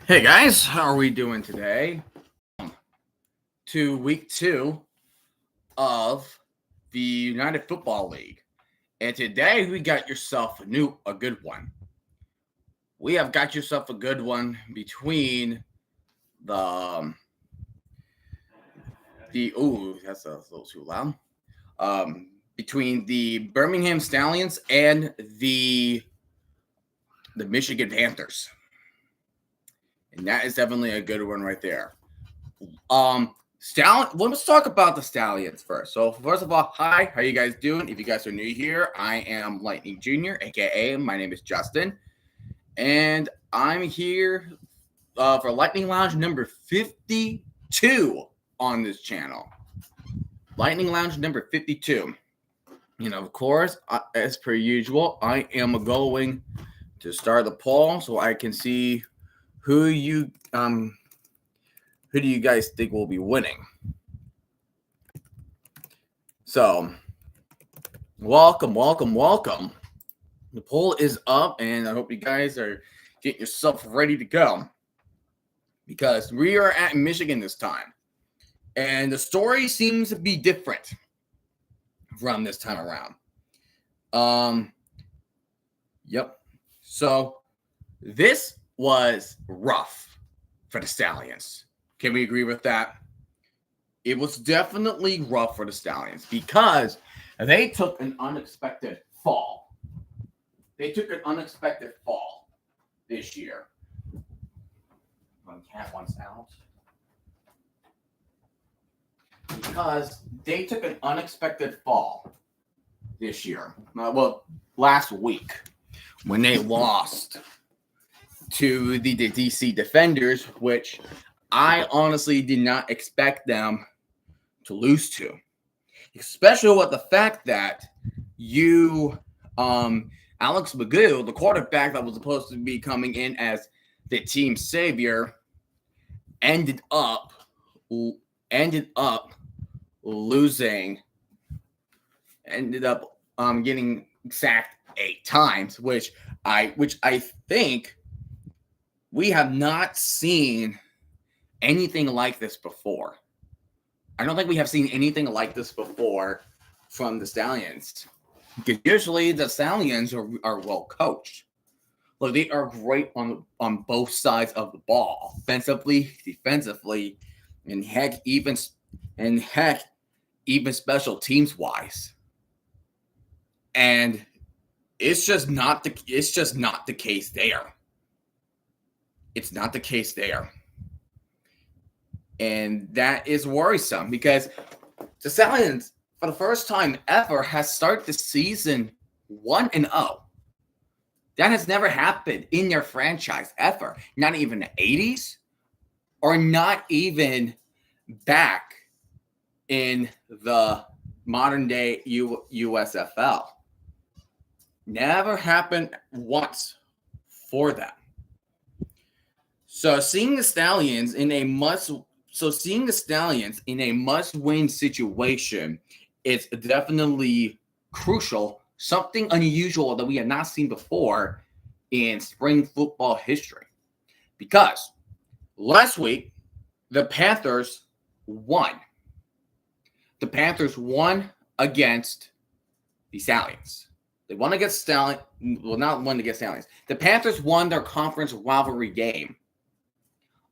Hey guys, how are we doing today? To week 2 of the United Football League. And today we got yourself a good one. We have got yourself a good one between the that's a little too loud. Between the Birmingham Stallions and the Michigan Panthers. And that is definitely a good one right there. Let's talk about the Stallions first. So first of all, hi, how you guys doing? If you guys are new here, I am Lightning Jr., aka my name is Justin, and I'm here for Lightning Lounge number 52 on this channel. Lightning Lounge number 52. Of course, as per usual, I am going to start the poll so I can see who do you guys think will be winning? So, welcome. The poll is up, and I hope you guys are getting yourself ready to go because we are at Michigan this time, and the story seems to be different from this time around. Yep. So, this was rough for the Stallions. Can we agree with that? It was definitely rough for the Stallions because they took an unexpected fall. They took an unexpected fall this year. One cat wants out. Because they took an unexpected fall this year. Last week when they lost to the DC Defenders, which I honestly did not expect them to lose to, especially with the fact that Alex Magoo, the quarterback that was supposed to be coming in as the team savior, ended up getting sacked 8 times, which I think we have not seen anything like this before. I don't think we have seen anything like this before from the Stallions. Because usually the Stallions are well coached. Look, they are great on both sides of the ball, offensively, defensively, and heck, even special teams wise. And it's just not the case there. It's not the case there. And that is worrisome because the Stallions, for the first time ever, has started the season 1-0. That has never happened in their franchise ever. Not even the 80s or not even back in the modern day USFL. Never happened once for them. So seeing the Stallions in a must-win situation is definitely crucial, something unusual that we have not seen before in spring football history. Because last week, the Panthers won. The Panthers won against the Stallions. They won against Stallions. Well, not won against Stallions. The Panthers won their conference rivalry game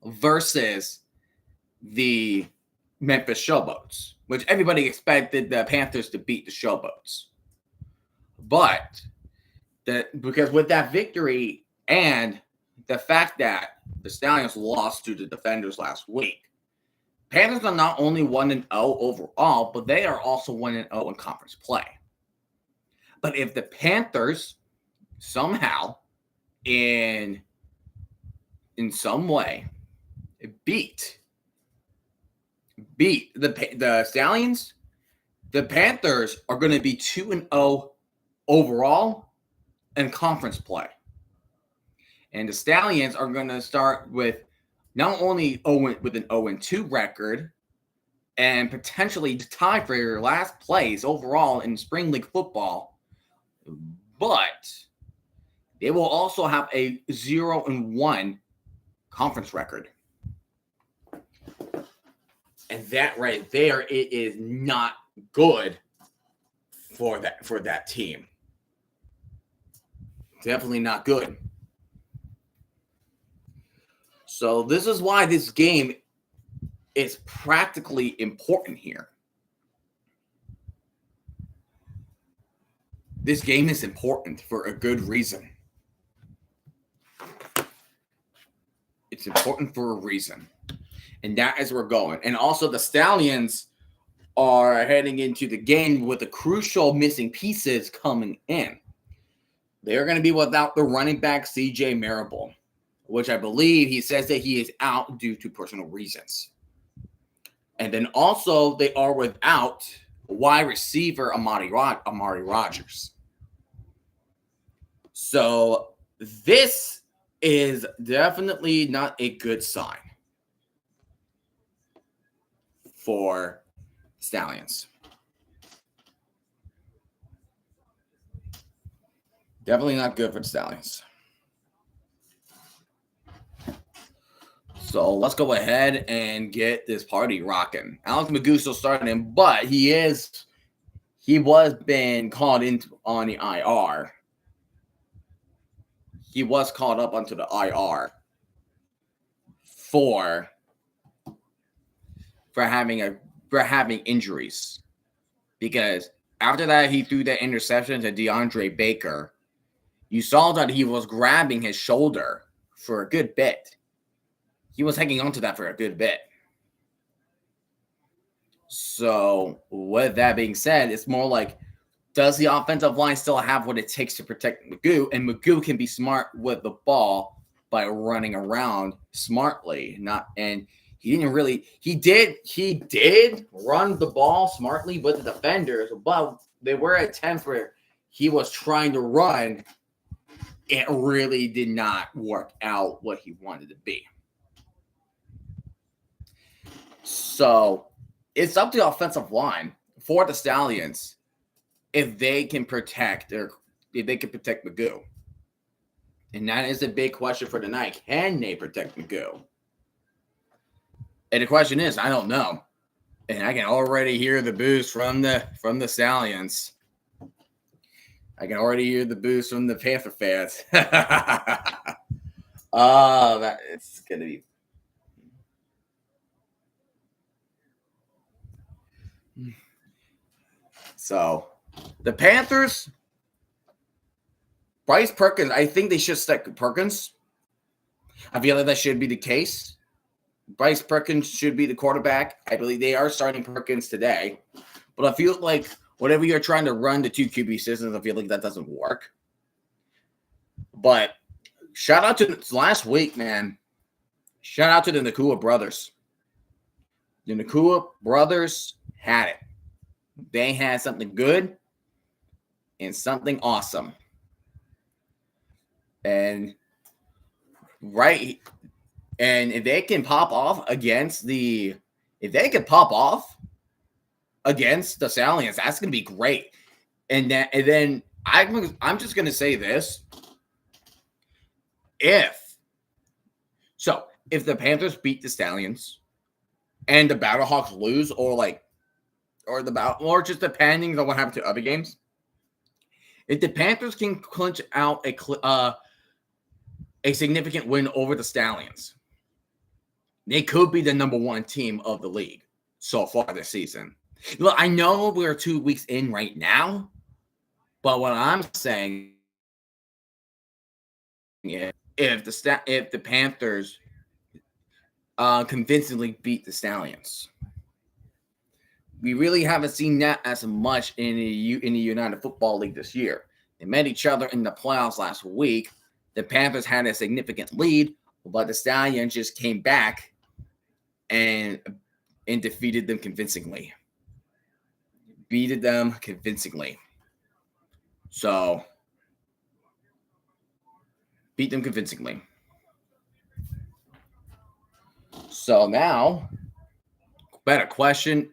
versus the Memphis Showboats, which everybody expected the Panthers to beat the Showboats. But because with that victory and the fact that the Stallions lost to the Defenders last week, Panthers are not only 1-0 overall, but they are also 1-0 in conference play. But if the Panthers somehow, in some way, beat the Stallions, the Panthers are going to be 2-0 overall in conference play. And the Stallions are going to start with not only with an 0-2 record and potentially tie for your last place overall in spring league football, but they will also have a 0-1 conference record. And that right there, it is not good for that team. Definitely not good. So this is why this game is practically important here. This game is important for a good reason. It's important for a reason. And that is where we're going. And also the Stallions are heading into the game with the crucial missing pieces coming in. They're going to be without the running back CJ Marable, which I believe he says that he is out due to personal reasons. And then also they are without wide receiver Amari Rogers. So this is definitely not a good sign for Stallions. Definitely not good for the Stallions. So let's go ahead and get this party rocking. Alex McGough still starting, but he was been called on the IR. He was called up onto the IR for having injuries, because after that he threw that interception to DeAndre Baker. You saw that he was grabbing his shoulder for a good bit. He was hanging on to that for a good bit. So with that being said, it's more like, does the offensive line still have what it takes to protect McGough? And McGough can be smart with the ball by running around smartly. He did run the ball smartly with the defenders, but there were attempts where he was trying to run. It really did not work out what he wanted to be. So it's up to the offensive line for the Stallions if they can protect McGough. And that is a big question for tonight. Can they protect McGough? And the question is, I don't know. And I can already hear the boos from the Stallions. I can already hear the boos from the Panther fans. It's gonna be. So, the Panthers, Bryce Perkins, I think they should stick Perkins. I feel like that should be the case. Bryce Perkins should be the quarterback. I believe they are starting Perkins today. But I feel like whenever you're trying to run the two QB systems, I feel like that doesn't work. But shout out to last week, man. Shout out to the Nakua brothers. The Nakua brothers had it. They had something good and something awesome. And if they can pop off against the Stallions, that's gonna be great. And then I'm just gonna say this. If the Panthers beat the Stallions and the Battlehawks lose, or just depending on what happens to other games, if the Panthers can clinch out a significant win over the Stallions, they could be the number one team of the league so far this season. Look, I know we're 2 weeks in right now, but what I'm saying is if the Panthers convincingly beat the Stallions, we really haven't seen that as much in the United Football League this year. They met each other in the playoffs last week. The Panthers had a significant lead, but the Stallions just came back and defeated them convincingly. So, beat them convincingly. So now, better question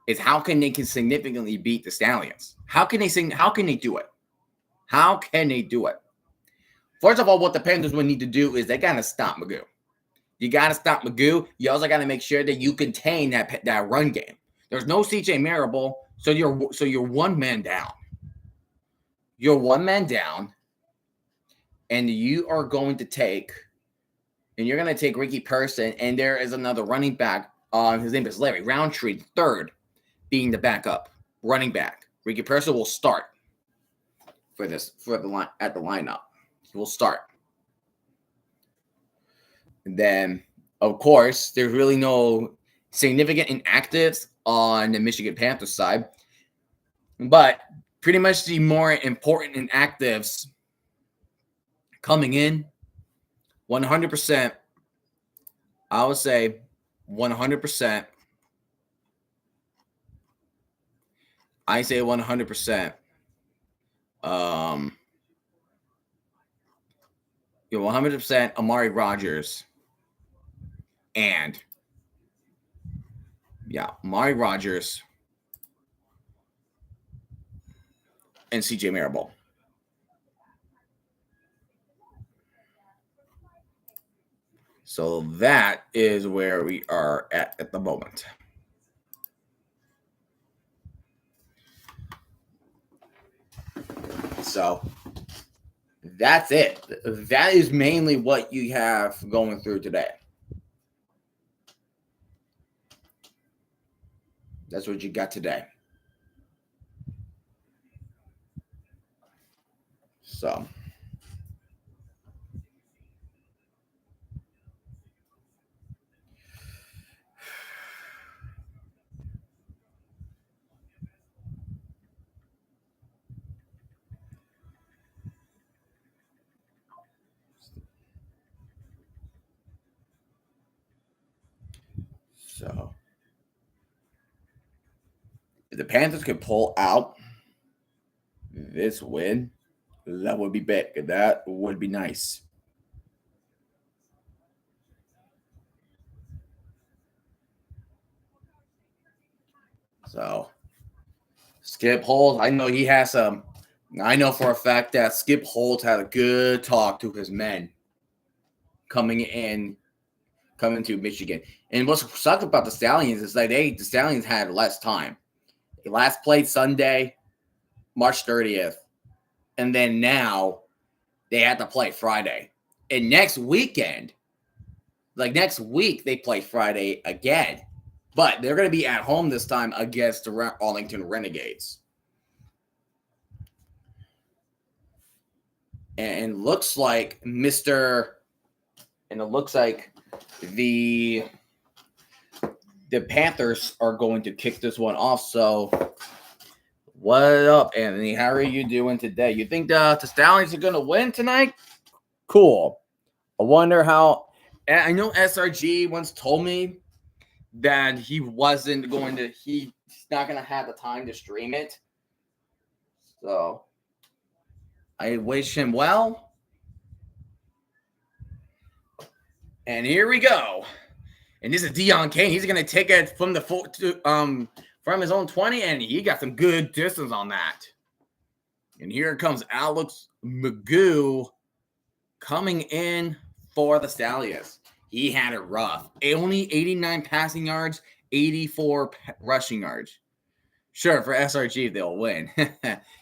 is, how can they significantly beat the Stallions? How can they do it? How can they do it? First of all, what the Panthers would need to do is they gotta stop McGough. You got to stop Magoo. You also got to make sure that you contain that run game. There's no CJ Marable, so you're one man down. You're one man down, and you're going to take Ricky Person, and there is another running back. His name is Larry Roundtree, third, being the backup running back. Ricky Person will start for the lineup. He will start. And then, of course, there's really no significant inactives on the Michigan Panthers side. But pretty much the more important inactives coming in, 100%, I would say 100%. I say 100%. 100% Amari Rogers. And Amari Rogers and CJ Marable. So that is where we are at the moment. So that's it. That is mainly what you have going through today. That's what you got today. So if the Panthers could pull out this win, that would be big. That would be nice. So Skip Holtz, I know he has some. I know for a fact that Skip Holtz had a good talk to his men coming to Michigan. And what's sucked about the Stallions is that the Stallions had less time. They last played Sunday, March 30th, and then now they had to play Friday. And next week, they play Friday again. But they're going to be at home this time against the Arlington Renegades. And it looks like the Panthers are going to kick this one off. So what up, Anthony? How are you doing today? You think the Stallions are going to win tonight? Cool. I wonder how. I know SRG once told me that he's not going to have the time to stream it. So I wish him well. And here we go. And this is Deion Kane. He's going to take it from from his own 20, and he got some good distance on that. And here comes Alex Magoo coming in for the Stallions. He had it rough. Only 89 passing yards, 84 rushing yards. Sure, for SRG, they'll win.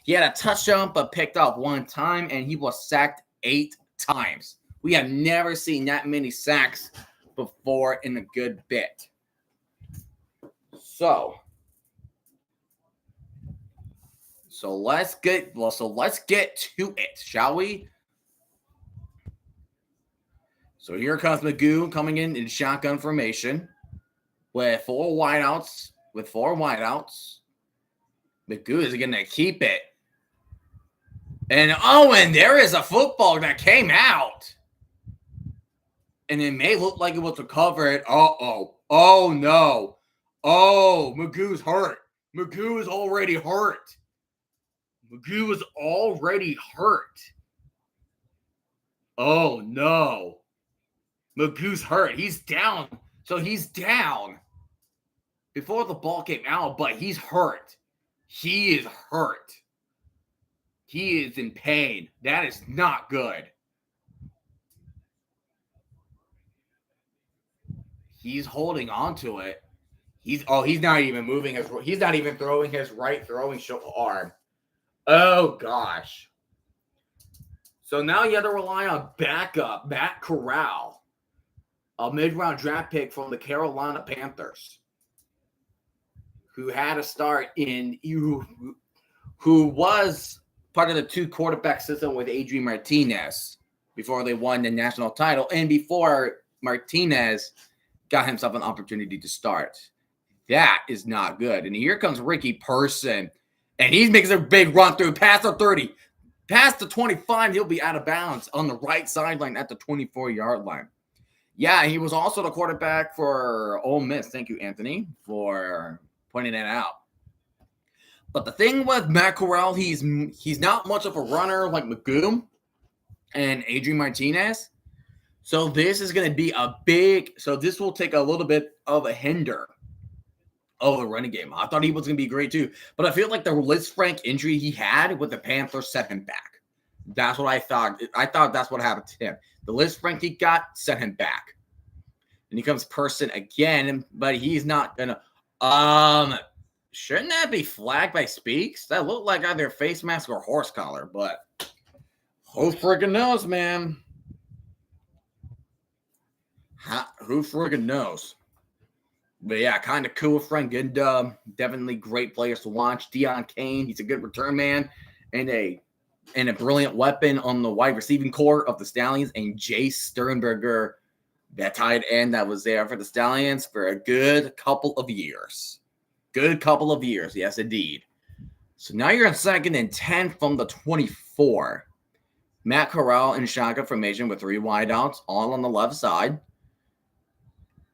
He had a touchdown, but picked up one time, and he was sacked 8 times. We have never seen that many sacks before in a good bit. So let's get to it, shall we? So here comes Magoo coming in shotgun formation with 4 wideouts. Magoo is going to keep it. And there is a football that came out. And it may look like it was recovered. Oh no. Oh, Magoo's hurt. Magoo is already hurt. Oh no. Magoo's hurt. He's down. So he's down before the ball came out, but he's hurt. He is hurt. He is in pain. That is not good. He's holding on to it. He's not even moving he's not even throwing his right throwing arm. Oh gosh. So now you have to rely on backup Matt Corral, a mid-round draft pick from the Carolina Panthers, who had a start who was part of the 2-quarterback system with Adrian Martinez before they won the national title and before Martinez got himself an opportunity to start. That is not good. And here comes Ricky Person, and he makes a big run through past the 30, past the 25. He'll be out of bounds on the right sideline at the 24-yard line. Yeah, he was also the quarterback for Ole Miss. Thank you, Anthony, for pointing that out. But the thing with Matt Corral, he's not much of a runner like Magoo and Adrian Martinez. So this is going to be this will take a little bit of a hinder of the running game. I thought he was going to be great too. But I feel like the Liz Frank injury he had with the Panthers set him back. That's what I thought. I thought that's what happened to him. The Liz Frank he got set him back. And he comes Person again, but he's not going to. Shouldn't that be flagged by Speaks? That looked like either face mask or horse collar, but who freaking knows, man? Who freaking knows? But yeah, kind of cool. Frank Good, definitely great players to watch. Deion Kane, he's a good return man and a brilliant weapon on the wide receiving core of the Stallions. And Jay Sternberger, that tight end that was there for the Stallions for a good couple of years. Yes, indeed. So now you're in 2nd and 10 from the 24. Matt Corral in shotgun formation with 3 wideouts, all on the left side.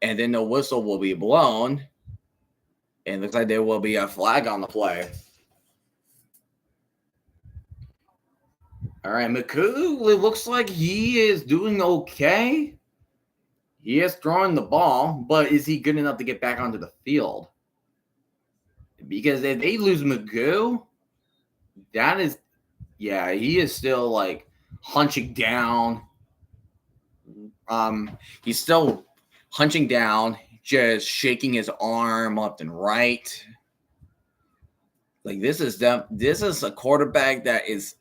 And then the whistle will be blown. And it looks like there will be a flag on the play. All right, Magoo, it looks like he is doing okay. He is throwing the ball, but is he good enough to get back onto the field? Because if they lose Magoo, he is still like hunching down. He's still hunching down, just shaking his arm left and right. Like this is a quarterback that is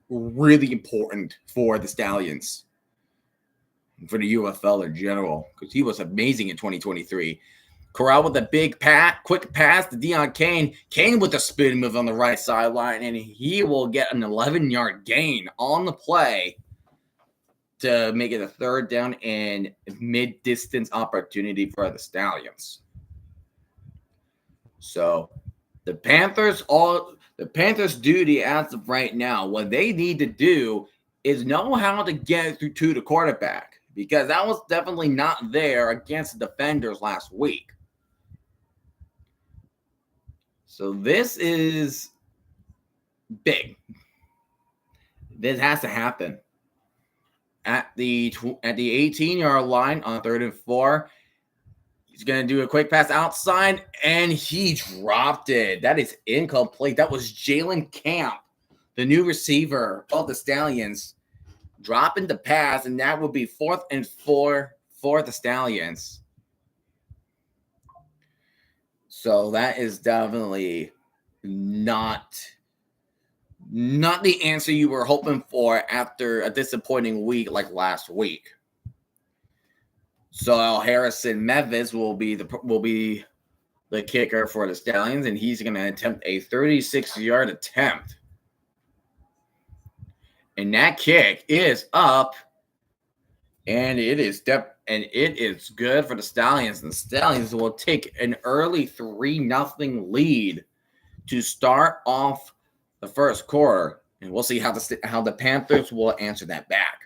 really important for the Stallions, for the UFL in general, because he was amazing in 2023. Corral with a big quick pass to Deion Kane. Kane with a spin move on the right sideline, and he will get an 11-yard gain on the play to make it a 3rd down and mid-distance opportunity for the Stallions. So the Panthers duty as of right now, what they need to do is know how to get through to the quarterback, because that was definitely not there against the defenders last week. So this is big. This has to happen. At the 18-yard line on 3rd and 4, he's going to do a quick pass outside, and he dropped it. That is incomplete. That was Jalen Camp, the new receiver of the Stallions, dropping the pass, and that would be 4th and 4 for the Stallions. So that is definitely not the answer you were hoping for after a disappointing week like last week. So Harrison Mevis will be the kicker for the Stallions, and he's going to attempt a 36-yard attempt. And that kick is up, and it is good for the Stallions. And the Stallions will take an early 3-0 lead to start off the first quarter, and we'll see how the Panthers will answer that back.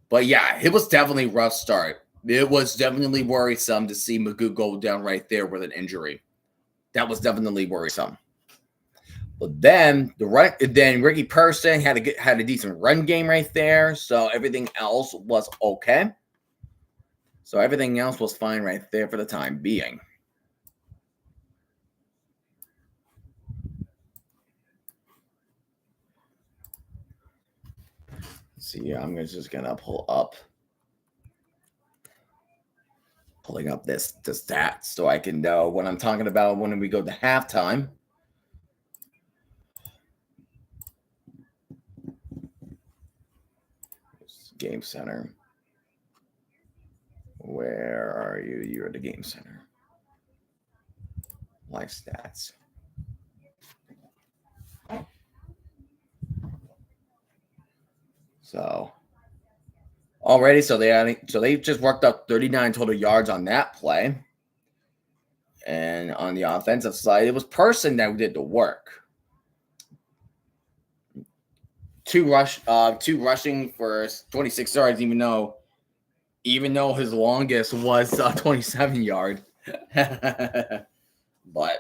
But yeah, it was definitely a rough start. It was definitely worrisome to see Magoo go down right there with an injury. That was definitely worrisome. But then Ricky Person had a decent run game right there, so everything else was okay. So everything else was fine right there for the time being. See, I'm just gonna pull up pulling up the stats so I can know what I'm talking about when we go to halftime. Game Center. Where are you? You're at the Game Center. Live stats. So already, so they just worked up 39 total yards on that play. And on the offensive side, it was Person that did the work. Two rushing for 26 yards, even though his longest was 27 yard. But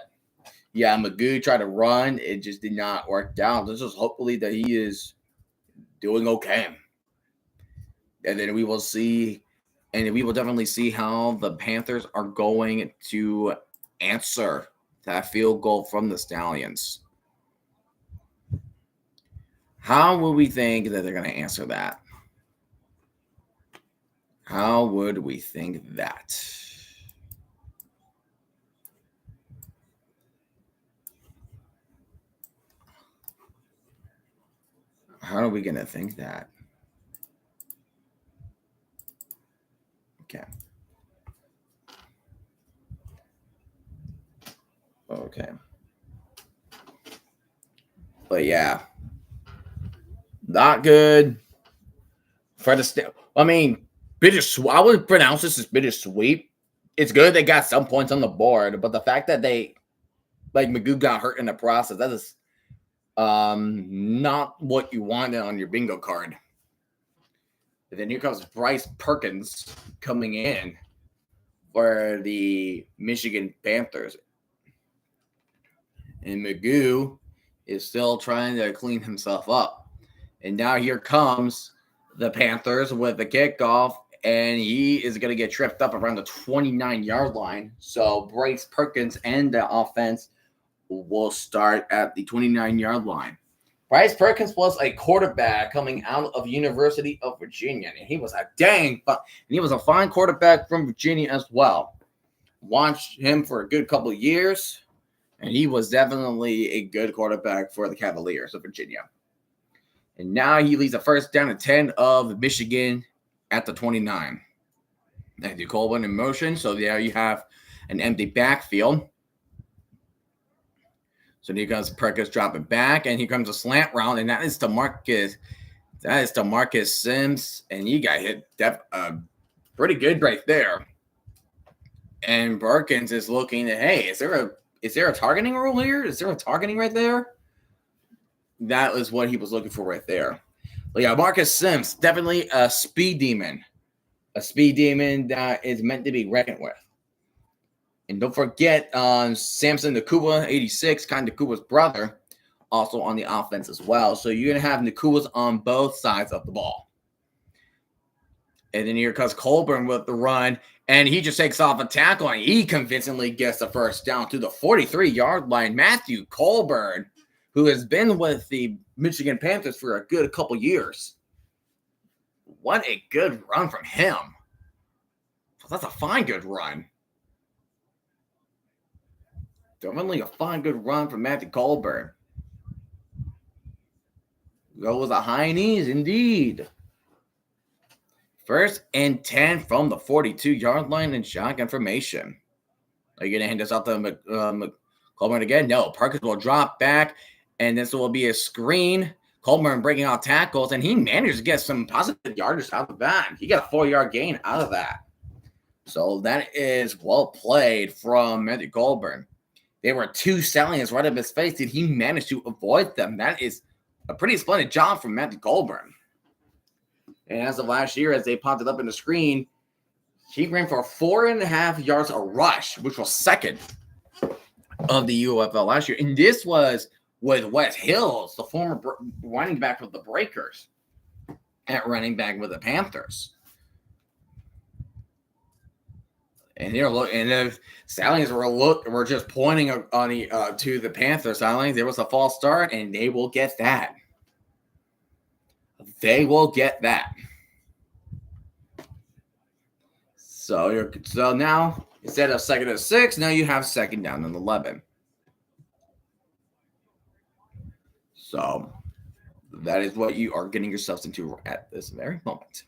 yeah, Magoo tried to run. It just did not work out. This is hopefully that he is doing okay. And then we will see, and we will definitely see how the Panthers are going to answer that field goal from the Stallions. How would we think that they're going to answer that? How would we think that? How are we going to think that? Okay. Okay. But yeah, not good for the I mean, bittersweet. I would pronounce this as bittersweet. It's good they got some points on the board, but the fact that they, like, Magoo got hurt in the process, that is not what you wanted on your bingo card. And then here comes Bryce Perkins coming in for the Michigan Panthers. And Magoo is still trying to clean himself up. And now here comes the Panthers with the kickoff, and he is going to get tripped up around the 29-yard line. So Bryce Perkins and the offense will start at the 29-yard line. Bryce Perkins was a quarterback coming out of University of Virginia, and he was a fine quarterback from Virginia as well. Watched him for a good couple of years, and he was definitely a good quarterback for the Cavaliers of Virginia. And now he leads a first down and 10 of Michigan at the 29. Matthew Colvin in motion. So there you have an empty backfield. So here comes Perkins dropping back, and here comes a slant round, and that is DeMarcus Sims, and he got hit pretty good right there. And Perkins is looking at, hey, is there a targeting rule here? Is there a targeting right there? That is what he was looking for right there. But yeah, Marcus Sims, definitely a speed demon. A speed demon that is meant to be reckoned with. And don't forget Samson Nakua, 86, kind of Nakua's brother, also on the offense as well. So you're going to have Nakua's on both sides of the ball. And then here comes Colburn with the run, and he just takes off a tackle, and he convincingly gets the first down to the 43-yard line. Matthew Colburn, who has been with the Michigan Panthers for a good couple years. What a good run from him. That's a fine, good run. Definitely a fine, good run from Matthew Colburn. Go with the high knees, indeed. First and 10 from the 42-yard line in shotgun formation. Are you going to hand this out to Colburn again? No, Perkins will drop back, and this will be a screen. Colburn breaking out tackles, and he managed to get some positive yardage out of that. He got a 4-yard gain out of that. So that is well played from Matthew Colburn. There were two Stallions right up his face, and he managed to avoid them. That is a pretty splendid job from Matthew Colburn. And as of last year, as they popped it up in the screen, he ran for 4.5 yards a rush, which was second of the UFL last year. And this was with Wes Hills, the former running back with the Breakers, at running back with the Panthers. And the Stallions were just pointing on to the Panthers. Stallions, there was a false start, and they will get that. They will get that. So now instead of 2nd and 6, now you have 2nd down and 11. So that is what you are getting yourselves into at this very moment.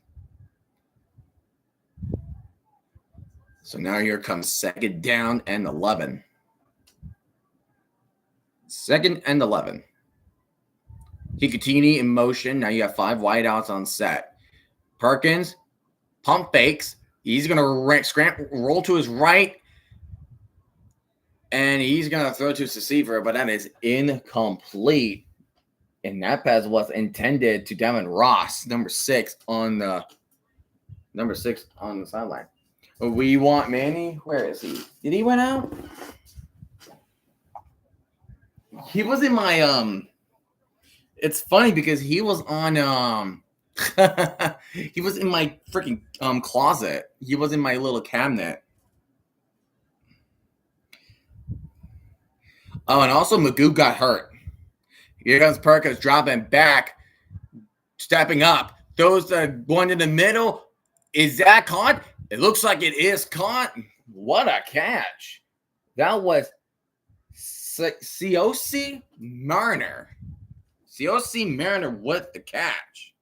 So now here comes 2nd down and 11. 2nd and 11. Hikutini in motion. Now you have 5 wideouts on set. Perkins, pump fakes. He's going to roll to his right. And he's going to throw to his receiver, but that is incomplete. And that pass was intended to Devin Ross, number 6 on the sideline. We want Manny. Where is he? Did he went out? He was in my It's funny because he was on he was in my freaking closet. He was in my little cabinet. Oh, and also Magoo got hurt. Here comes Perkins dropping back, stepping up. Throws the one in the middle. Is that caught? It looks like it is caught. What a catch. That was COC Mariner. COC Mariner with the catch.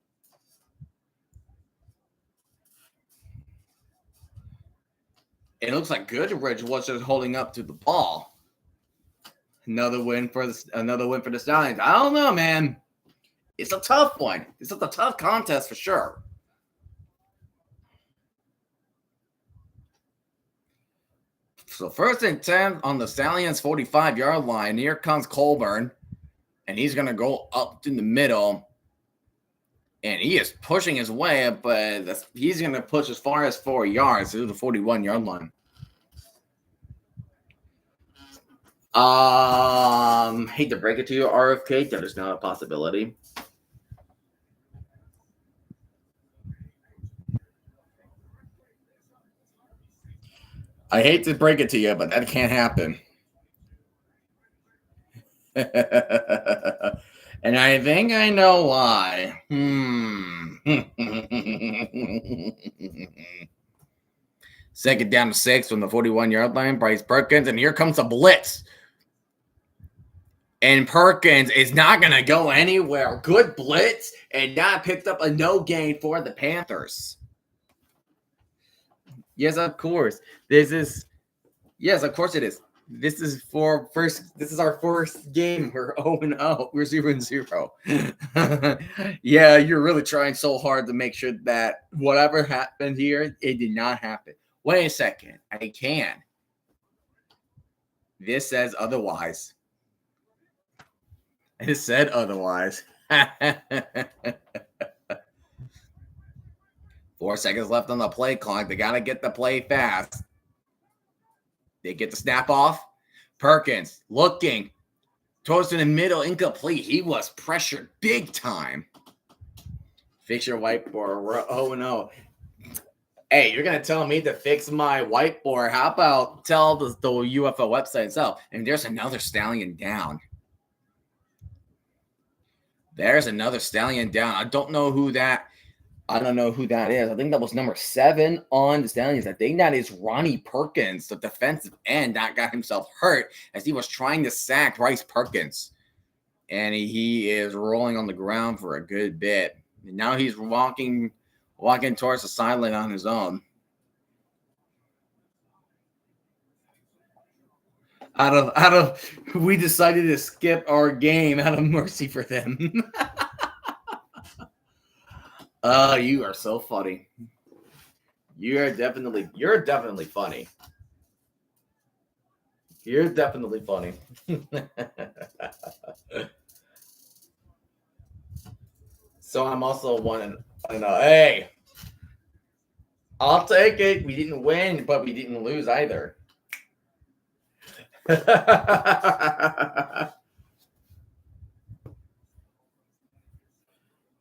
It looks like Goodrich was just holding up to the ball. Another win for the Stallions. I don't know, man. It's a tough one. It's a tough contest for sure. So 1st and 10 on the Stallions 45-yard line. Here comes Colburn. And he's going to go up in the middle. And he is pushing his way up, but he's going to push as far as 4 yards to the 41-yard line. Hate to break it to you, RFK. That is not a possibility. I hate to break it to you, but that can't happen. And I think I know why. 2nd down to 6 from the 41-yard line. Bryce Perkins, and here comes a blitz. And Perkins is not going to go anywhere. Good blitz, and that picked up a no gain for the Panthers. Yes, of course. Yes, of course it is. This is our first game. We're 0-0. We're 0-0. Yeah, you're really trying so hard to make sure that whatever happened here, it did not happen. Wait a second. I can. This says otherwise. It said otherwise. 4 seconds left on the play clock. They got to get the play fast. They get the snap off. Perkins looking. Throws in the middle. Incomplete. He was pressured big time. Fix your whiteboard. We're 0-0. Hey, you're going to tell me to fix my whiteboard. How about tell the UFL website itself? And there's another Stallion down. There's another Stallion down. I don't know who that is. I think that was number 7 on the Stallions. I think that is Ronnie Perkins, the defensive end that got himself hurt as he was trying to sack Bryce Perkins. And he is rolling on the ground for a good bit. And now he's walking towards the sideline on his own. We decided to skip our game out of mercy for them. You are so funny. You're definitely funny. You're definitely funny. So I'm also one. Hey, I'll take it. We didn't win, but we didn't lose either.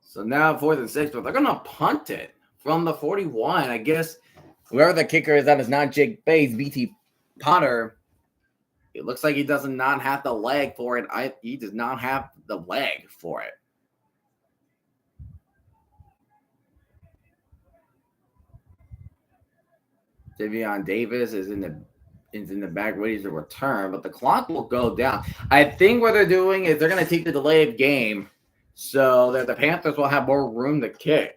So now 4th and 6, but they're going to punt it from the 41. I guess whoever the kicker is, that is not Jake Bates, BT Potter. It looks like he does not have the leg for it. He does not have the leg for it. Davion Davis is in the back ready to return, but the clock will go down. I think what they're doing is they're going to take the delay of game so that the Panthers will have more room to kick.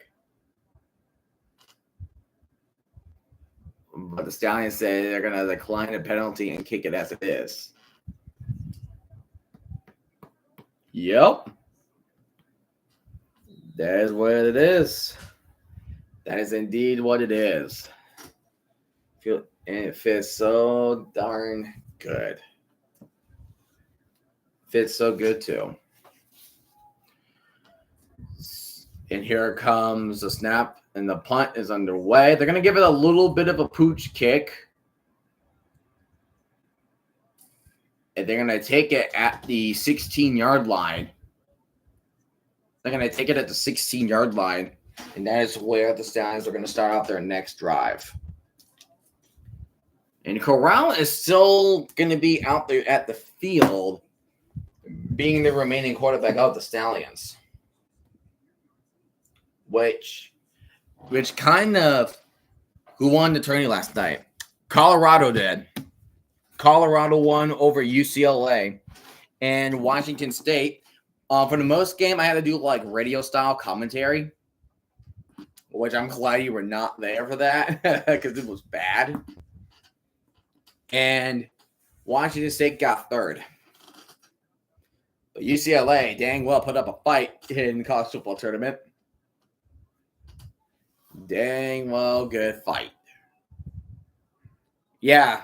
But the Stallions say they're going to decline the penalty and kick it as it is. Yep. That is what it is. That is indeed what it is. And it fits so darn good. Fits so good too. And here comes the snap, and the punt is underway. They're going to give it a little bit of a pooch kick. And they're going to take it at the 16-yard line. They're going to take it at the 16-yard line. And that is where the Stallions are going to start off their next drive. And Corral is still going to be out there at the field, being the remaining quarterback of the Stallions. Which kind of, who won the tourney last night? Colorado did. Colorado won over UCLA and Washington State. For the most game, I had to do like radio style commentary, which I'm glad you were not there for that because it was bad. And Washington State got third. But UCLA dang well put up a fight in the college football tournament. Dang well good fight. Yeah.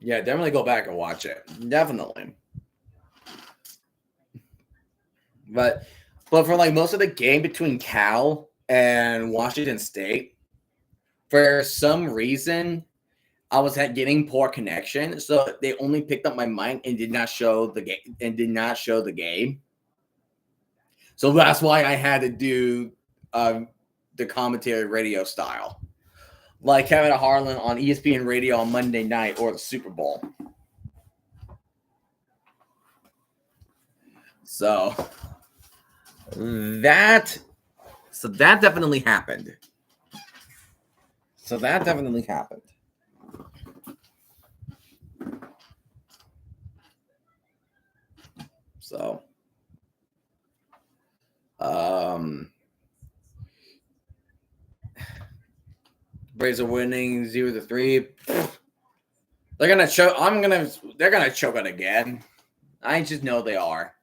Yeah, definitely go back and watch it. Definitely. But for like most of the game between Cal and Washington State, for some reason, I was getting poor connection, so they only picked up my mic and did not show the game. So that's why I had to do the commentary radio style, like Kevin Harlan on ESPN Radio on Monday night or the Super Bowl. So that definitely happened. So, Braves are winning 0-3. They're gonna choke. They're gonna choke it again. I just know they are.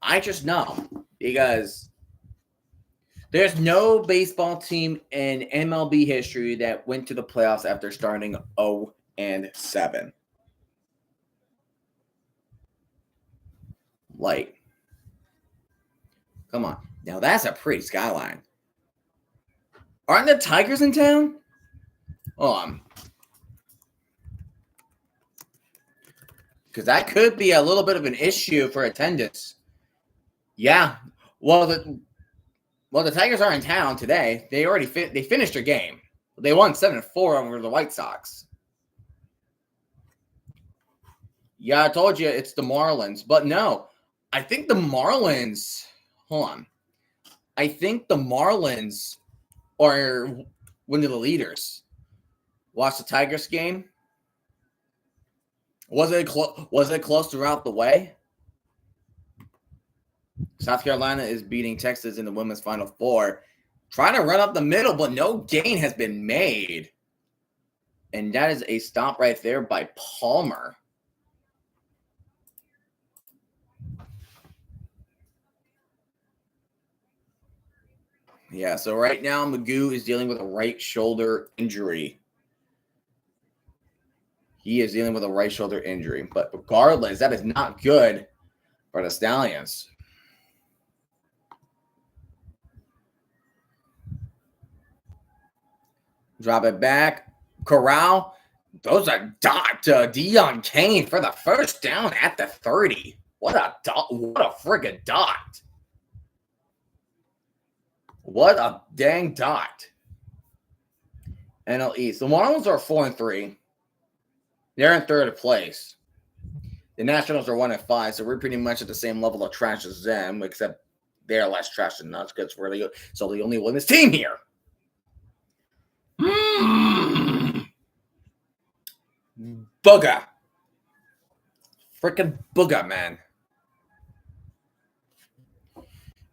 I just know because there's no baseball team in MLB history that went to the playoffs after starting 0-7. Like, come on. Now that's a pretty skyline. Aren't the Tigers in town? Hold on. Because that could be a little bit of an issue for attendance. Yeah. Well, the Tigers are in town today. They already they finished their game. They won 7-4 over the White Sox. Yeah, I told you it's the Marlins. But no, I think the Marlins – hold on. I think the Marlins are one of the leaders. Watch the Tigers game. Was it close throughout the way? South Carolina is beating Texas in the women's Final Four. Trying to run up the middle, but no gain has been made. And that is a stop right there by Palmer. Yeah, so right now Magoo is dealing with a right shoulder injury. He is dealing with a right shoulder injury. But regardless, that is not good for the Stallions. Drop it back. Corral. Those are dot to Dion Kane for the first down at the 30. What a friggin' dot. What a dang dot. NL East. The Marlins are 4-3. They're in third place. The Nationals are 1-5, so we're pretty much at the same level of trash as them, except they're less trash than us because we're the only women's team here. Booga. Freaking booga, man.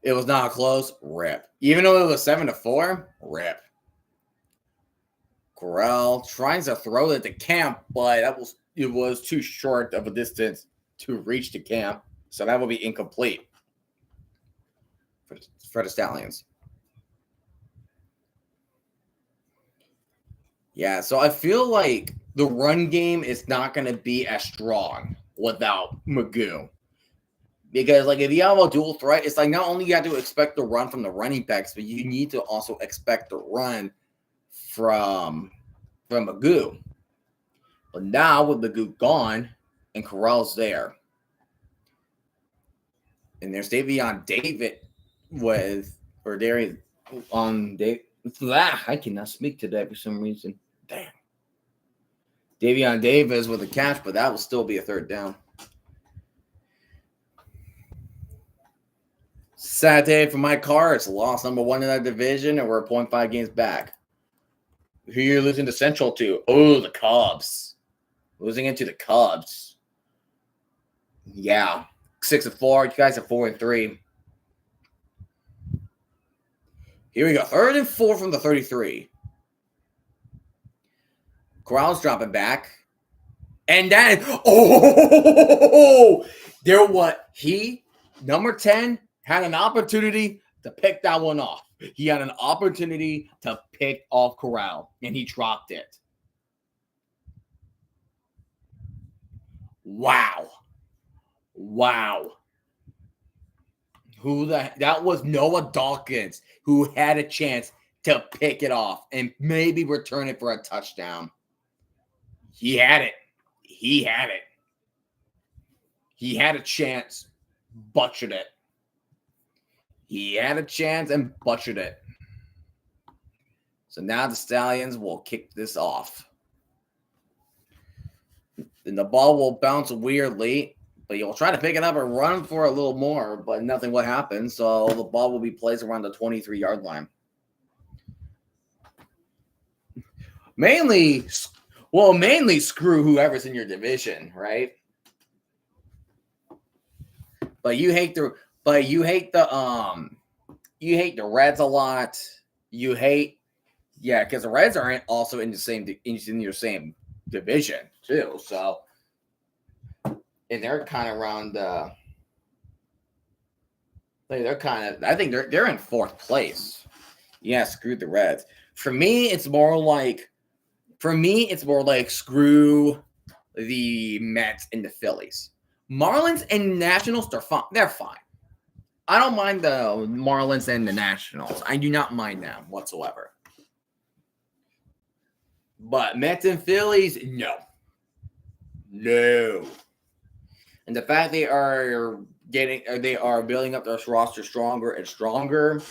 It was not close. Rip. Even though it was 7-4, rip. Corral tries to throw it to Camp, but it was too short of a distance to reach the Camp, so that will be incomplete for the Stallions. Yeah, so I feel like the run game is not going to be as strong without Magoo. Because, like, if you have a dual threat, it's like not only you have to expect the run from the running backs, but you need to also expect the run from Magoo. But now with Magoo gone and Corral's there, and there's Davion David I cannot speak today for some reason. Damn. Davion Davis with a catch, but that will still be a third down. Sad day for my Cards. Lost number 1 in that division, and we're 0.5 games back. Who you're losing to Central to? Oh, the Cubs. Losing it to the Cubs. Yeah. 6-4. You guys are 4-3. Here we go. 3rd and 4 from the 33. Corral's dropping back. And then, number 10, had an opportunity to pick that one off. He had an opportunity to pick off Corral, and he dropped it. Wow. That was Noah Dawkins, who had a chance to pick it off and maybe return it for a touchdown. He had it. He had a chance, butchered it. He had a chance and butchered it. So now the Stallions will kick this off. And the ball will bounce weirdly, but you'll try to pick it up and run for a little more, but nothing will happen. So the ball will be placed around the 23-yard line. Mainly screw whoever's in your division, right? But you hate the Reds a lot. Because the Reds aren't also in your same division too. So, and they're kind of around. I think they're in 4th place. Yeah, screw the Reds. For me, it's more like screw the Mets and the Phillies. Marlins and Nationals, they're fine. I don't mind the Marlins and the Nationals. I do not mind them whatsoever. But Mets and Phillies, no. And the fact they are building up their roster stronger and stronger,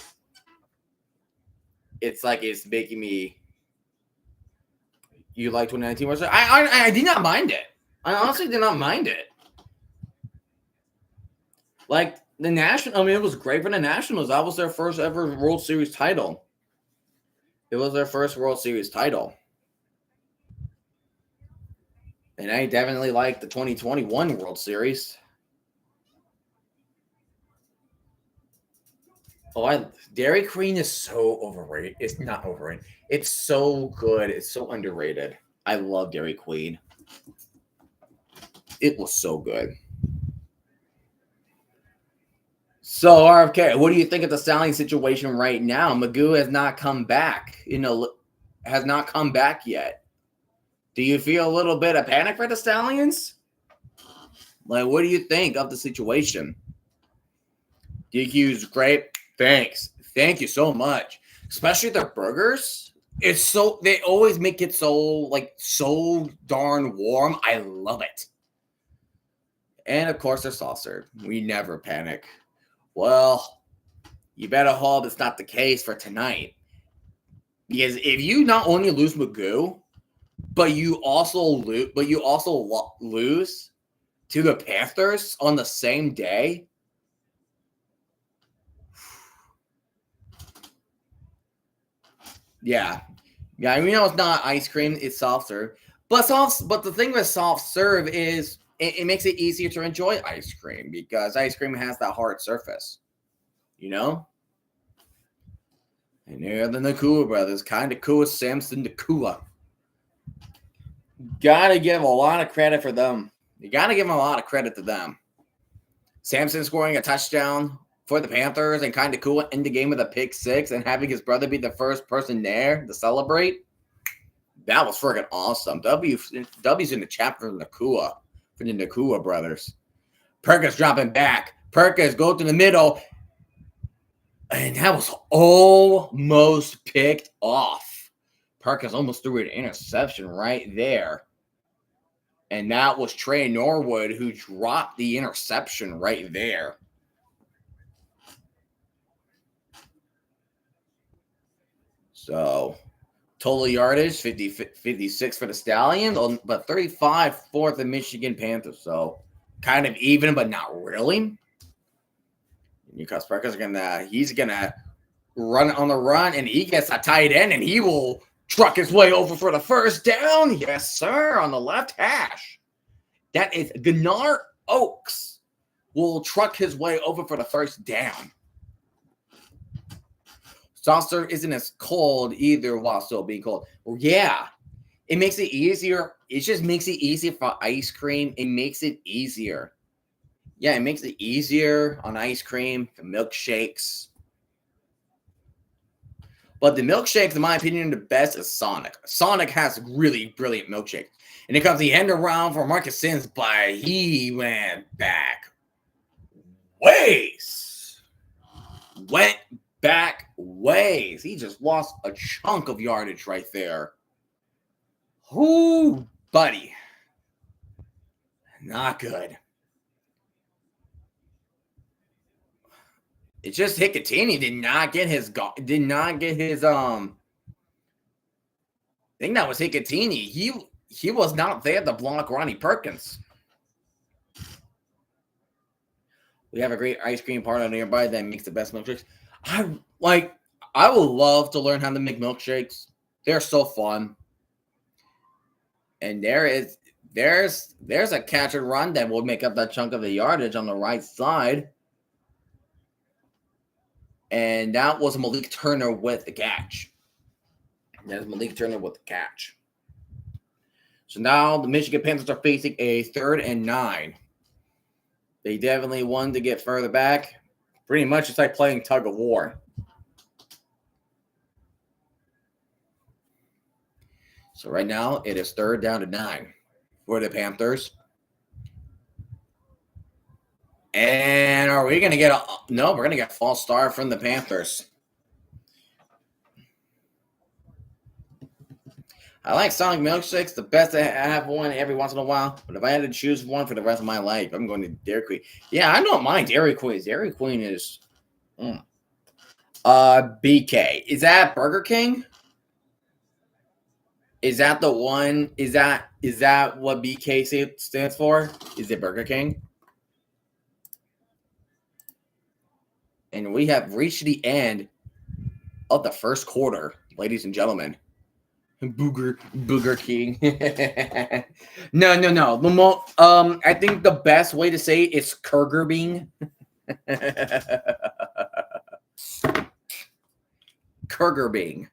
it's making me. You like 2019? I did not mind it. I honestly did not mind it. Like the National, it was great for the Nationals. That was their first ever World Series title. It was their first World Series title. And I definitely like the 2021 World Series. Dairy Queen is so overrated. It's not overrated. It's so good. It's so underrated. I love Dairy Queen. It was so good. So, RFK, what do you think of the Stallion situation right now? Magoo has not come back. Has not come back yet. Do you feel a little bit of panic for the Stallions? Like, what do you think of the situation? DQ's great. Thanks. Thank you so much. Especially their burgers. They always make it so darn warm. I love it. And of course, their soft serve. We never panic. Well, you better hope it's not the case for tonight. Because if you not only lose Magoo, but you also lose to the Panthers on the same day. Yeah. Yeah, we know it's not ice cream; it's soft serve. But the thing with soft serve is it makes it easier to enjoy ice cream because ice cream has that hard surface. You know. And here the Nakua brothers, kind of cool. Samson Nakua. Gotta give a lot of credit for them. You gotta give them a lot of credit to them. Samson scoring a touchdown for the Panthers and kind of cool in the game with a pick six and having his brother be the first person there to celebrate. That was freaking awesome. W's in the chat for Nakua, for the Nakua brothers. Perkins dropping back. Perkins go to the middle. And that was almost picked off. Perkins almost threw an interception right there. And that was Trey Norwood who dropped the interception right there. So, total yardage, 56 for the Stallions, but 35 for the Michigan Panthers. So, kind of even, but not really. Because Perkins he's gonna run on the run, and he gets a tight end, and he will truck his way over for the first down. Yes, sir, on the left hash. That is Gunnar Oaks will truck his way over for the first down. Saucer isn't as cold either while still being cold. Well, yeah, it makes it easier. It just makes it easier for ice cream. It makes it easier. Yeah, it makes it easier on ice cream, for milkshakes. But the milkshakes, in my opinion, the best is Sonic. Sonic has really brilliant milkshakes. And it comes the end around for Marcus Sims, but he went back ways. He just lost a chunk of yardage right there. Ooh, buddy. Not good. It's just Hikatini did not get his I think that was Hikatini. He was not there to block Ronnie Perkins. We have a great ice cream parlor nearby that makes the best milkshakes. I would love to learn how to make milkshakes. They're so fun. And there's a catch and run that will make up that chunk of the yardage on the right side. And that was Malik Turner with the catch. So now the Michigan Panthers are facing a 3rd and 9. They definitely wanted to get further back. Pretty much it's like playing tug of war. So right now it is 3rd down to 9 for the Panthers. And are we going to get no, we're going to get a false start from the Panthers. I like Sonic milkshakes. The best I have one every once in a while. But if I had to choose one for the rest of my life, I'm going to Dairy Queen. Yeah, I don't mind Dairy Queen. Dairy Queen is BK. Is that Burger King? Is that the one? Is that what BK stands for? Is it Burger King? And we have reached the end of the first quarter, ladies and gentlemen. Booger King. No. I think the best way to say it is Kurgerbing. Kurgerbing.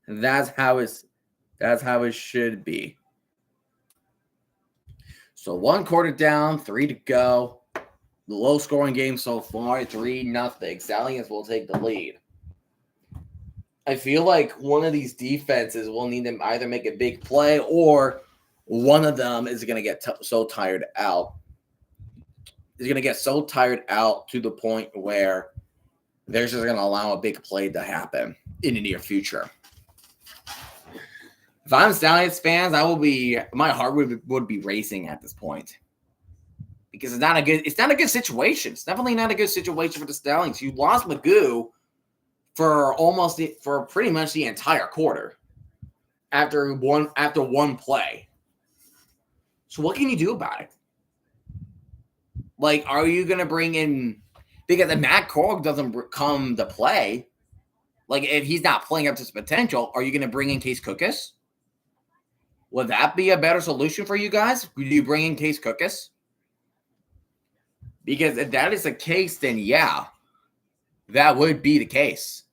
That's how it should be. So 1 quarter down, 3 to go. The low scoring game so far, 3-0. Stallions will take the lead. I feel like one of these defenses will need to either make a big play or one of them is going to get so tired out. Is going to get so tired out to the point where they're just going to allow a big play to happen in the near future. If I'm Stallions fans, my heart would be racing at this point. Because it's not a good situation. It's definitely not a good situation for the Stallions. You lost Magoo for pretty much the entire quarter after one play. So what can you do about it? Like, are you going to bring in, because if Matt Korg doesn't come to play, Like, if he's not playing up to his potential, are you going to bring in Case Cookus? Would that be a better solution for you guys? Would you bring in Case Cookus? Because if that is the case, then yeah, that would be the case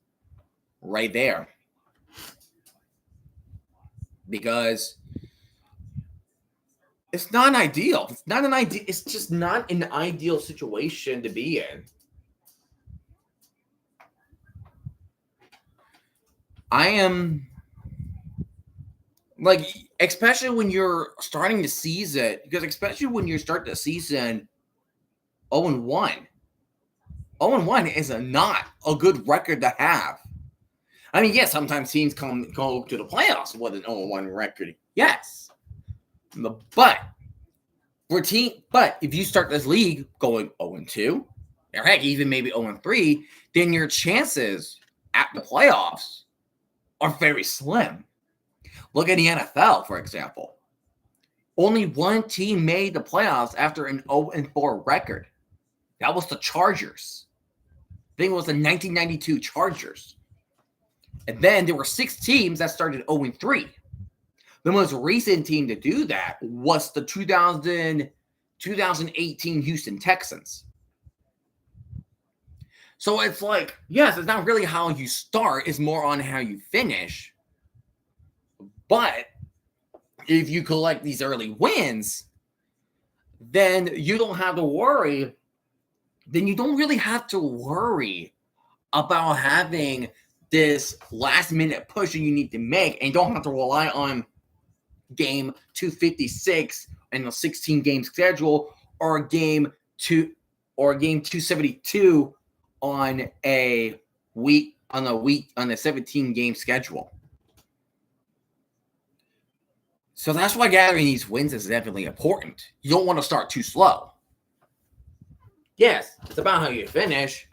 right there. Because it's not ideal. It's not an ideal. It's just not an ideal situation to be in. I am like, especially when you're starting the season, because especially when you start the season 0-1. 0-1 is not a good record to have. I mean, yes, sometimes teams go to the playoffs with an 0-1 record. Yes. But if you start this league going 0-2, or heck, even maybe 0-3, then your chances at the playoffs are very slim. Look at the NFL, for example. Only one team made the playoffs after an 0-4 record. That was the Chargers. I think it was the 1992 Chargers. And then there were 6 teams that started 0-3. The most recent team to do that was the 2018 Houston Texans. So it's like, yes, it's not really how you start. It's more on how you finish. But if you collect these early wins, then you don't have to worry. Then you don't really have to worry about having this last-minute push that you need to make, and you don't have to rely on game 256 and the 16-game schedule, or game 272 on a 17-game schedule. So that's why gathering these wins is definitely important. You don't want to start too slow. Yes, it's about how you finish,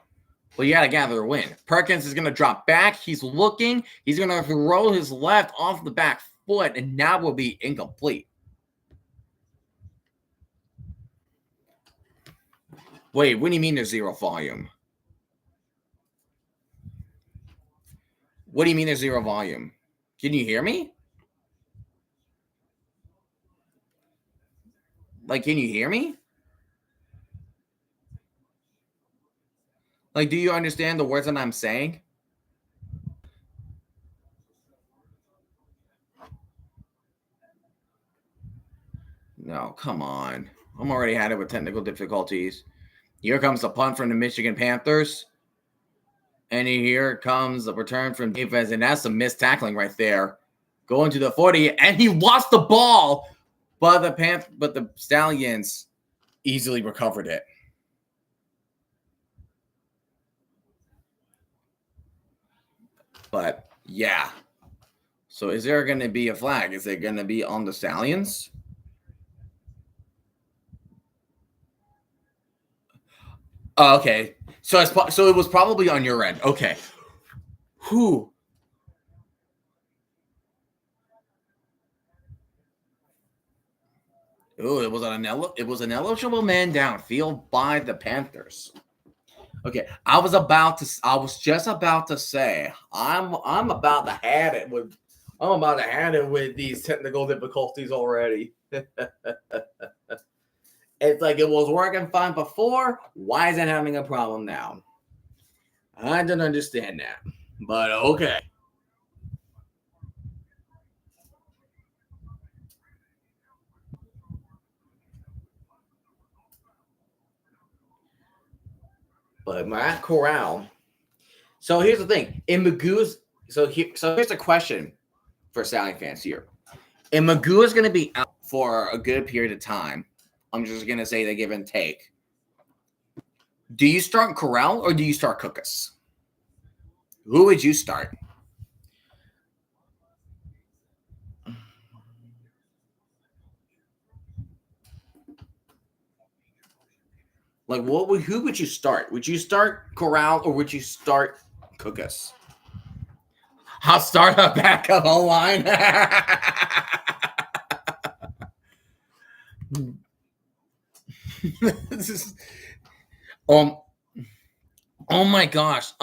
but you got to gather a win. Perkins is going to drop back. He's looking. He's going to throw his left off the back foot, and now will be incomplete. Wait, what do you mean there's zero volume? What do you mean there's zero volume? Can you hear me? Like, can you hear me? Like, do you understand the words that I'm saying? No, come on. I'm already had it with technical difficulties. Here comes the punt from the Michigan Panthers. And here comes the return from defense. And that's some missed tackling right there. Going to the 40. And he lost the ball. But the Stallions easily recovered it. But, yeah. So is there going to be a flag? Is it going to be on the Stallions? Okay. So it was probably on your end. Okay. Whew. Oh, it was an eligible man downfield by the Panthers. Okay, I was just about to say I'm about to have it with these technical difficulties already. It's like it was working fine before. Why is it having a problem now? I don't understand that, but okay. But Matt Corral. So here's the thing. Here's a question for Stallion fans here. And Magoo is going to be out for a good period of time. I'm just going to say the give and take. Do you start Corral or do you start Cookus? Who would you start? Like, who would you start? Would you start Corral or would you start Cookus? I'll start a backup line. This is, oh my gosh.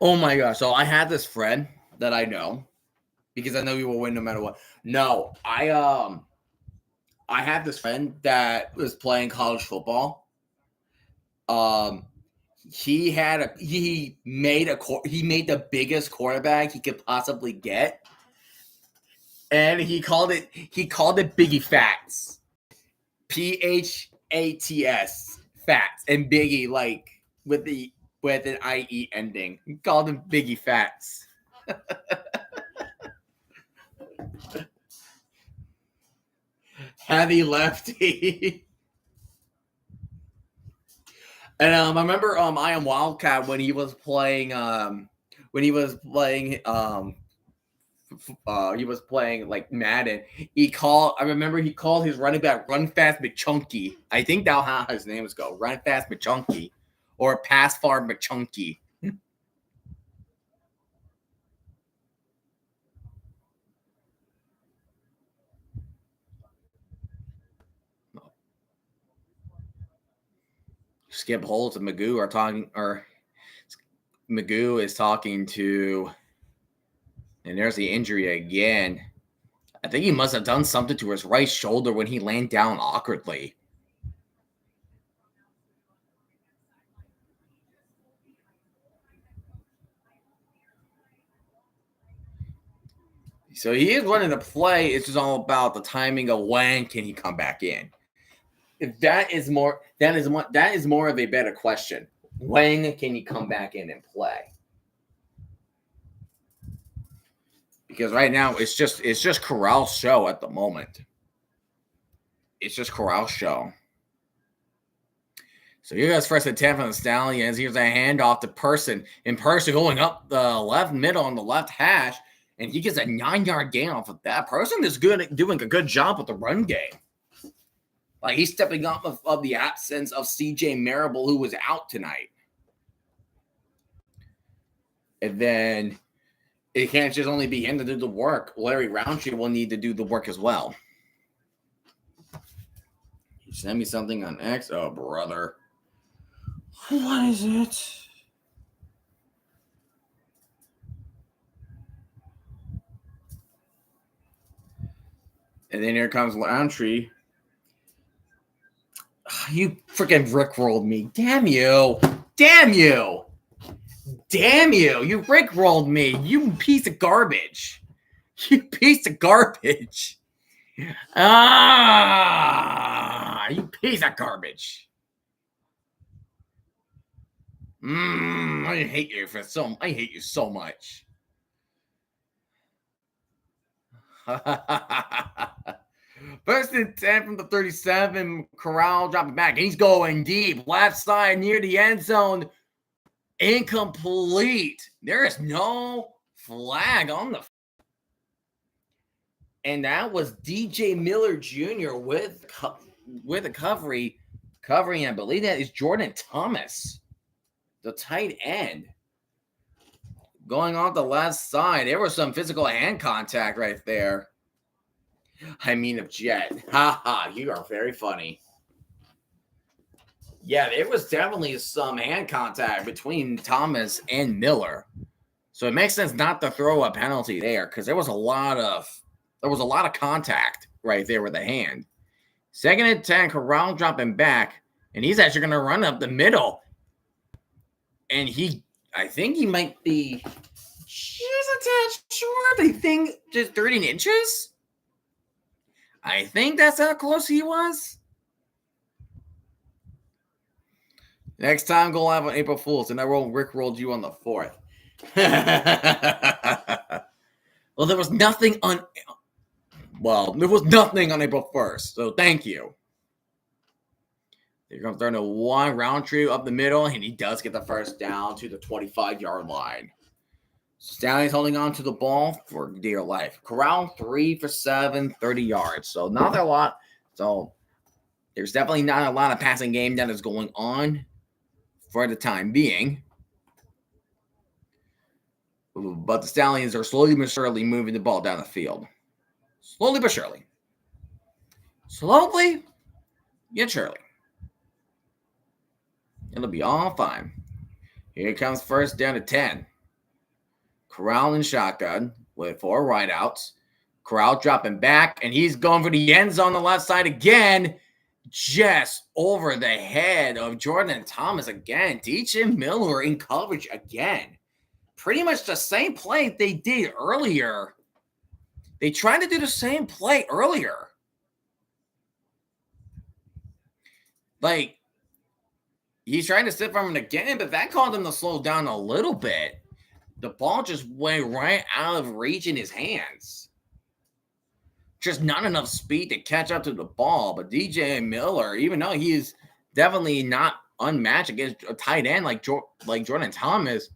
Oh my gosh. So I had this friend that I know because I know he will win no matter what. No, I had this friend that was playing college football. Um he made the biggest quarterback he could possibly get. And he called it Biggie Fats. PHATS Fats, and Biggie like with an IE ending. He called him Biggie Fats. Heavy lefty. And I remember I Am Wildcat when he was playing he was playing like Madden. I remember he called his running back Run Fast McChunky. I think that's how his name is go. Run Fast McChunky or Pass Far McChunky. Skip Holtz and Magoo is talking to, and there's the injury again. I think he must have done something to his right shoulder when he landed down awkwardly. So he is running the play. It's just all about the timing of when can he come back in. That is more of a better question. When can he come back in and play? Because right now it's just Corral's show at the moment. It's just Corral's show. So here goes first attempt on the Stallions. Here's a handoff to Person. In Person going up the left middle on the left hash, and he gets a 9-yard gain off of that. Person is doing a good job with the run game. Like he's stepping up of the absence of CJ Marable, who was out tonight. And then it can't just only be him to do the work. Larry Roundtree will need to do the work as well. You sent me something on X? Oh, brother. What is it? And then here comes Roundtree. You freaking rickrolled me. Damn you. Damn you. Damn you. You rickrolled me. You piece of garbage. You piece of garbage. You piece of garbage. I hate you so much. First and 10 from the 37. Corral dropping back. He's going deep. Left side near the end zone. Incomplete. There is no flag on the. And that was DJ Miller Jr. with a covering. I believe that is Jordan Thomas, the tight end. Going off the left side. There was some physical hand contact right there. I mean, of Jet. Ha, you are very funny. Yeah, there was definitely some hand contact between Thomas and Miller. So it makes sense not to throw a penalty there because there was a lot of contact right there with the hand. Second and 10, Corral dropping back, and he's actually going to run up the middle. And I think he might be just a touch short. I think just 13 inches. I think that's how close he was. Next time, go live on April Fool's, and I rickrolled you on the 4th. Well, there was nothing on April 1st, so thank you. Here comes 31, Roundtree up the middle, and he does get the first down to the 25-yard line. Stallions holding on to the ball for dear life. Corral 3 for 7, 30 yards. So not a lot. So there's definitely not a lot of passing game that is going on for the time being. But the Stallions are slowly but surely moving the ball down the field. Slowly but surely. Slowly yet surely. It'll be all fine. Here comes first down to 10. Corral and shotgun with 4 wideouts. Corral dropping back, and he's going for the end zone on the left side again. Just over the head of Jordan Thomas again. DJ Miller in coverage again. Pretty much the same play they did earlier. They tried to do the same play earlier. Like, he's trying to sit from him again, but that caused him to slow down a little bit. The ball just went right out of reach in his hands. Just not enough speed to catch up to the ball. But DJ Miller, even though he is definitely not unmatched against a tight end like Jordan Thomas,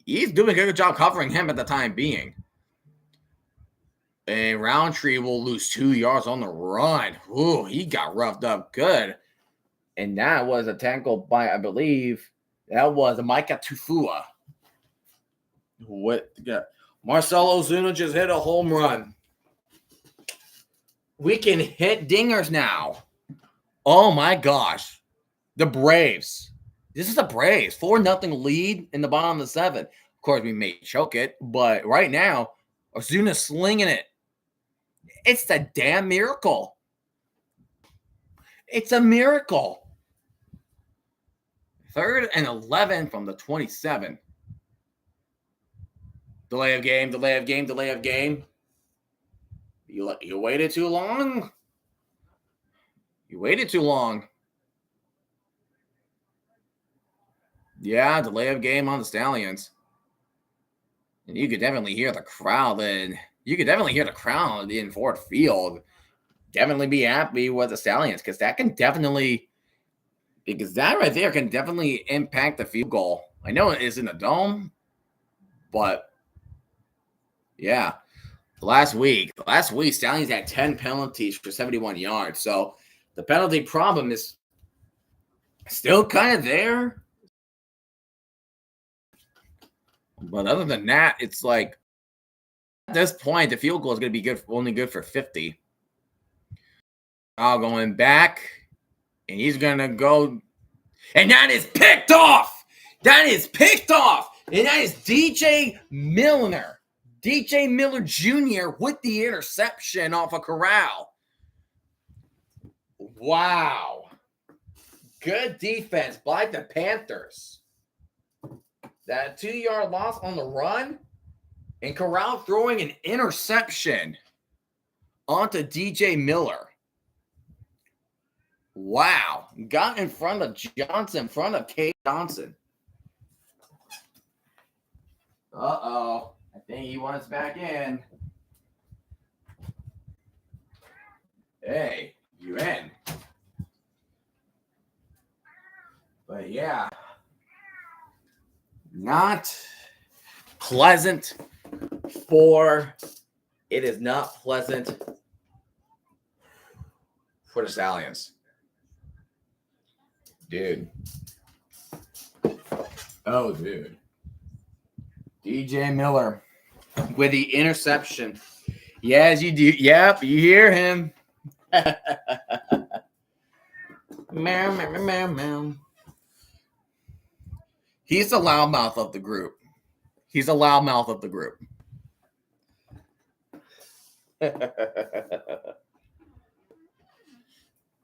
he's doing a good job covering him at the time being. And Roundtree will lose 2 yards on the run. Ooh, he got roughed up good. And that was a tackle by, I believe, that was Micah Tufua. What? Yeah. Marcelo Zuna just hit a home run. We can hit dingers now. Oh, my gosh. The Braves. This is the Braves. 4-0 lead in the bottom of the 7th. Of course, we may choke it, but right now, Ozuna's slinging it. It's a damn miracle. It's a miracle. 3rd and 11 from the 27. Delay of game, delay of game, delay of game. You waited too long. You waited too long. Yeah, delay of game on the Stallions. And you could definitely hear the crowd. And you could definitely hear the crowd in Ford Field. Definitely be happy with the Stallions because that can definitely, because that right there can definitely impact the field goal. I know it is in the dome, but yeah. Last week, Stallions had 10 penalties for 71 yards. So the penalty problem is still kind of there. But other than that, it's like at this point, the field goal is going to be good, only good for 50. Going back, and he's going to go, and that is picked off. That is picked off, and that is DJ Miller Jr. with the interception off of Corral. Wow. Good defense by the Panthers. That 2-yard loss on the run, and Corral throwing an interception onto DJ Miller. Wow. Got in front of Johnson, in front of Kate Johnson. Uh-oh. I think he wants back in. Hey, you in. But yeah. Not pleasant it is not pleasant for the Stallions. Dude. Oh, dude. DJ Miller with the interception. Yes, you do. Yep, you hear him. Meow, meow, meow, meow. He's the loudmouth of the group.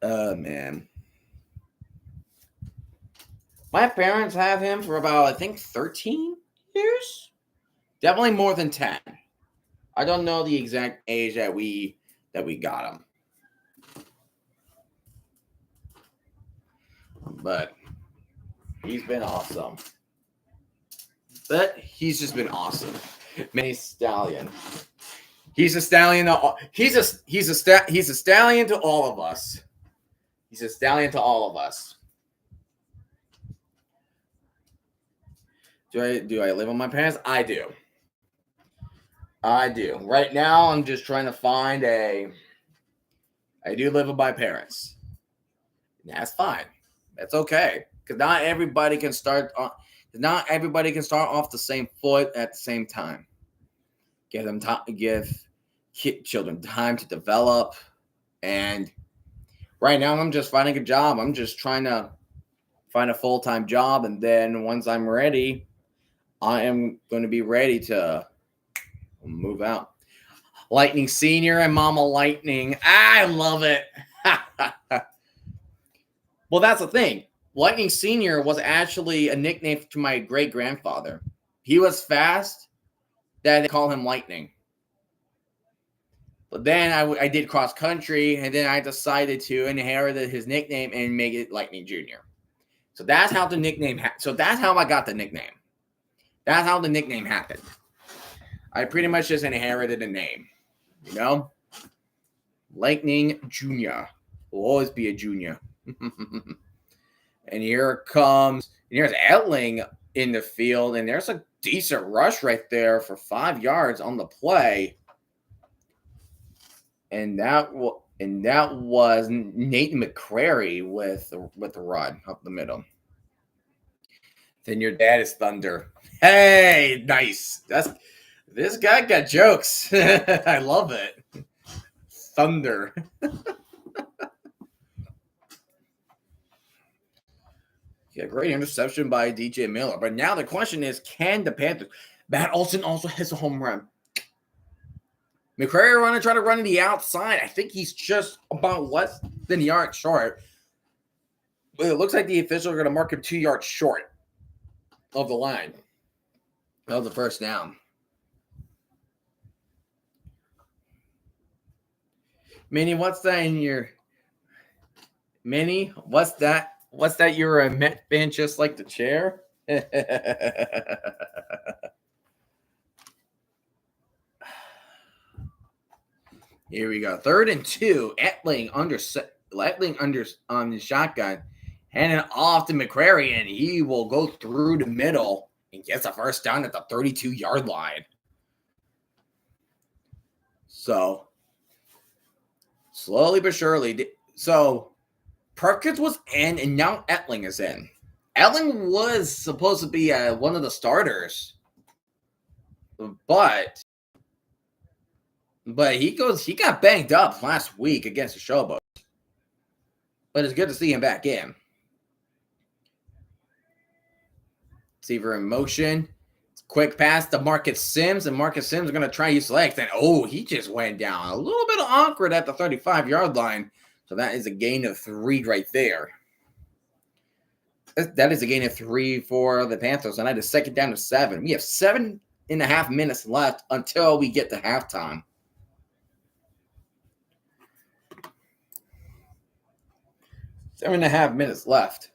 Oh, man. My parents have him for about, I think, 13 years? Definitely more than 10. I don't know the exact age that we got him. But he's been awesome. He's just been awesome. Mini Stallion. He's a stallion. He's a stallion to all of us. He's a stallion to all of us. Do I live with my parents? I do. Right now, I'm just trying to find I do live with my parents. That's fine. That's okay. Because not everybody can start off the same foot at the same time. Give children time to develop. And right now, I'm just finding a job. I'm just trying to find a full-time job. And then once I'm ready, I am going to be ready to move out. Lightning Senior and Mama Lightning. I love it. Well, that's the thing. Lightning Senior was actually a nickname to my great-grandfather. He was fast, that they call him Lightning. But then I did cross country, and then I decided to inherit his nickname and make it Lightning Jr. So that's how the nickname. So that's how I got the nickname. That's how the nickname happened. I pretty much just inherited a name, you know. Lightning Jr. will always be a junior. And here comes. And here's Etling in the field, and there's a decent rush right there for 5 yards on the play. And that was Nate McCrary with the rod up the middle. Then your dad is Thunder. Hey, nice. This guy got jokes. I love it. Thunder. Yeah, great interception by DJ Miller. But now the question is, can the Panthers? Matt Olson also hits a home run. McCrary want to try to run to the outside. I think he's just about less than a yard short. But it looks like the officials are going to mark him 2 yards short of the line of the first down. Minnie, what's that in your... Minnie, what's that? What's that? You're a Met fan just like the chair? Here we go. 3rd and 2. Etling under on the shotgun. Handing off to McCrary, and he will go through the middle and gets a first down at the 32-yard line. So, slowly but surely. So, Perkins was in, and now Etling is in. Etling was supposed to be one of the starters, but he got banged up last week against the Showboats. But it's good to see him back in. Receiver in motion. Quick pass to Marcus Sims, and Marcus Sims is going to try to use legs. And he just went down. A little bit awkward at the 35-yard line. So that is a gain of 3 right there. That is a gain of 3 for the Panthers. And that is 2nd down to 7. We have 7.5 minutes left until we get to halftime. Seven and a half minutes left.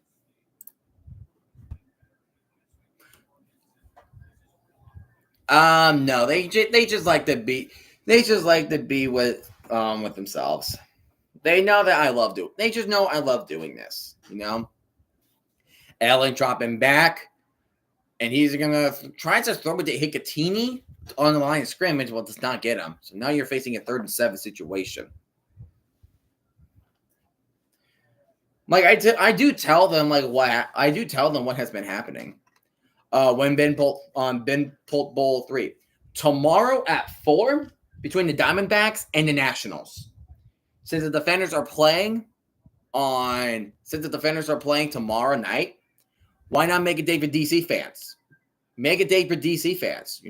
No, they just like to be with themselves. They know that I love doing. They just know I love doing this. You know, Allen dropping back, and he's gonna try to throw it to Hicatini on the line of scrimmage. Well, does not get him. So now you're facing a 3rd and 7 situation. Like I do tell them what has been happening. When Ben pulled Bowl 3 tomorrow at 4 between the Diamondbacks and the Nationals. Since the Defenders are playing tomorrow night, why not make a day for DC fans? Make a day for DC fans,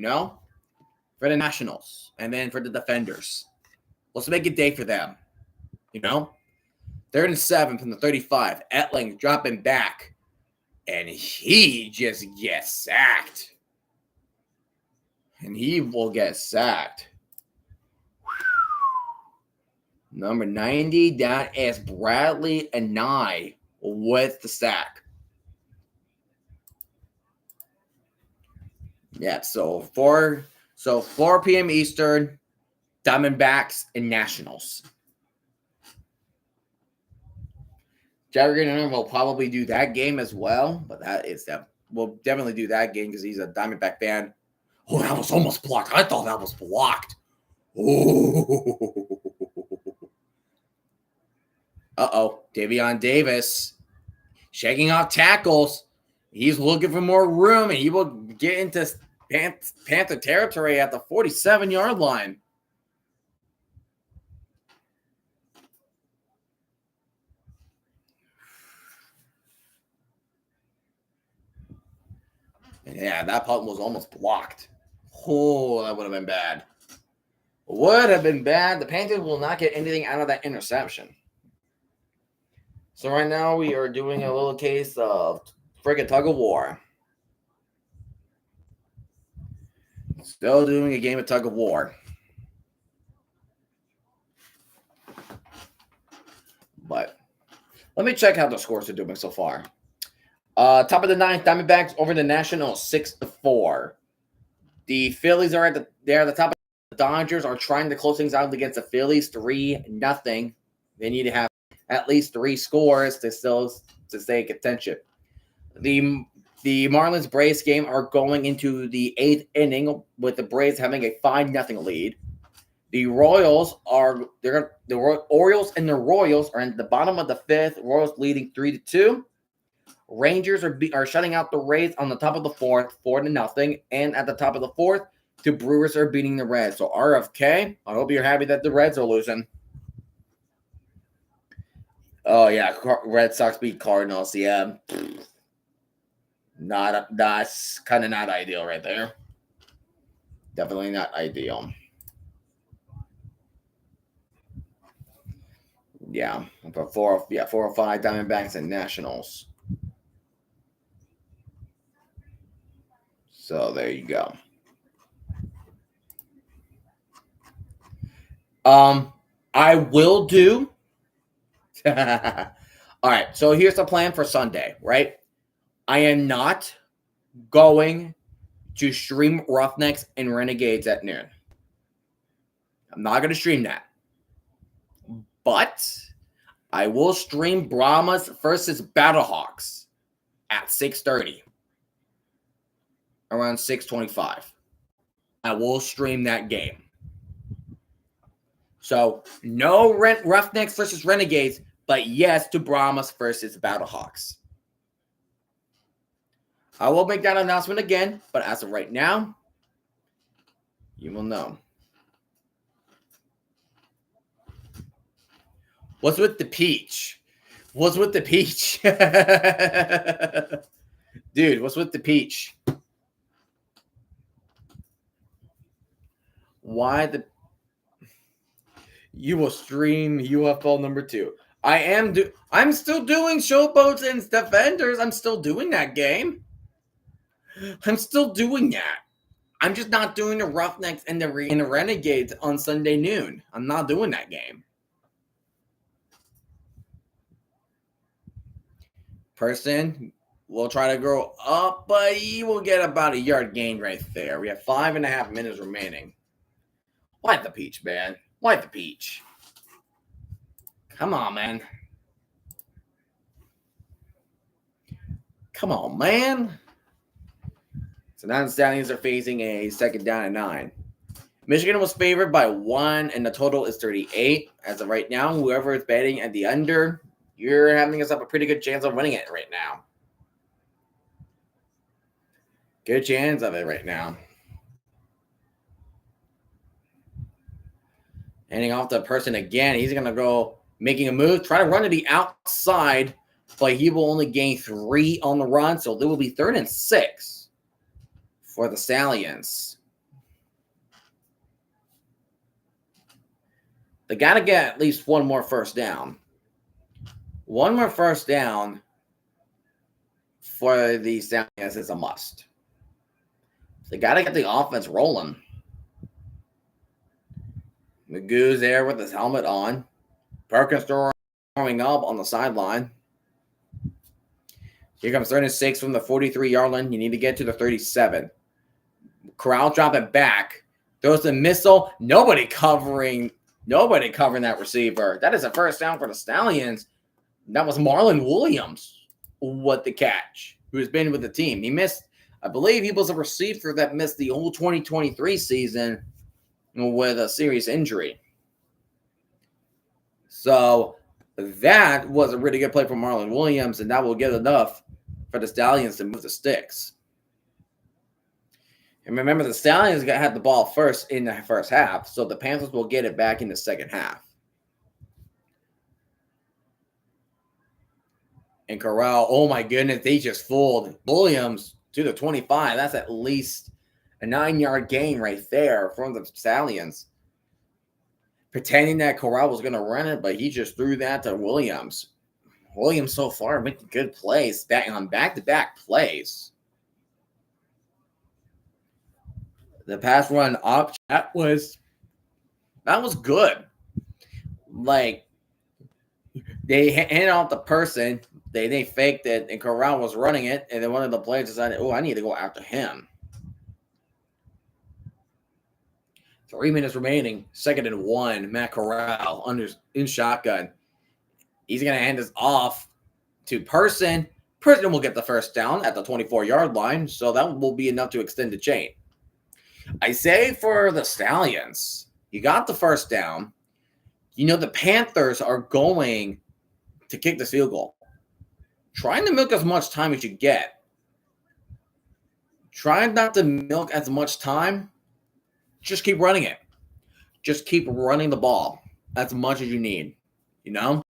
for the Nationals and then for the Defenders. Let's make a day for them, 3rd and 7 from the 35. Etling dropping back, and he just gets sacked. And he will get sacked. Number 90, that is Bradley Anai with the sack. Yeah, so 4 p.m. Eastern, Diamondbacks and Nationals. Jerry Green will probably do that game as well, but we'll definitely do that game because he's a Diamondback fan. Oh, that was almost blocked. I thought that was blocked. Oh. Davion Davis shaking off tackles. He's looking for more room, and he will get into Panther territory at the 47-yard line. And yeah, that punt was almost blocked. Oh, that would have been bad. Would have been bad. The Panthers will not get anything out of that interception. So right now we are doing a little case of friggin' tug of war. Still doing a game of tug of war. But let me check how the scores are doing so far. Top of the ninth, Diamondbacks over the Nationals 6-4. The Phillies are at the top. The Dodgers are trying to close things out against the Phillies 3-0. They need to have at least 3 scores to stay in contention. The Marlins Braves game are going into the 8th inning with the Braves having a 5-0 lead. The Orioles and the Royals are at the bottom of the 5th. Royals leading 3-2. Rangers are shutting out the Rays on the top of the 4th, 4-0, and at the top of the 4th, the Brewers are beating the Reds. So RFK, I hope you're happy that the Reds are losing. Oh yeah, Red Sox beat Cardinals. Yeah, that's kind of not ideal right there. Definitely not ideal. Yeah, but 4 or 5 Diamondbacks and Nationals. So there you go. I will do. All right, so here's the plan for Sunday, right? I am not going to stream Roughnecks and Renegades at noon. I'm not going to stream that. But I will stream Brahmas versus Battlehawks at 6:30. Around 6:25. I will stream that game. So, no Roughnecks versus Renegades, but yes to Brahmas versus Battlehawks. I will make that announcement again, but as of right now, you will know. What's with the peach? What's with the peach? Dude, what's with the peach? Why the... You will stream UFL number 2. I'm still doing Showboats and Defenders. I'm still doing that game. I'm still doing that. I'm just not doing the Roughnecks and the Renegades on Sunday noon. I'm not doing that game. Person will try to grow up, but he will get about a yard gain right there. We have 5.5 minutes remaining. Why the peach, man? Why the peach? Come on, man. Come on, man. So now the Stallions are facing a 2nd down and 9. Michigan was favored by 1, and the total is 38. As of right now, whoever is betting at the under, you're having yourself a pretty good chance of winning it right now. Good chance of it right now. Handing off the person again. He's going to go making a move, try to run to the outside, but he will only gain 3 on the run, so there will be 3rd and 6 for the Stallions. They got to get at least one more first down. One more first down for the Stallions is a must. They got to get the offense rolling. Magoo's there with his helmet on. Perkins throwing up on the sideline. Here comes 3rd and 6 from the 43-yard line. You need to get to the 37. Corral dropping back. Throws the missile. Nobody covering that receiver. That is a first down for the Stallions. That was Marlon Williams with the catch, who has been with the team. He missed, I believe he was a receiver that missed the whole 2023 season with a serious injury. So that was a really good play from Marlon Williams, and that will get enough for the Stallions to move the sticks. And remember, the Stallions had the ball first in the first half, so the Panthers will get it back in the second half. And Corral, oh my goodness, they just fooled. Williams to the 25. That's at least a 9-yard gain right there from the Stallions. Pretending that Corral was going to run it, but he just threw that to Williams. Williams so far making good plays on back-to-back plays. The pass run up, that was good. Like, they handed off the person, they faked it, and Corral was running it, and then one of the players decided, I need to go after him. 3 minutes remaining, 2nd and 1. Matt Corral in shotgun. He's going to hand this off to Person. Person will get the first down at the 24-yard line, so that will be enough to extend the chain. I say for the Stallions, you got the first down. You know the Panthers are going to kick this field goal. Trying to milk as much time as you get. Try not to milk as much time. Just keep running it. Just keep running the ball as much as you need. You know?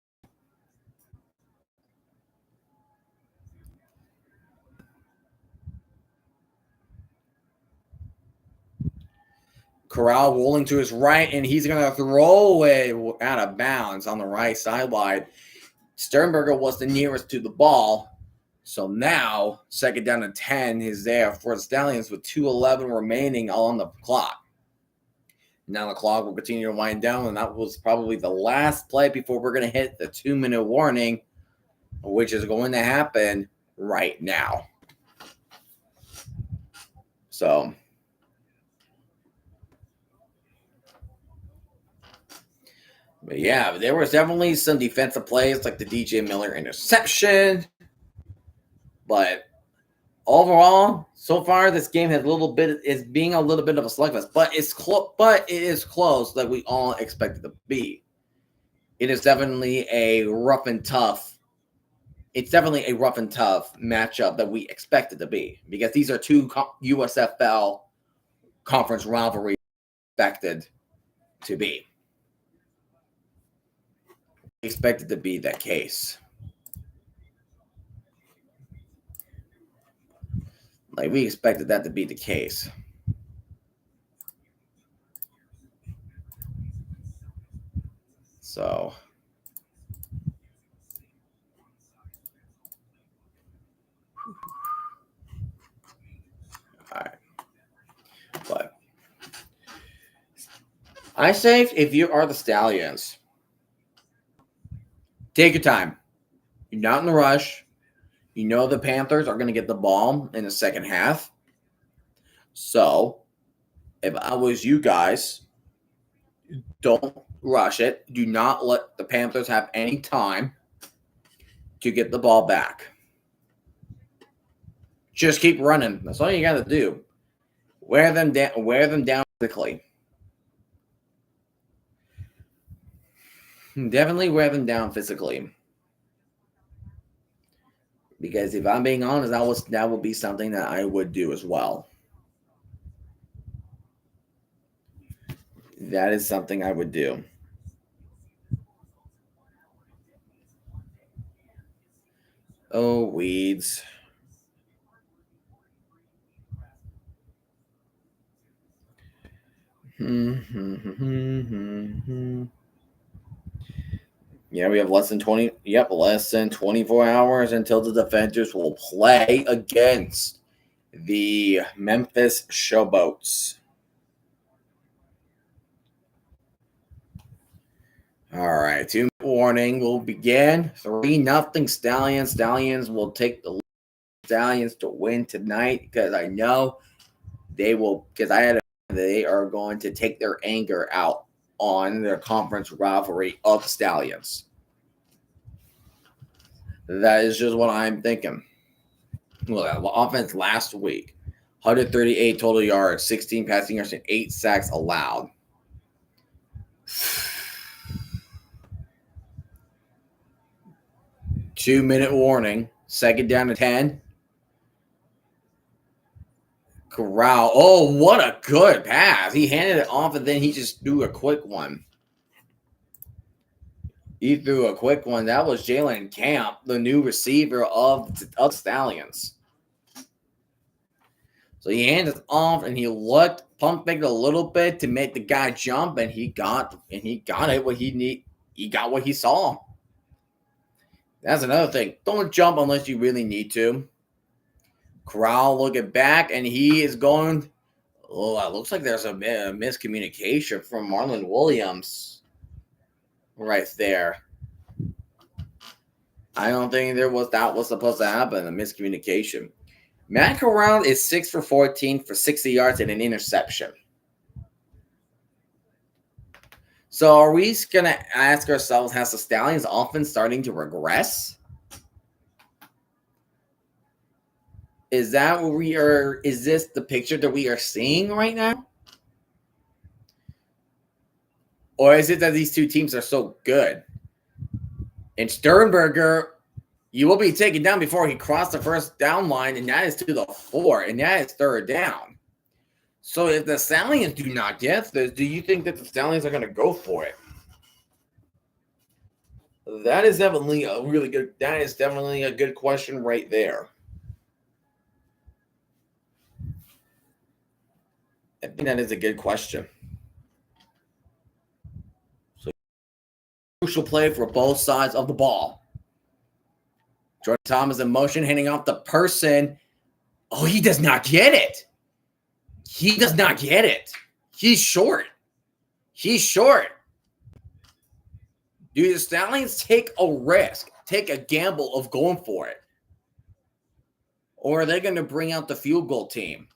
Corral rolling to his right, and he's going to throw it out of bounds on the right sideline. Sternberger was the nearest to the ball. So now, 2nd down and 10 is there for the Stallions with 2:11 remaining on the clock. Now the clock will continue to wind down, and that was probably the last play before we're going to hit the 2-minute warning, which is going to happen right now. So, but yeah, there was definitely some defensive plays like the DJ Miller interception. But overall, so far this game is being a little bit of a slugfest, but it is close like we all expected to be. It is definitely a rough and tough. It's definitely a rough and tough matchup that we expected to be, because these are two USFL conference rivalries expected to be. Expected to be that case. Like, we expected that to be the case. So, all right. But I say if you are the Stallions, take your time. You're not in a rush. You know the Panthers are going to get the ball in the second half. So, if I was you guys, don't rush it. Do not let the Panthers have any time to get the ball back. Just keep running. That's all you got to do. Wear them down quickly. Definitely wear them down physically. Because if I'm being honest, that would be something that I would do as well. That is something I would do. Oh, weeds. Yeah, we have less than 24 hours until the Defenders will play against the Memphis Showboats. All right, 2-minute warning will begin. 3-0 Stallions. Stallions will take the Stallions to win tonight, because I know they will, because they are going to take their anger out on their conference rivalry of Stallions. That is just what I'm thinking. Well, offense last week, 138 total yards, 16 passing yards, and 8 sacks allowed. Two-minute warning, 2nd down and 10. Corral. Oh, what a good pass. He handed it off, and then he just threw a quick one. That was Jalen Camp, the new receiver of Stallions. So he handed it off, and he looked, pump faked a little bit to make the guy jump, and he got it. He got what he saw. That's another thing. Don't jump unless you really need to. Corral looking back, and he is going. Oh, it looks like there's a miscommunication from Marlon Williams right there. I don't think that was supposed to happen, a miscommunication. Matt Corral is 6 for 14 for 60 yards and an interception. So are we going to ask ourselves, has the Stallions offense starting to regress? Is that what we are? Is this the picture that we are seeing right now? Or is it that these two teams are so good? And Sternberger, you will be taken down before he crossed the first down line, and that is to the 4, and that is third down. So if the Stallions do not get this, do you think that the Stallions are going to go for it? That is definitely a really good. That is definitely a good question right there. I think that is a good question. So crucial play for both sides of the ball. Jordan Thomas in motion, handing off the person. Oh, he does not get it. He does not get it. He's short. He's short. Do the Stallions take a risk, take a gamble of going for it? Or are they going to bring out the field goal team?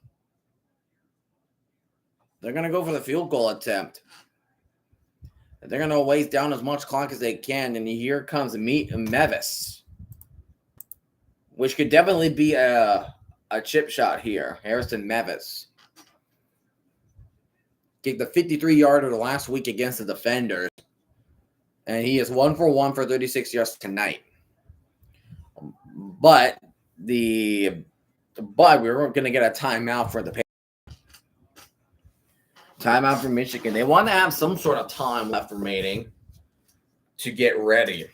They're going to go for the field goal attempt. They're going to waste down as much clock as they can. And here comes Mevis, which could definitely be a chip shot here. Harrison Mevis kicked the 53-yarder last week against the Defenders. And he is 1 for 1 for 36 yards tonight. But we're going to get a timeout for the Panthers. Timeout for Michigan. They want to have some sort of time left remaining to get ready,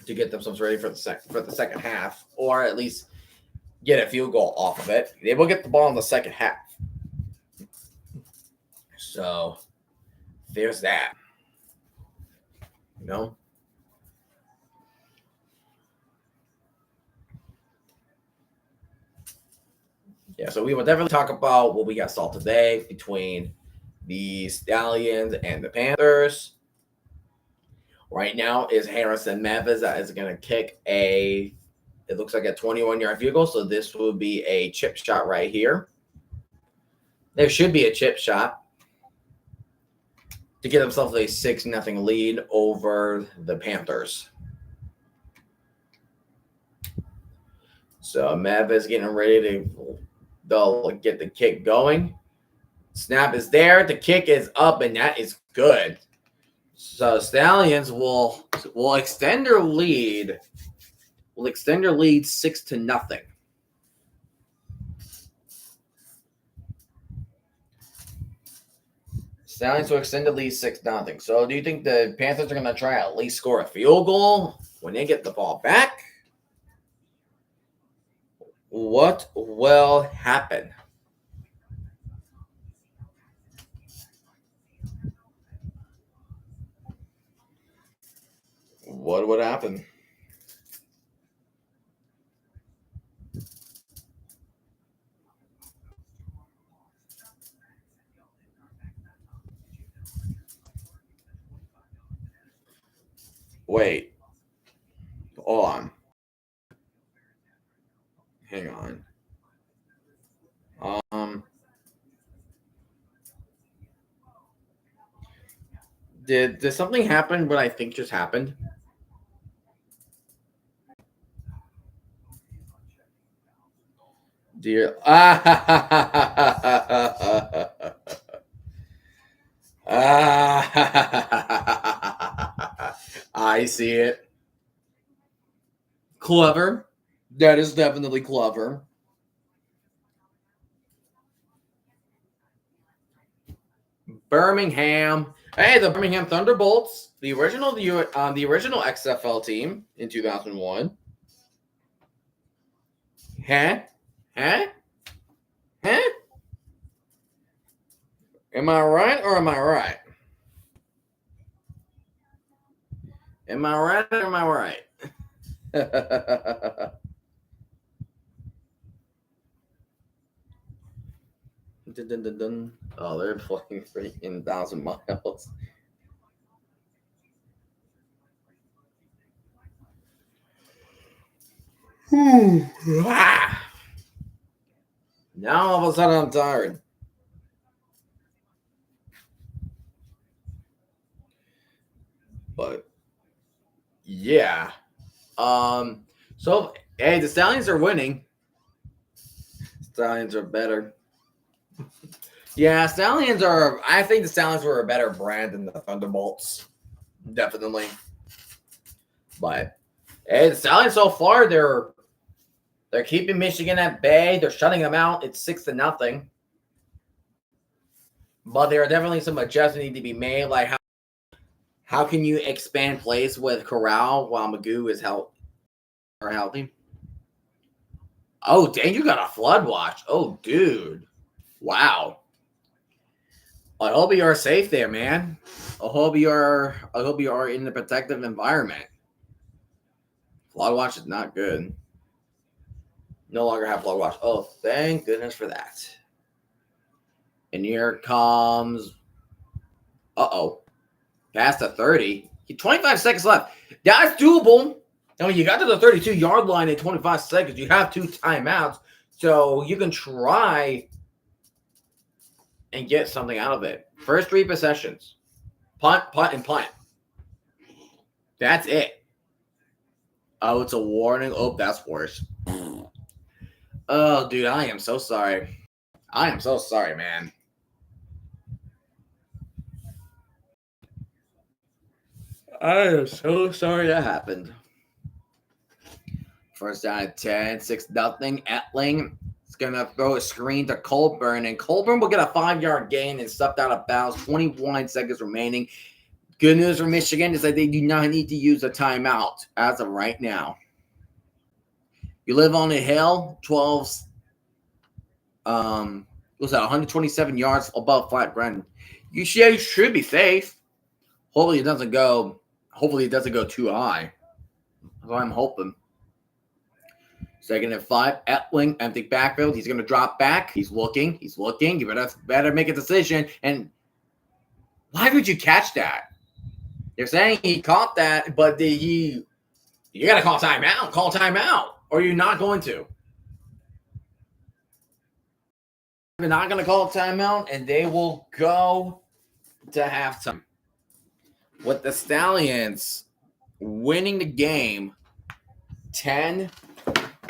to get themselves ready for the second half, or at least get a field goal off of it. They will get the ball in the second half. So there's that. You know? Yeah, so we will definitely talk about what we got saw today between the Stallions and the Panthers. Right now is Harrison Mevis that is going to kick it looks like a 21-yard field goal, so this will be a chip shot right here. There should be a chip shot to get themselves a 6-0 lead over the Panthers. So Mevis getting ready to they'll get the kick going. Snap is there. The kick is up, and that is good. So Stallions will extend their lead. Will extend their lead 6-0. Stallions will extend the lead 6-0. So do you think the Panthers are going to try at least score a field goal when they get the ball back? What will happen? What would happen? Wait. Hold on. Hang on. Did something happen what I think just happened? Dear. I see it. Clever. That is definitely clever. Birmingham. Hey, the Birmingham Thunderbolts, the original XFL team in 2001. Huh? Am I right or am I right? Am I right or am I right? Dun, dun, dun, dun. Oh, they're flying freaking 1,000 miles. Now all of a sudden I'm tired. But yeah. So hey, the Stallions are winning. Stallions are better. Yeah, Stallions are. I think the Stallions were a better brand than the Thunderbolts. Definitely. But hey, the Stallions so far they're keeping Michigan at bay. They're shutting them out. It's 6-0. But there are definitely some adjustments need to be made. Like how can you expand plays with Corral while Magoo is healthy? Oh, dang, you got a flood watch. Oh, dude. Wow. I hope you are safe there, man. I hope you are in a protective environment. Flood watch is not good. No longer have flood watch. Oh, thank goodness for that. And here comes past the 30. 25 seconds left. That's doable. I mean, you got to the 32-yard line in 25 seconds. You have 2 timeouts. So you can try and get something out of it. First 3 possessions. Punt, and punt. That's it. Oh, it's a warning. Oh, that's worse. Oh, dude, I am so sorry. I am so sorry, man. I am so sorry that happened. First down at 10, 6-0. Etling is going to throw a screen to Colburn, and Colburn will get a 5-yard gain and stepped out of bounds. 21 seconds remaining. Good news for Michigan is that they do not need to use a timeout as of right now. You live on a hill, 12, what's that, 127 yards above flat ground. You should be safe. Hopefully it doesn't go too high. That's what I'm hoping. Second and 5, Etling, empty backfield. He's going to drop back. He's looking. You better make a decision. And why would you catch that? They're saying he caught that, but you got to call timeout. Call timeout, or you're not going to. They're not going to call timeout, and they will go to halftime with the Stallions winning the game 10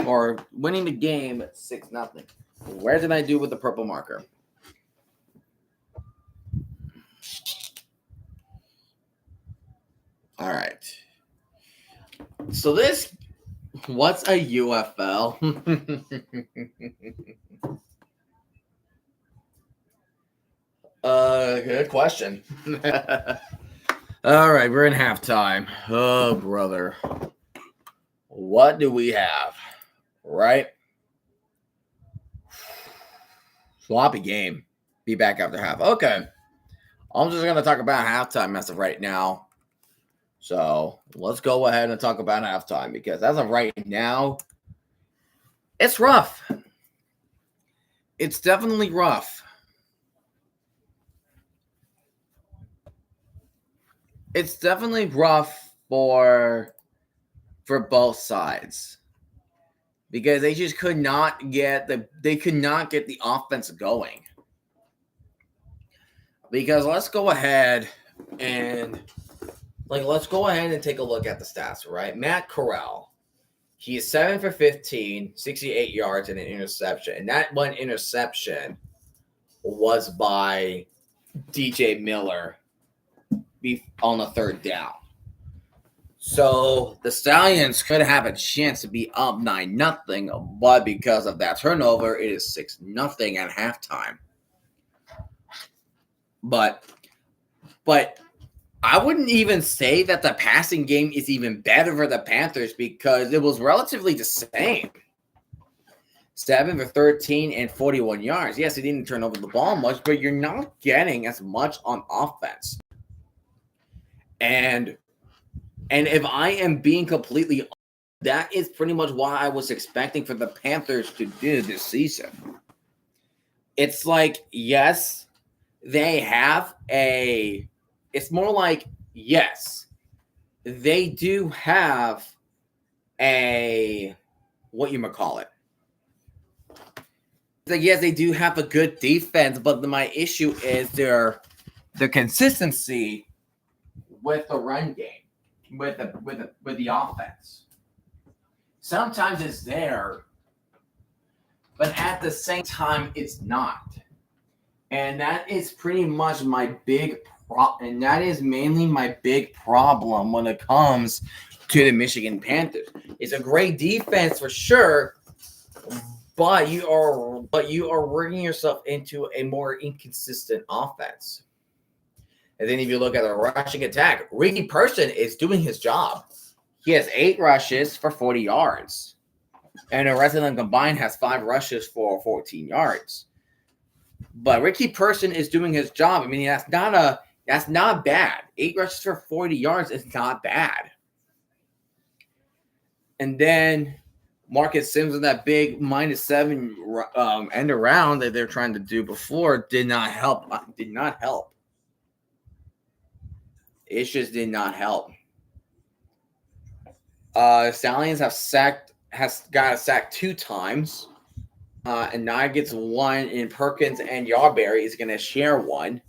or winning the game 6-0. Where did I do with the purple marker? All right. So what's a UFL? Good question. All right, we're in halftime. Oh, brother. What do we have? Right? Sloppy game. Be back after half. Okay. I'm just going to talk about halftime as of right now. So let's go ahead and talk about halftime because as of right now, it's rough. It's definitely rough. It's definitely rough for both sides because they just could not get the offense going. Because let's go ahead and take a look at the stats, right? Matt Corral, he is 7 for 15, 68 yards and an interception. And that one interception was by DJ Miller on the 3rd down. So the Stallions could have a chance to be up 9-0, but because of that turnover, it is 6-0 at halftime. But I wouldn't even say that the passing game is even better for the Panthers because it was relatively the same. 7 for 13 and 41 yards. Yes, he didn't turn over the ball much, but you're not getting as much on offense. And if I am being completely honest, that is pretty much what I was expecting for the Panthers to do this season. It's like, yes, they have it's more like, yes, they do have what you might call it. Like, yes, they do have a good defense, but my issue is their consistency with the run game, with the offense. Sometimes it's there, but at the same time, it's not. And that is pretty much my big problem. And that is mainly my big problem when it comes to the Michigan Panthers. It's a great defense for sure, but you are working yourself into a more inconsistent offense. And then if you look at the rushing attack, Ricky Person is doing his job. He has 8 rushes for 40 yards. And the rest of them combined has 5 rushes for 14 yards. But Ricky Person is doing his job. I mean, that's not bad. 8 rushes for 40 yards is not bad. And then Marcus Sims with that big -7 end around that they're trying to do before did not help. It just did not help. Stallions has got a sack 2 times. And now gets 1 in Perkins, and Yarberry is going to share 1.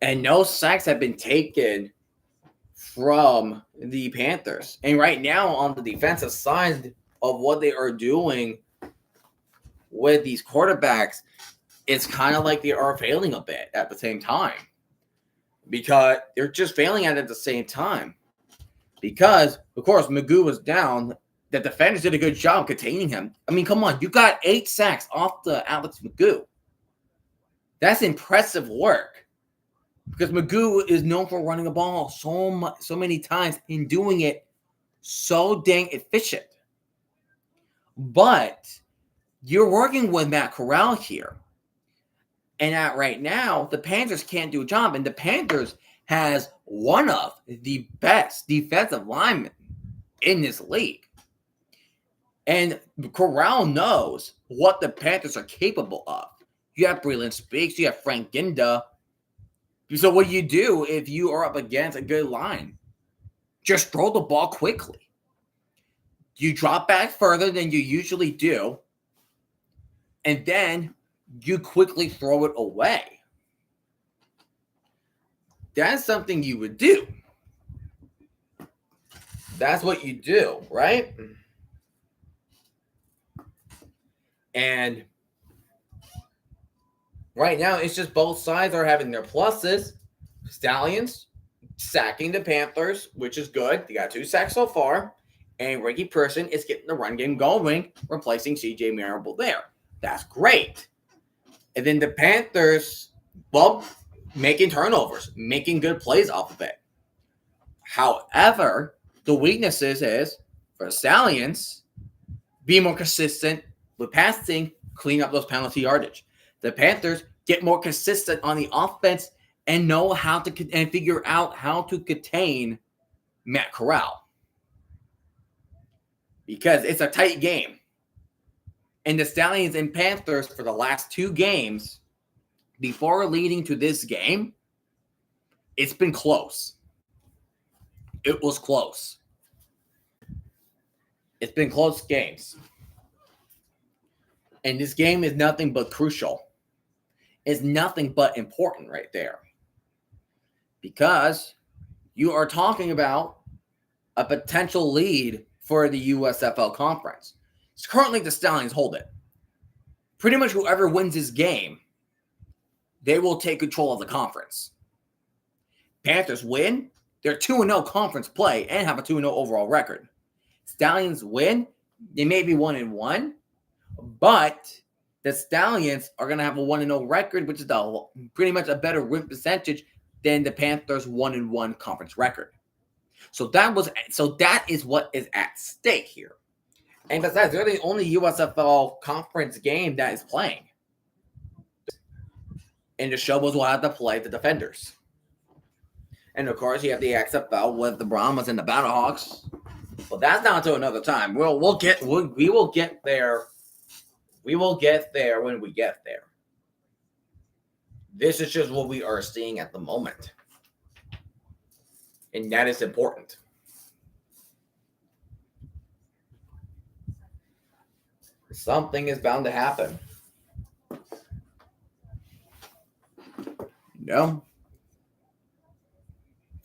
And no sacks have been taken from the Panthers. And right now on the defensive side of what they are doing with these quarterbacks, it's kind of like they are failing a bit at the same time. Because they're just failing at the same time. Because, of course, Magoo was down. The defenders did a good job containing him. I mean, come on. You got 8 sacks off the Alex Magoo. That's impressive work. Because Magoo is known for running the ball so many times and doing it so dang efficient. But you're working with Matt Corral here. And right now, the Panthers can't do a job. And the Panthers has one of the best defensive linemen in this league. And Corral knows what the Panthers are capable of. You have Breland Speaks, you have Frank Ginda. So what do you do if you are up against a good line? Just throw the ball quickly. You drop back further than you usually do, and then you quickly throw it away. That's something you would do. That's what you do, right? And right now, it's just both sides are having their pluses. Stallions sacking the Panthers, which is good. They got 2 sacks so far. And Ricky Person is getting the run game going, replacing C.J. Marable there. That's great. And then the Panthers, making turnovers, making good plays off of it. However, the weaknesses is, for the Stallions, be more consistent with passing, clean up those penalty yardage. The Panthers get more consistent on the offense and know how to and figure out how to contain Matt Corral. Because it's a tight game. And the Stallions and Panthers for the last 2 games before leading to this game, it's been close. It was close. It's been close games. And this game is nothing but crucial. It's nothing but important right there. Because you are talking about a potential lead for the USFL conference. It's currently the Stallions hold it. Pretty much whoever wins this game, they will take control of the conference. Panthers win, they're 2-0 conference play and have a 2-0 overall record. Stallions win, they may be 1-1, but the Stallions are going to have a 1-0 record, which is pretty much a better win percentage than the Panthers' 1-1 conference record. So that is what is at stake here. And besides, they're the only USFL conference game that is playing. And the Showboats will have to play the Defenders. And of course, you have the XFL with the Brahmas and the Battlehawks. But that's not until another time. We will get there. We will get there when we get there. This is just what we are seeing at the moment. And that is important. Something is bound to happen. No.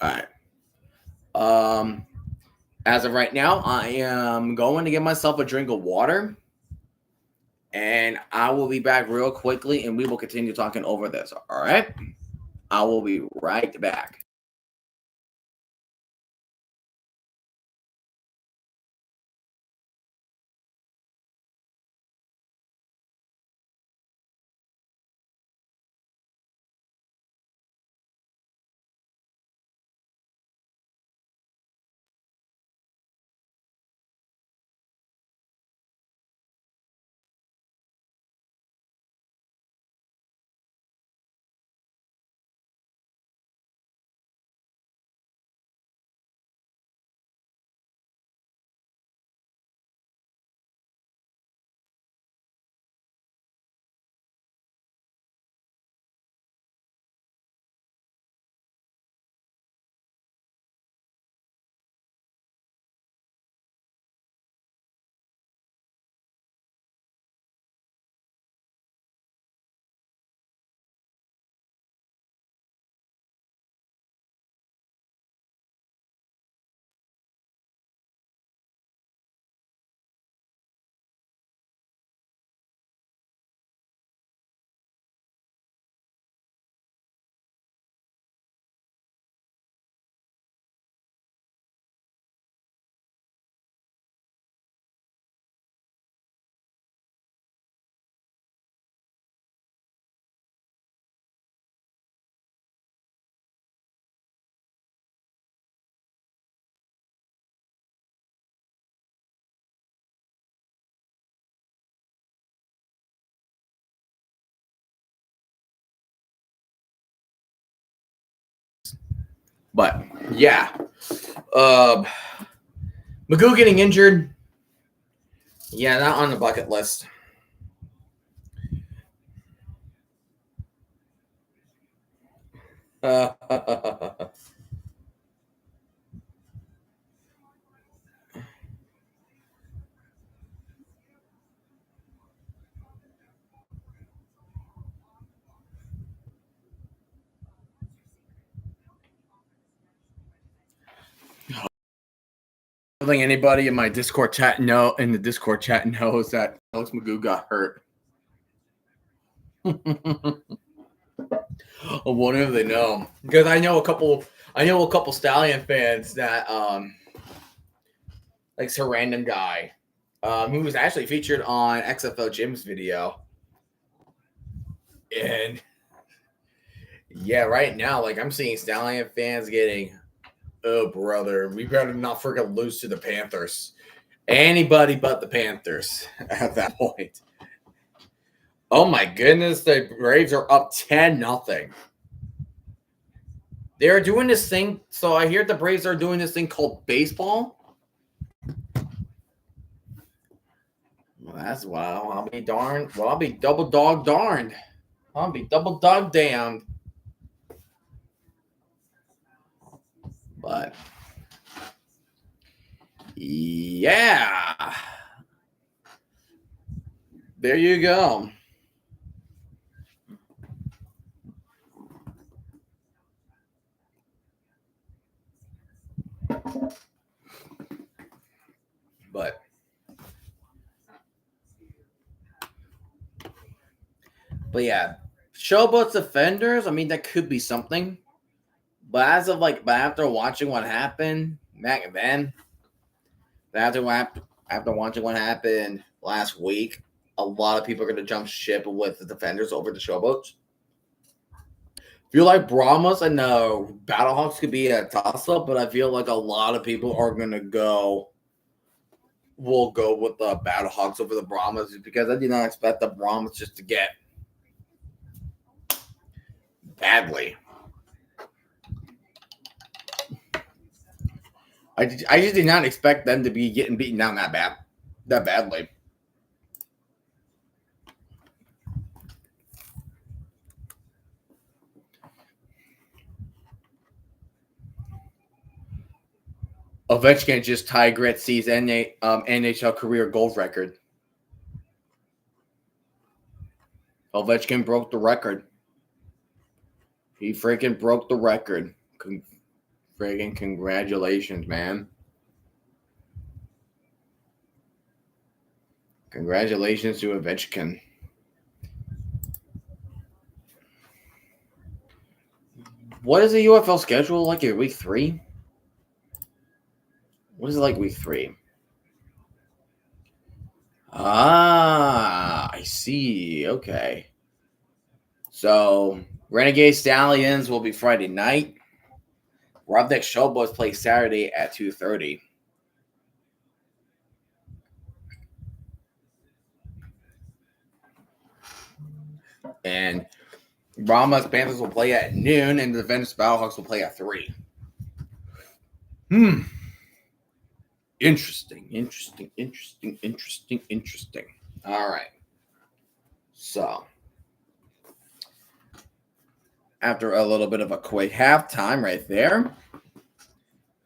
All right. As of right now, I am going to get myself a drink of water. And I will be back real quickly and we will continue talking over this. All right. I will be right back. But yeah. Magoo getting injured. Yeah, not on the bucket list. I don't think anybody in my Discord chat knows that Alex Magoo got hurt. I wonder if they know, because I know a couple Stallion fans that like some random guy who was actually featured on XFL Jim's video, and yeah, right now like I'm seeing Stallion fans getting, oh brother, we better not freaking lose to the Panthers. Anybody but the Panthers at that point. Oh my goodness, the Braves are up 10-0. They're doing this thing. So I hear the Braves are doing this thing called baseball. Well, that's wow. I'll be darned. Well, I'll be double dog darned. I'll be double dog damned. But yeah, there you go. But yeah, Showboat's Defenders. I mean, that could be something. But as of like, but after watching what happened back then, after watching what happened last week, a lot of people are going to jump ship with the Defenders over the Showboats. Feel like Brahmas and Battlehawks could be a toss-up, but I feel like a lot of people are going to go will go with the Battlehawks over the Brahmas because I did not expect the Brahmas just to get badly. I just did not expect them to be getting beaten down that badly. Ovechkin just tied Gretzky's NHL career goal record. Ovechkin broke the record. He freaking broke the record. Friggin' congratulations, man. Congratulations to Ovechkin. What is the UFL schedule like in week 3? What is it like week 3? I see. Okay. So, Renegade Stallions will be Friday night. Roughneck Showboys play Saturday at 2:30. And Brahmas Panthers will play at noon, and the Venice Battlehawks will play at 3. Interesting. All right. So, after a little bit of a quick halftime right there,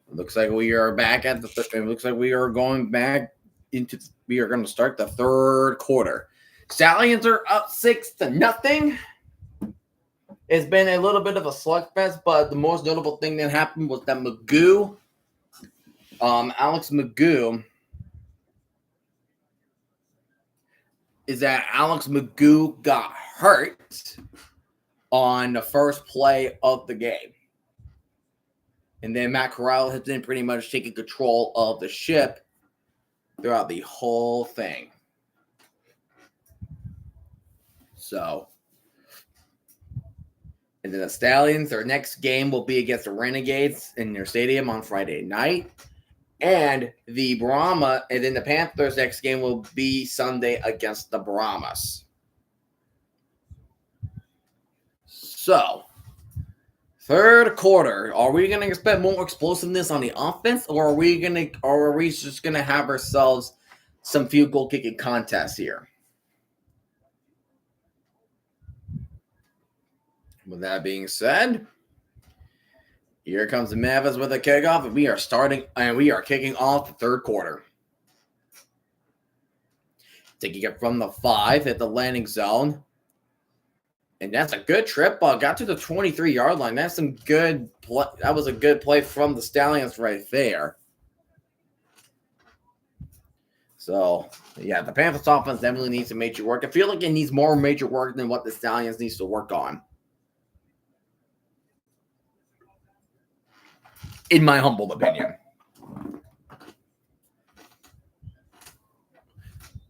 it looks like we are back at the. It looks like we are going back into. We are going to start the third quarter. Stallions are up 6-0. It's been a little bit of a slugfest, but the most notable thing that happened was that Magoo, Alex Magoo, got hurt on the first play of the game. And then Matt Corral has been pretty much taking control of the ship throughout the whole thing. So, and then the Stallions, their next game will be against the Renegades in their stadium on Friday night. And the Brahma, and then the Panthers' next game will be Sunday against the Brahmas. So, third quarter, are we going to expect more explosiveness on the offense, or are we just going to have ourselves some field goal kicking contests here? With that being said, here comes the Mavericks with a kickoff, and we are kicking off the third quarter. Taking it from the 5 at the landing zone. And that's a good trip ball. Got to the 23-yard line. That's some good play. That was a good play from the Stallions right there. So, yeah, the Panthers offense definitely needs some major work. I feel like it needs more major work than what the Stallions needs to work on. In my humble opinion.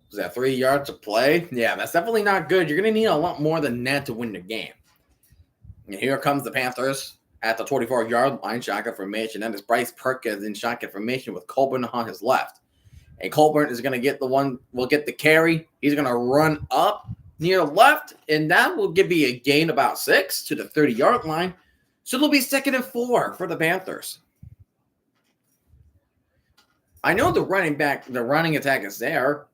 Was that 3 yards to play? Yeah, that's definitely not good. You're going to need a lot more than that to win the game. And here comes the Panthers at the 24-yard line, shotgun formation. And it's Bryce Perkins in shotgun formation with Colburn on his left. And Colburn is going to get will get the carry. He's going to run up near left, and that will give me a gain about 6 to the 30-yard line. So it'll be 2nd and 4 for the Panthers. I know the running attack is there.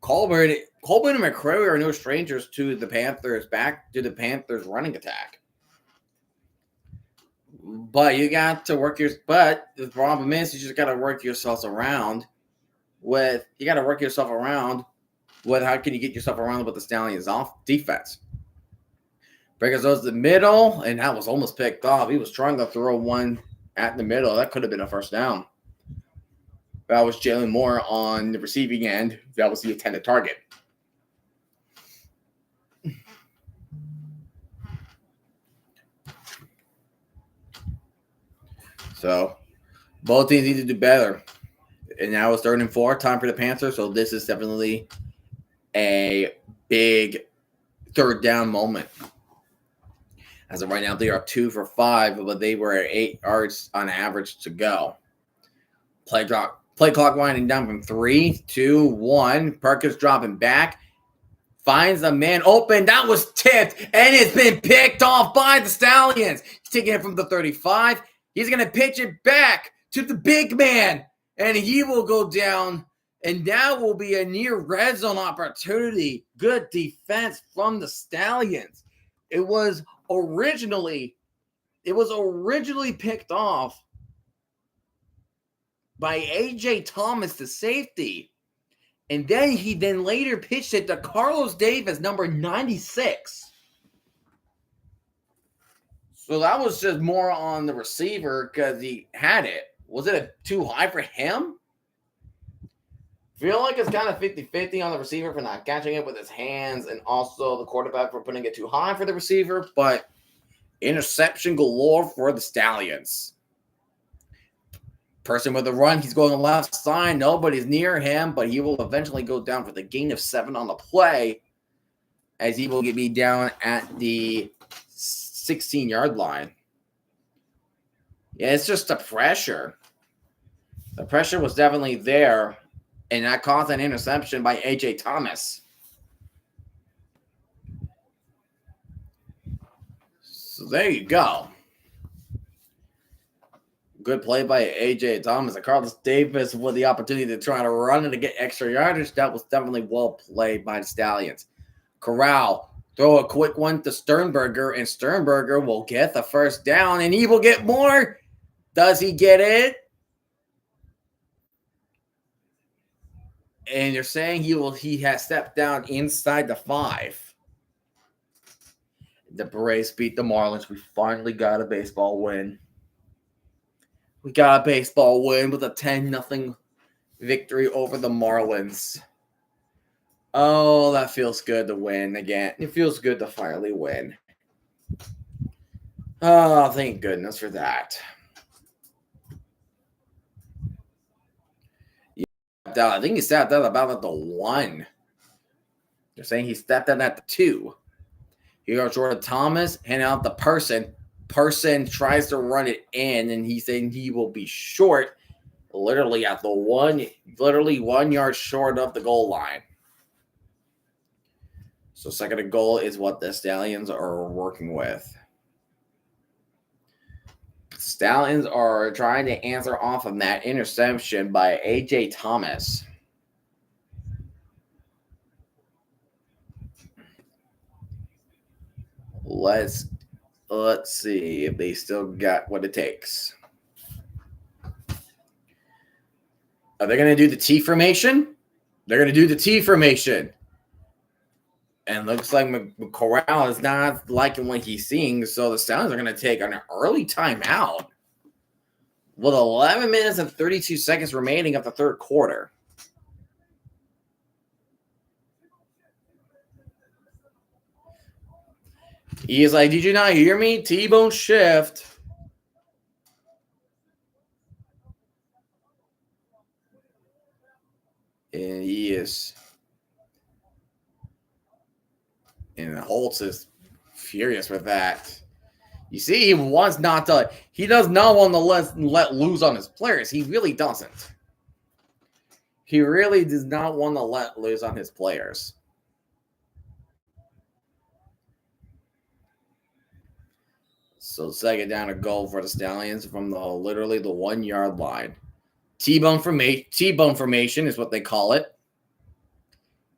Colburn and McCrary are no strangers to the Panthers running attack. But you got to work the problem is you just got to work yourselves around with how can you get yourself around with the Stallions off defense. Because goes the middle, and that was almost picked off. He was trying to throw one at the middle. That could have been a first down. That was Jalen Moore on the receiving end. That was the intended target. So, both teams need to do better. And now it's 3rd and 4, time for the Panthers. So this is definitely a big third down moment. As of right now, they are 2 for 5, but they were at 8 yards on average to go. Play clock Play clock winding down from 3, 2, 1. Perkins dropping back. Finds a man open. That was tipped, and it's been picked off by the Stallions. He's taking it from the 35. He's going to pitch it back to the big man, and he will go down, and that will be a near red zone opportunity. Good defense from the Stallions. It was originally picked off by A.J. Thomas, the safety. And then he later pitched it to Carlos Davis, number 96. So that was just more on the receiver because he had it. Was it too high for him? Feel like it's kind of 50-50 on the receiver for not catching it with his hands, and also the quarterback for putting it too high for the receiver. But interception galore for the Stallions. Person with the run, he's going on the left side. Nobody's near him, but he will eventually go down for the gain of 7 on the play, as he will be down at the 16-yard line. Yeah, it's just the pressure. The pressure was definitely there, and that caused an interception by A.J. Thomas. So there you go. Good play by A.J. Thomas. And Carlos Davis with the opportunity to try to run and to get extra yardage. That was definitely well played by the Stallions. Corral, throw a quick one to Sternberger, and Sternberger will get the first down, and he will get more. Does he get it? And you're saying he has stepped down inside the 5. The Braves beat the Marlins. We finally got a baseball win. We got a baseball win with a 10-0 victory over the Marlins. Oh, that feels good to win again. It feels good to finally win. Oh, thank goodness for that. I think he stepped out about at the 1. They're saying he stepped out at the 2. Here goes Jordan Thomas, hand out the person. Person tries to run it in, and he's saying he will be short, literally 1 yard short of the goal line. So second and goal is what the Stallions are working with. Stallions are trying to answer off of that interception by A.J. Thomas. Let's see if they still got what it takes. Are they going to do the T formation? They're going to do the T formation. And looks like Corral is not liking what he's seeing, so the Stallions are going to take an early timeout with 11 minutes and 32 seconds remaining of the third quarter. He's like, did you not hear me? T-bone shift. And he is. And Holtz is furious with that. You see, he does not want to let loose on his players. He really doesn't. He really does not want to let loose on his players. So second down a goal for the Stallions from literally the 1 yard line. T-bone formation is what they call it.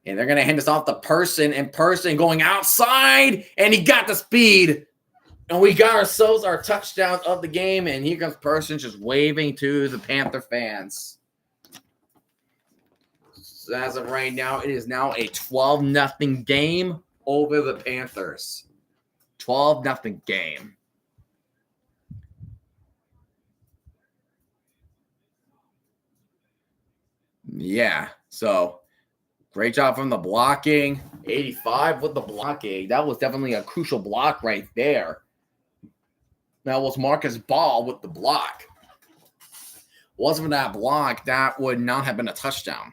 And they're going to hand this off to Person, and Person going outside, and he got the speed. And we got ourselves our touchdown of the game, and here comes Person just waving to the Panther fans. So as of right now, it is now a 12-0 game over the Panthers. 12-0 game. Yeah, so great job from the blocking. 85 with the blocking. That was definitely a crucial block right there. That was Marcus Ball with the block. Wasn't for that block, that would not have been a touchdown.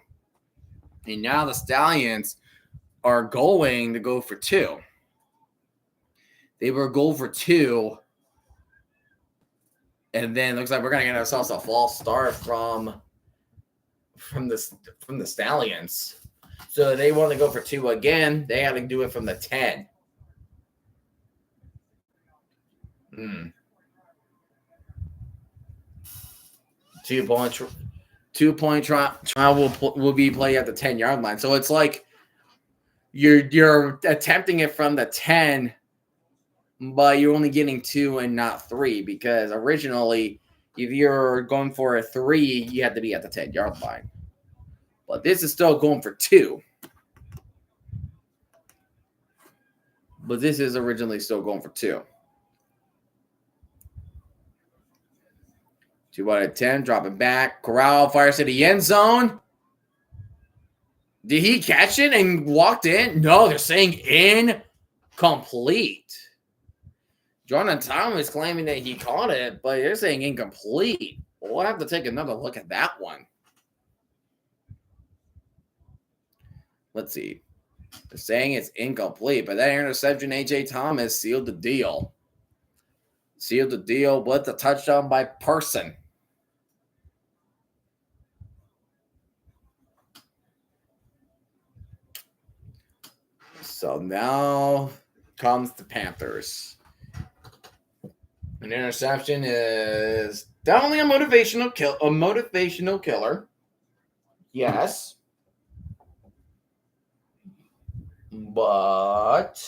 And now the Stallions are going to go for 2. They were goal for 2. And then looks like we're going to get ourselves a false start from from the Stallions. So they want to go for 2 again. They had to do it from the 10. 2-point trial will be played at the 10-yard line. So it's like you're attempting it from the 10, but you're only getting 2 and not 3, because originally, if you're going for a 3, you have to be at the 10-yard line. But this is still going for 2. But this is originally still going for 2. 2 out of 10, dropping back. Corral fires to the end zone. Did he catch it and walked in? No, they're saying incomplete. Jordan Thomas claiming that he caught it, but they're saying incomplete. We'll have to take another look at that one. Let's see. They're saying it's incomplete, but that interception, A.J. Thomas sealed the deal. Sealed the deal with a touchdown by Person. So now comes the Panthers. An interception is definitely a motivational killer. Yes. But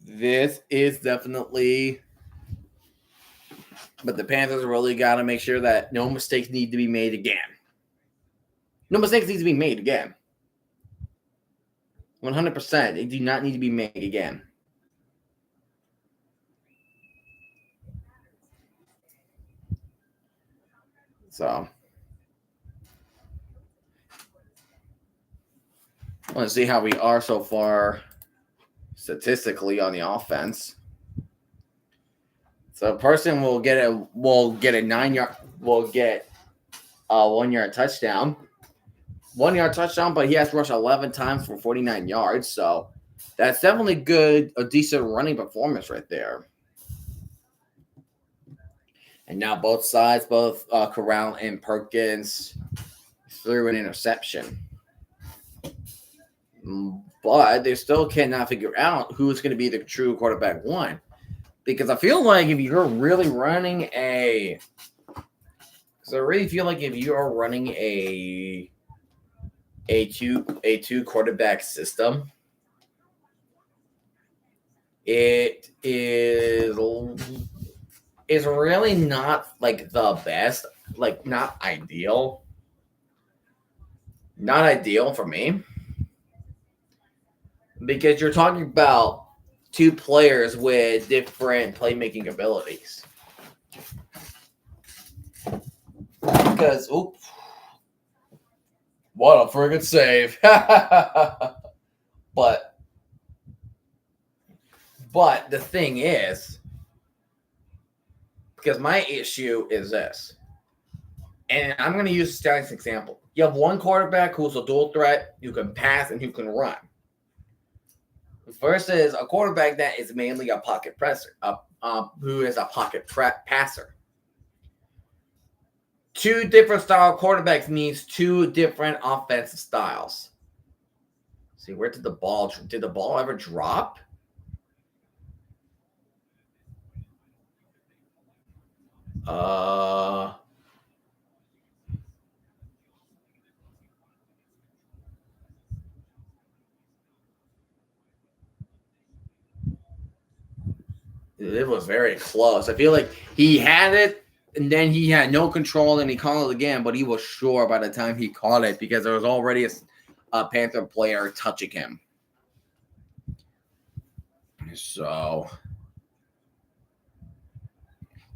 this is definitely. But the Panthers really got to make sure that no mistakes need to be made again. No mistakes need to be made again. 100%. They do not need to be made again. So, I want to see how we are so far statistically on the offense. So, Person will get a 9-yard, will get a 1-yard touchdown. 1-yard touchdown, but he has rushed 11 times for 49 yards. So, that's definitely good, a decent running performance right there. And now both sides, both Corral and Perkins, threw an interception. But they still cannot figure out who's going to be the true quarterback one. Because I feel like if you're really running a two quarterback system, it is really not like the best, like not ideal. Not ideal for me. Because you're talking about 2 players with different playmaking abilities. Because, what a friggin' save. But the thing is, because my issue is this, and I'm going to use Stallions example. You have one quarterback who's a dual threat, who can pass and who can run, versus a quarterback that is mainly a pocket passer, who is a pocket passer. 2 different style quarterbacks means 2 different offensive styles. See, where did the ball ever drop? It was very close. I feel like he had it, and then he had no control, and he called it again, but he was sure by the time he caught it because there was already a Panther player touching him. So,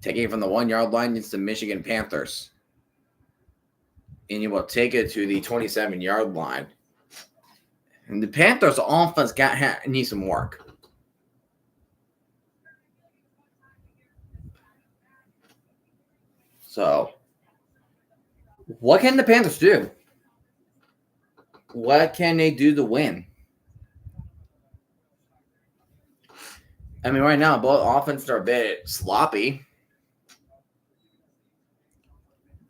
taking it from the 1-yard line, it's the Michigan Panthers. And you will take it to the 27-yard line. And the Panthers' offense needs some work. So, what can the Panthers do? What can they do to win? I mean, right now, both offenses are a bit sloppy.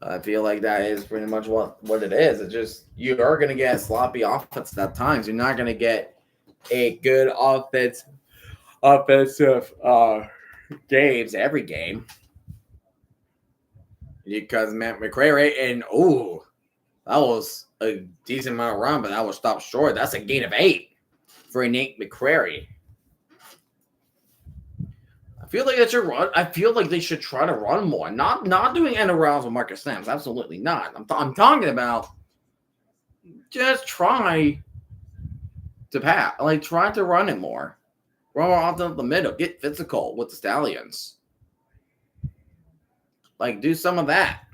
I feel like that is pretty much what it is. It's just you are going to get sloppy offense at times. You're not going to get a good offensive games every game because Matt McCrary and that was a decent amount of run, but that was stopped short. That's a gain of 8 for Nate McCrary. I feel like that should run. I feel like they should try to run more. Not doing end arounds with Marcus Stamps. Absolutely not. I'm talking about just try to pass. Like try to run it more. Run off the middle. Get physical with the Stallions. Like do some of that.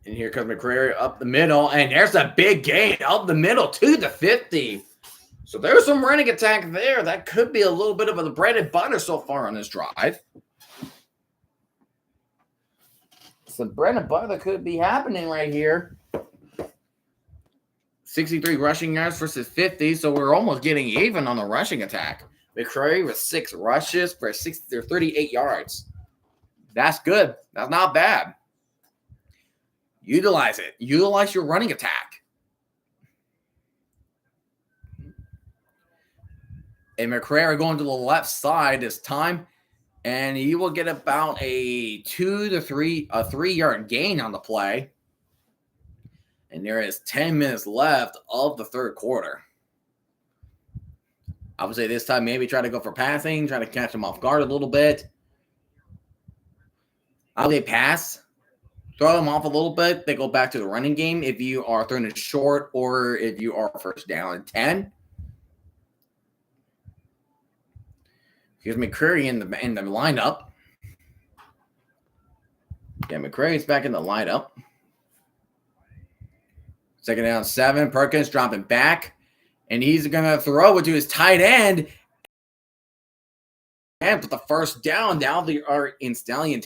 And here comes McCrary up the middle, and there's a big gain up the middle to the 50. So there's some running attack there. That could be a little bit of the bread and butter so far on this drive. Some bread and butter could be happening right here. 63 rushing yards versus 50, so we're almost getting even on the rushing attack. McCrary with 6 rushes for 38 yards. That's good. That's not bad. Utilize it. Utilize your running attack. And McCrary going to the left side this time, and he will get about a 3-yard gain on the play. And there is 10 minutes left of the third quarter. I would say this time maybe try to go for passing, try to catch them off guard a little bit. I would say pass, throw them off a little bit. They go back to the running game if you are throwing it short or if you are first down and 10. Here's McCrary in the lineup. Yeah, McCrary's back in the lineup. Second down, 7. Perkins dropping back. And he's going to throw it to his tight end. And put the first down. Now they are in Stallion.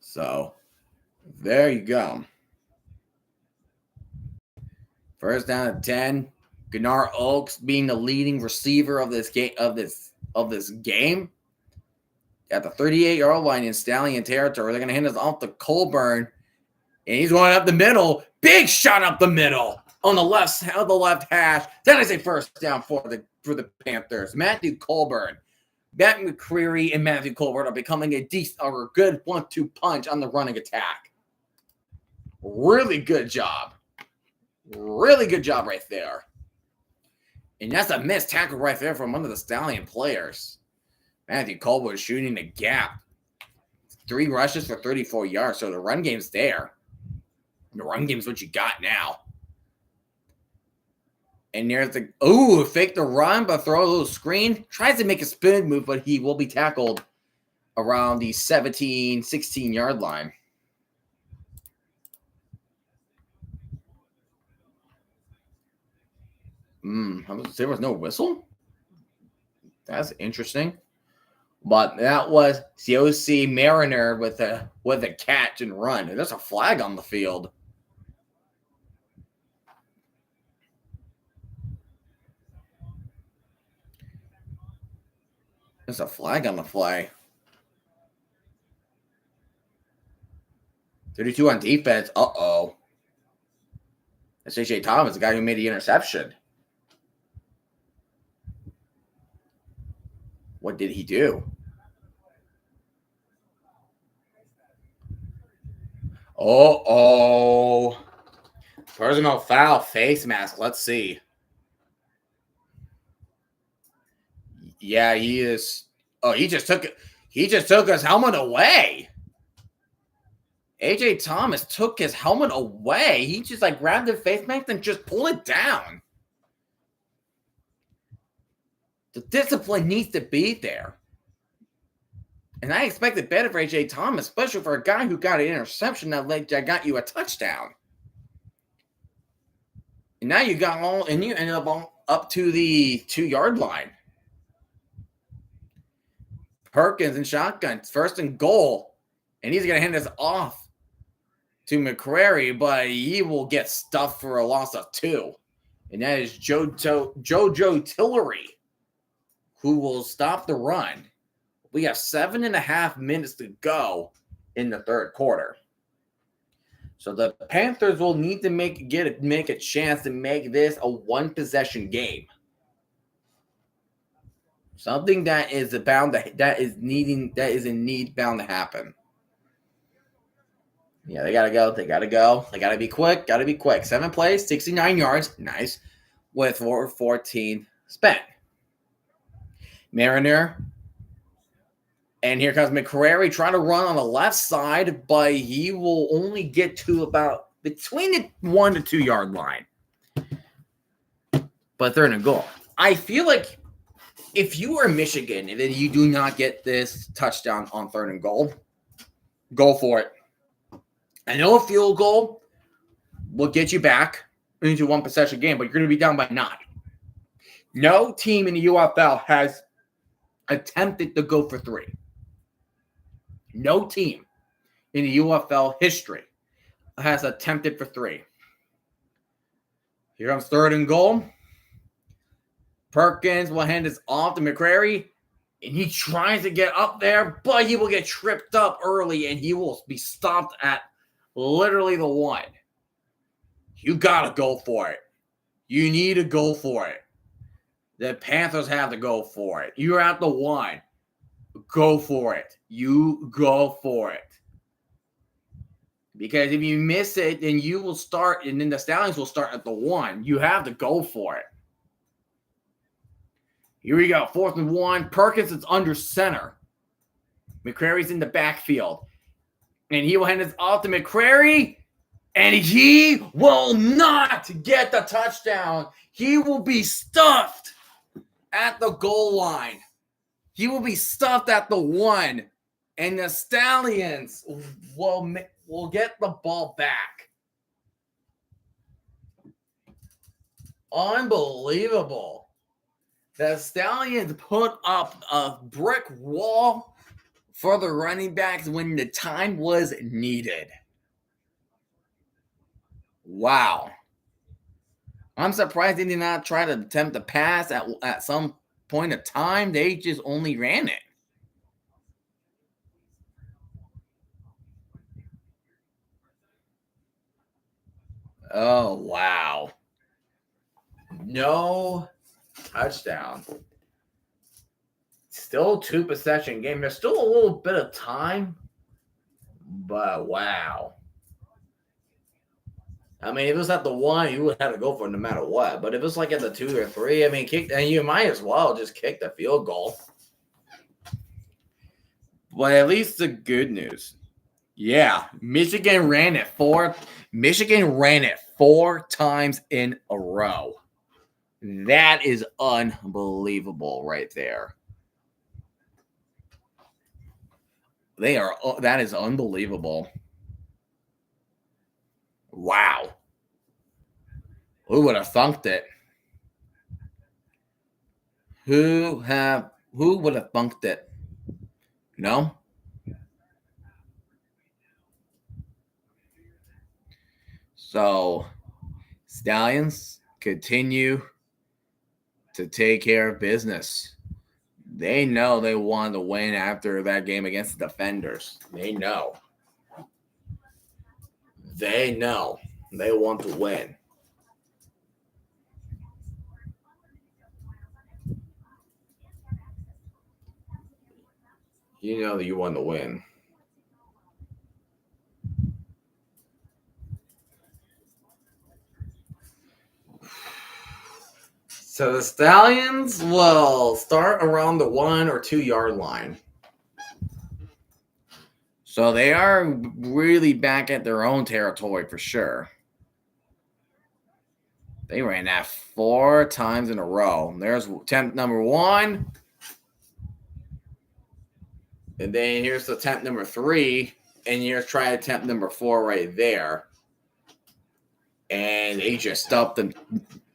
So, there you go. First down at 10. Gunnar Oaks being the leading receiver of this game at the 38-yard line in Stallion territory. They're going to hand this off to Colburn, and he's going up the middle. Big shot up the middle on the left hash. That is a first down for the Panthers. Matthew Colburn, Matt McCreary, and Matthew Colburn are becoming a decent or a good 1-2 punch on the running attack. Really good job. Really good job right there. And that's a missed tackle right there from one of the Stallion players. Matthew Colburn shooting the gap. 3 rushes for 34 yards. So the run game's there. The run game's what you got now. And there's fake the run, but throw a little screen. Tries to make a spin move, but he will be tackled around the 17, 16-yard line. There was no whistle? That's interesting. But that was COC Mariner with a catch and run. And there's a flag on the field. There's a flag on the play. 32 on defense. Uh-oh. That's AJ Thomas, the guy who made the interception. What did he do? Personal foul, face mask. Let's see. Yeah, he is. Oh, he just took his helmet away. AJ Thomas took his helmet away. He just grabbed the face mask and just pulled it down. The discipline needs to be there. And I expected better for AJ Thomas, especially for a guy who got an interception that got you a touchdown. And now you ended up to the 2-yard line. Perkins in shotgun, first and goal. And he's going to hand this off to McCrary, but he will get stuffed for a loss of 2. And that is Jojo Tillery, who will stop the run. We have 7.5 minutes to go in the third quarter. So the Panthers will need to make a chance to make this a one-possession game. Something that is bound to happen. Yeah, they gotta go. They gotta be quick. 7 plays, 69 yards, nice, with 14 spent. Mariner. And here comes McCrary trying to run on the left side, but he will only get to about between the 1 to 2 yard line. But third and goal. I feel like if you are Michigan and then you do not get this touchdown on third and goal, go for it. I know a field goal will get you back into one possession game, but you're going to be down by 9. No team in the UFL has attempted to go for 3. No team in the UFL history has attempted for 3. Here comes third and goal. Perkins will hand this off to McCrary, and he tries to get up there, but he will get tripped up early, and he will be stopped at literally the 1. You got to go for it. You need to go for it. The Panthers have to go for it. You're at the 1. Go for it. You go for it. Because if you miss it, then you will start, and then the Stallions will start at the 1. You have to go for it. Here we go. 4th and 1. Perkins is under center. McCrary's in the backfield. And he will hand this off to McCrary. And he will not get the touchdown. He will be stuffed at the goal line. He will be stuffed at the 1. And the Stallions will get the ball back. Unbelievable. The Stallions put up a brick wall for the running backs when the time was needed. Wow. I'm surprised they did not try to attempt to pass at some point of time. They just only ran it. Oh, wow. No touchdown. Still 2 possession game. There's still a little bit of time, but wow. I mean, if it was at the 1, you would have to go for it no matter what. But if it's like at the 2 or 3, I mean, and you might as well just kick the field goal. But at least the good news. Yeah, Michigan ran it 4 times in a row. That is unbelievable right there. That is unbelievable. Wow. Who would have thunked it? Who would have thunked it? No? So, Stallions continue to take care of business. They know they wanted to win after that game against the Defenders. They know. They know they want to win. You know that you want to win. So the Stallions will start around the 1 or 2 yard line. So they are really back at their own territory for sure. They ran that 4 times in a row. There's attempt number 1. And then here's attempt number 3. And here's try attempt number 4 right there. And they just stuffed them.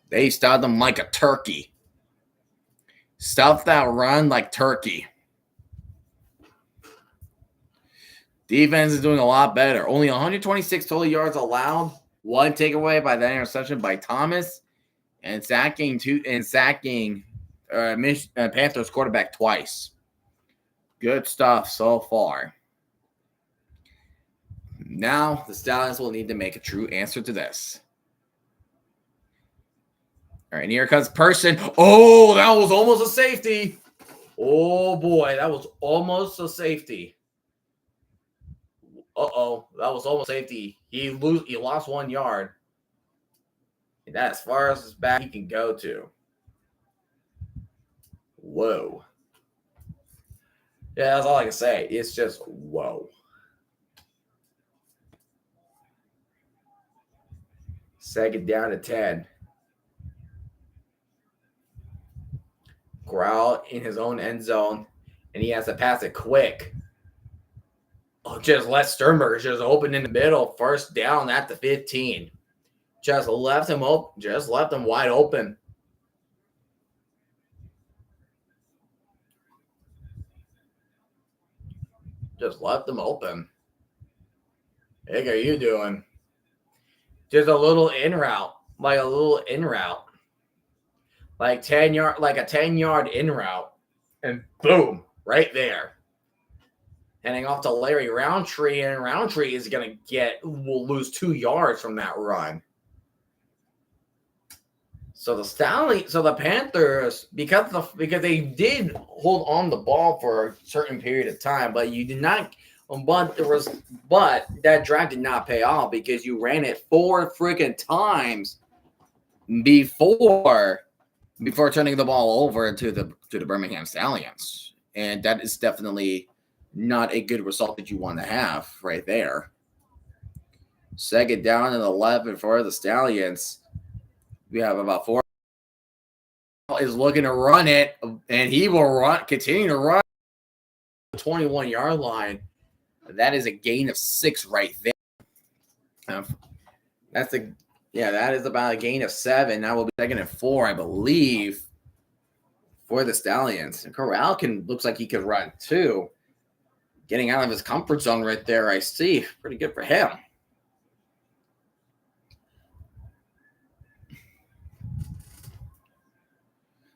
They stuffed them like a turkey. Stuffed that run like turkey. Defense is doing a lot better. Only 126 total yards allowed. One takeaway by that interception by Thomas, and sacking Panthers quarterback twice. Good stuff so far. Now the Stallions will need to make a true answer to this. All right, and here comes Person. Oh, that was almost a safety. Oh boy, that was almost a safety. Uh-oh, that was almost safety. He lost 1 yard. And that's as far as back he can go to. Whoa. Yeah, that's all I can say. It's just whoa. Second down to 10. Corral in his own end zone, and he has to pass it quick. Oh, just let Sternberger just open in the middle. First down at the 15. Just left him open. Just left him wide open. Just left him open. Hey, how are you doing? Just a little in route. Like a little in route. Like 10 yard, like a 10-yard in route. And boom, right there. Handing off to Larry Roundtree, and Roundtree is will lose 2 yards from that run. So the Panthers, because they did hold on the ball for a certain period of time, but you did not. But that drive did not pay off because you ran it 4 freaking times before turning the ball over to the Birmingham Stallions, and that is definitely not a good result that you want to have right there. Second down and 11 for the Stallions. We have about 4. Is looking to run it, and he will continue to run the 21-yard line. That is a gain of 6 right there. That is about a gain of 7. That will be second and 4, I believe, for the Stallions. And Corral looks like he could run too. Getting out of his comfort zone right there, I see. Pretty good for him.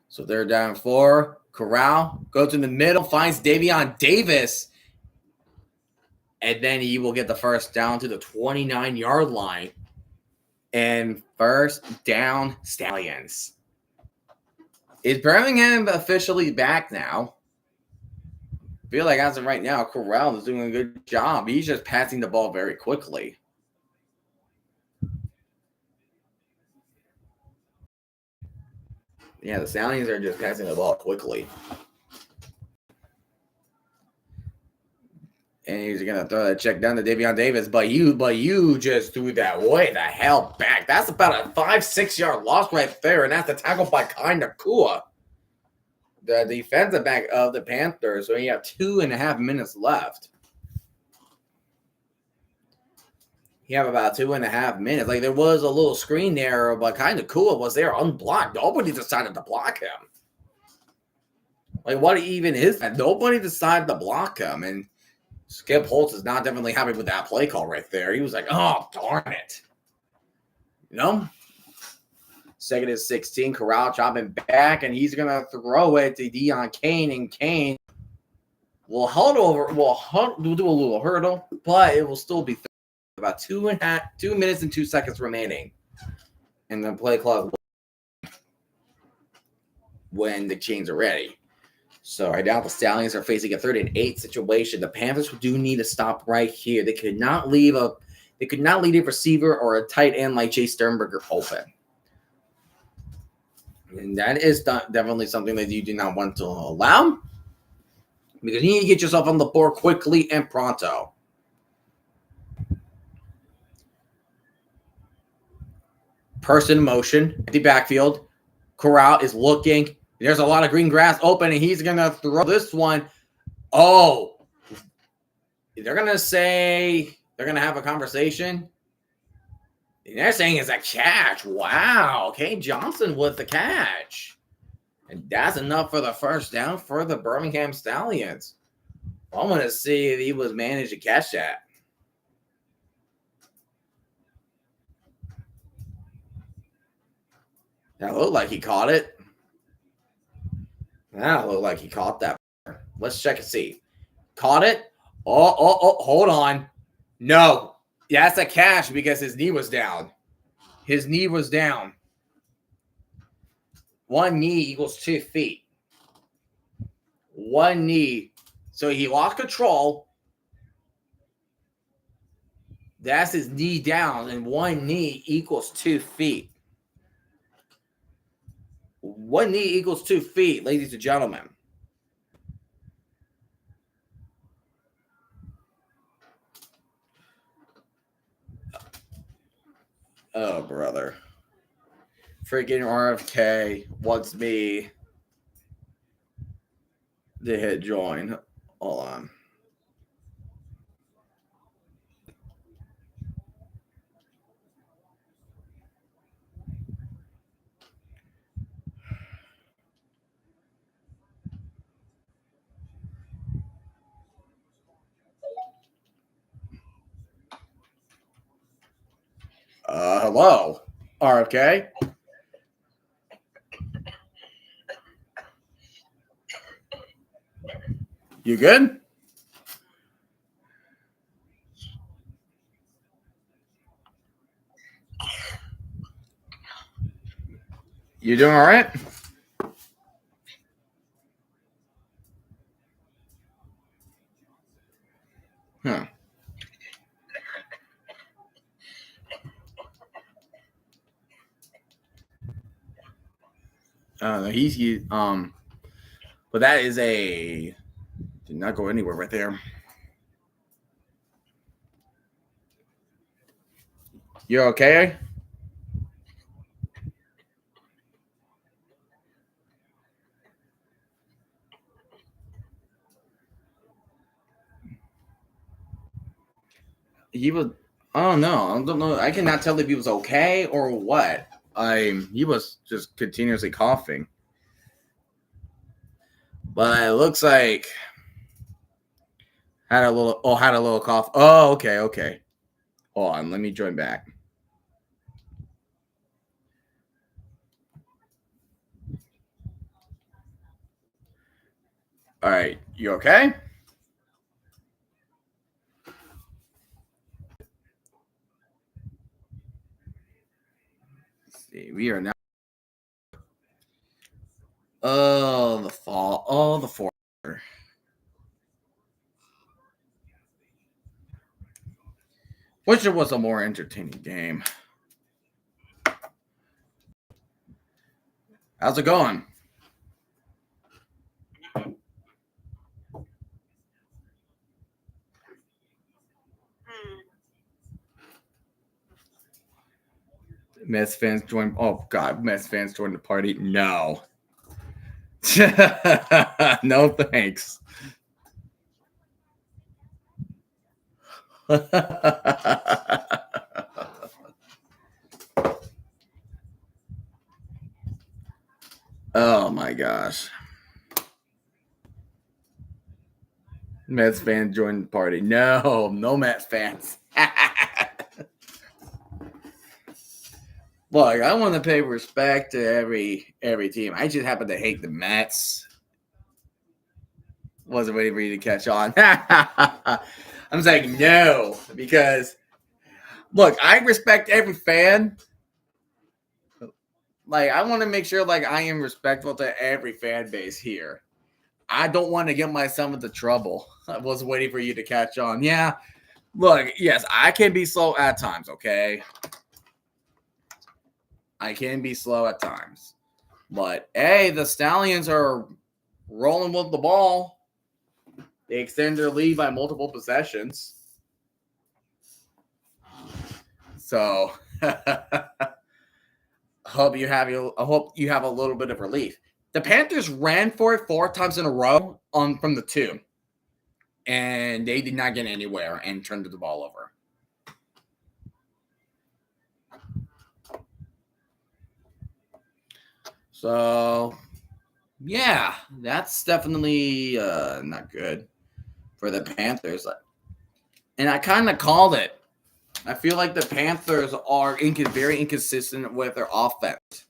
So they're down 4. Corral goes in the middle, finds Davion Davis, and then he will get the first down to the 29-yard line. And first down, Stallions. Is Birmingham officially back now? I feel like as of right now, Corral is doing a good job. He's just passing the ball very quickly. Yeah, the Stallions are just passing the ball quickly. And he's going to throw that check down to Davion Davis. But you just threw that way the hell back. That's about a 5-6 yard loss right there. And that's a tackle by Kai Nakua, the defensive back of the Panthers. So you have 2.5 minutes left. You have about 2.5 minutes. Like, there was a little screen there, but Kai Nakua was there unblocked. Nobody decided to block him. Like, what even is that? Nobody decided to block him. And Skip Holtz is not definitely happy with that play call right there. He was like, oh, darn it. You know? Second is 16. Corral chopping back, and he's going to throw it to Deion Kane, and Kane will do a little hurdle, but it will still be about 2 minutes and 2 seconds remaining. And the play clock when the chains are ready. So right now the Stallions are facing a 3rd and 8 situation. The Panthers do need to stop right here. They could not leave a receiver or a tight end like Jay Sternberger open. And that is definitely something that you do not want to allow, because you need to get yourself on the board quickly and pronto. Person in motion at the backfield. Corral is looking. There's a lot of green grass open, and he's going to throw this one. Oh, they're going to say they're going to have a conversation. And they're saying it's a catch. Wow. Kane Johnson with the catch. And that's enough for the first down for the Birmingham Stallions. I want to see if he was managed to catch that. That looked like he caught it. That looked like he caught that. Let's check and see. Caught it. Oh, hold on. No. Yeah, that's a catch because his knee was down. His knee was down. 1 knee equals 2 feet. 1 knee. So he lost control. That's his knee down, and 1 knee equals 2 feet. 1 knee equals 2 feet, ladies and gentlemen. Oh, brother. Freaking RFK wants me to hit join. Hold on. Hello, RFK. You good? You doing all right? Huh. He's but that is a did not go anywhere right there. You okay? He was. I don't know. I don't know. I cannot tell if he was okay or what. He was just continuously coughing, but it looks like had a little cough. Oh, okay. Hold on, let me join back. All right, you okay? Let's see, we are now. Oh, the fall. Oh, the fourth. Which was a more entertaining game. How's it going? Mets fans join. Oh God, Mets fans join the party. No, no thanks. Oh my gosh. Mets fans join the party. No Mets fans. Look, I want to pay respect to every team. I just happen to hate the Mets. Wasn't waiting for you to catch on. I'm saying no because look, I respect every fan. Like I want to make sure like I am respectful to every fan base here. I don't want to get myself into trouble. I was waiting for you to catch on. Yeah. Look, yes, I can be slow at times, okay? I can be slow at times. But hey, the Stallions are rolling with the ball. They extend their lead by multiple possessions. So I hope you have a little bit of relief. The Panthers ran for it 4 times in a row from the 2. And they did not get anywhere and turned the ball over. So, yeah, that's definitely not good. for the Panthers. And I kind of called it. I feel like the Panthers are very inconsistent with their offense.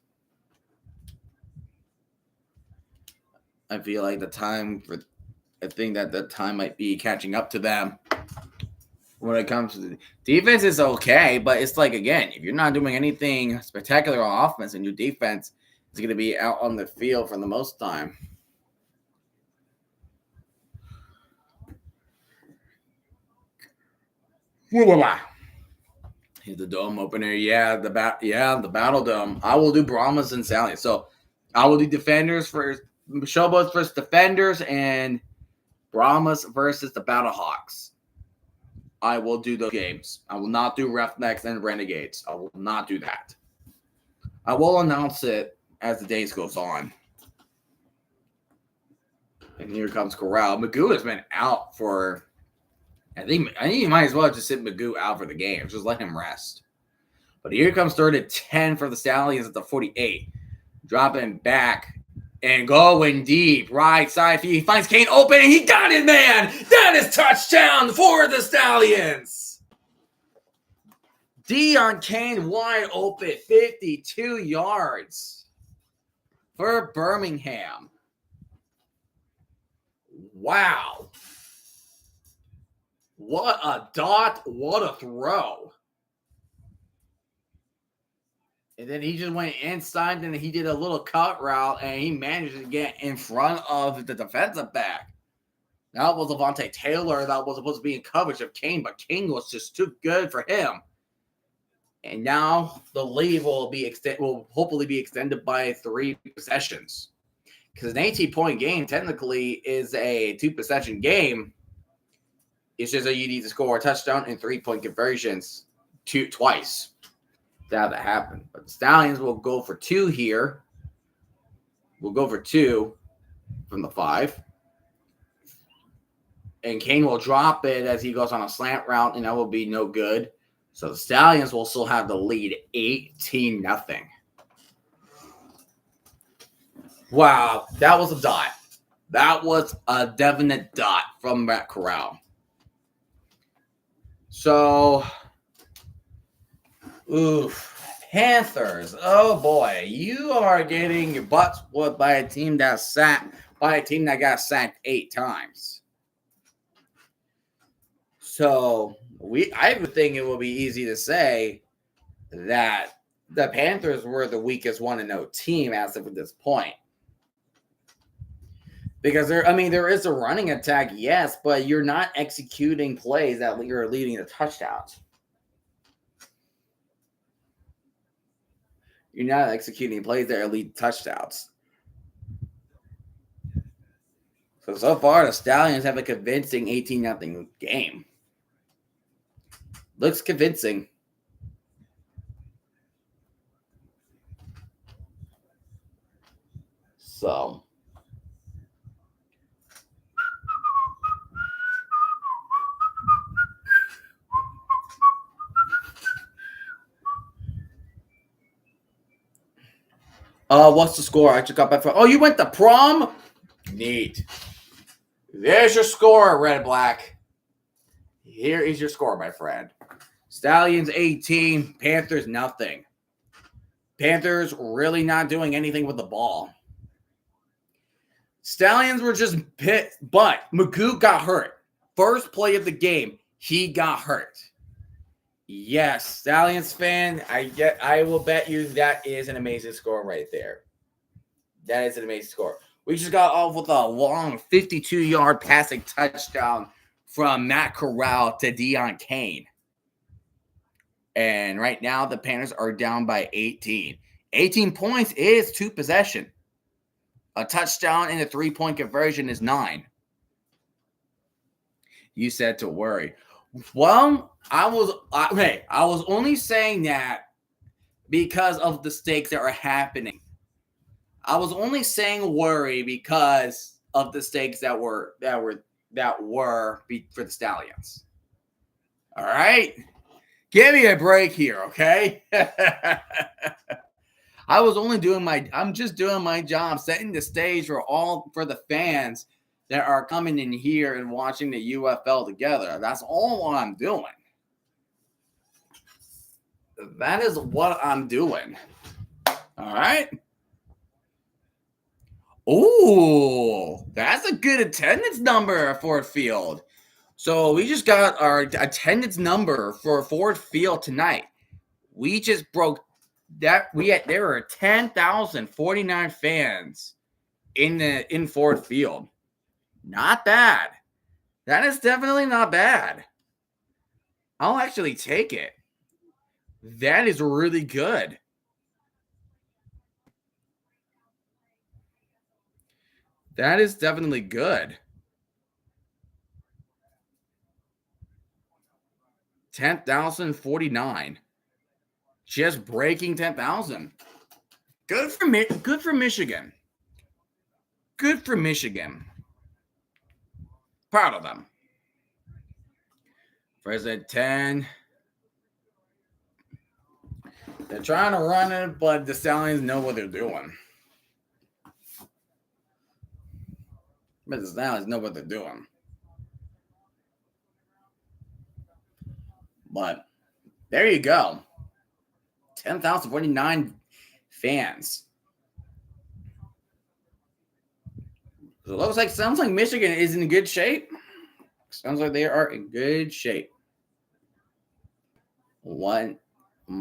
I feel like I think that the time might be catching up to them when it comes to the defense is okay, but it's like, again, if you're not doing anything spectacular on offense and your defense is going to be out on the field for the most time. Here's the dome opener. Yeah, the Battle Dome. I will do Brahmas and Stallions. So I will do defenders first, Showboats versus defenders, and Brahmas versus the Battlehawks. I will do those games. I will not do Roughnecks and Renegades. I will not do that. I will announce it as the days goes on. And here comes Corral. Magoo has been out for. I think you might as well just sit Magoo out for the game. Just let him rest. But here comes 3rd and 10 for the Stallions at the 48. Dropping back and going deep. Right side. He finds Kane open and he got it, man. That is touchdown for the Stallions. Deon Kane wide open. 52 yards for Birmingham. Wow. What a dot. What a throw. And then he just went inside and he did a little cut route and he managed to get in front of the defensive back. That was Avante Taylor that was supposed to be in coverage of Kane, but Kane was just too good for him. And now the lead will hopefully be extended by 3 possessions. Because an 18-point game technically is a 2-possession game. It's just that you need to score a touchdown and 3-point conversions twice to have that happen. But the Stallions will go for 2 here. We'll go for 2 from the 5. And Kane will drop it as he goes on a slant route, and that will be no good. So the Stallions will still have the lead 18-0. Wow, that was a dot. That was a definite dot from Matt Corral. So, Panthers. Oh boy, you are getting your butts whooped by a team that got sacked 8 times. So I would think it will be easy to say that the Panthers were the weakest 1-0 team as of this point. Because there is a running attack, yes, but you're not executing plays that you're leading to touchdowns. You're not executing plays that are leading to touchdowns. So far, the Stallions have a convincing 18-0 game. Looks convincing. So. What's the score? I just got back from. Oh, you went to prom? Neat. There's your score, Red and Black. Here is your score, my friend. Stallions 18, Panthers nothing. Panthers really not doing anything with the ball. Stallions were just pissed, but Magoo got hurt. First play of the game, he got hurt. Yes, Stallions fan, I will bet you that is an amazing score right there. That is an amazing score. We just got off with a long 52-yard passing touchdown from Matt Corral to Deon Kane. And right now, the Panthers are down by 18. 18 points is 2 possession. A touchdown and a 3-point conversion is 9. You said to worry. Well, I was only saying that because of the stakes that are happening. I was only saying worry because of the stakes that were for the Stallions. All right, give me a break here, okay? I'm just doing my job, setting the stage for the fans that are coming in here and watching the UFL together. That's all I'm doing. That is what I'm doing. All right. Ooh, that's a good attendance number for Ford Field. So we just got our attendance number for Ford Field tonight. We just broke that. There were 10,049 fans in Ford Field. Not bad. That is definitely not bad. I'll actually take it. That is really good. That is definitely good. 10,049. Just breaking 10,000. Good for Michigan. Good for Michigan. Proud of them. First at 10. They're trying to run it, but the Stallions know what they're doing. But the Stallions know what they're doing. But there you go. 10,049 fans. So it sounds like Michigan is in good shape. Sounds like they are in good shape. But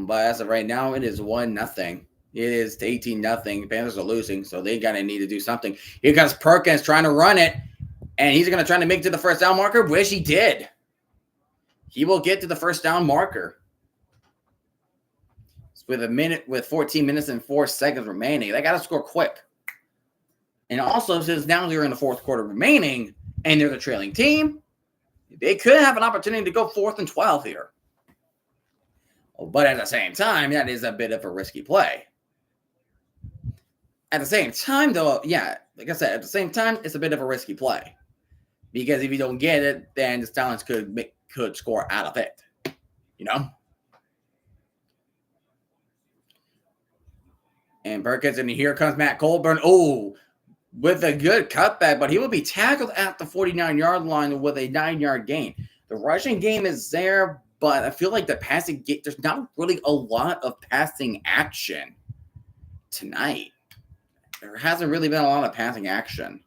as of right now, it is 1-0. It is 18-0. Panthers are losing, so they gotta need to do something. Here comes Perkins trying to run it, and he's gonna try to make it to the first down marker, which he did. He will get to the first down marker. With 14 minutes and 4 seconds remaining. They gotta score quick. And also, since now they're in the fourth quarter remaining, and they're the trailing team, they could have an opportunity to go 4th and 12 here. But at the same time, that is a bit of a risky play. At the same time, though, yeah, like I said, at the same time, it's a bit of a risky play. Because if you don't get it, then the Stallions could score out of it. You know? And Perkins, and here comes Matt Colburn. Oh, with a good cutback, but he will be tackled at the 49-yard line with a 9-yard gain. The rushing game is there, but I feel like the passing game, there's not really a lot of passing action tonight. There hasn't really been a lot of passing action.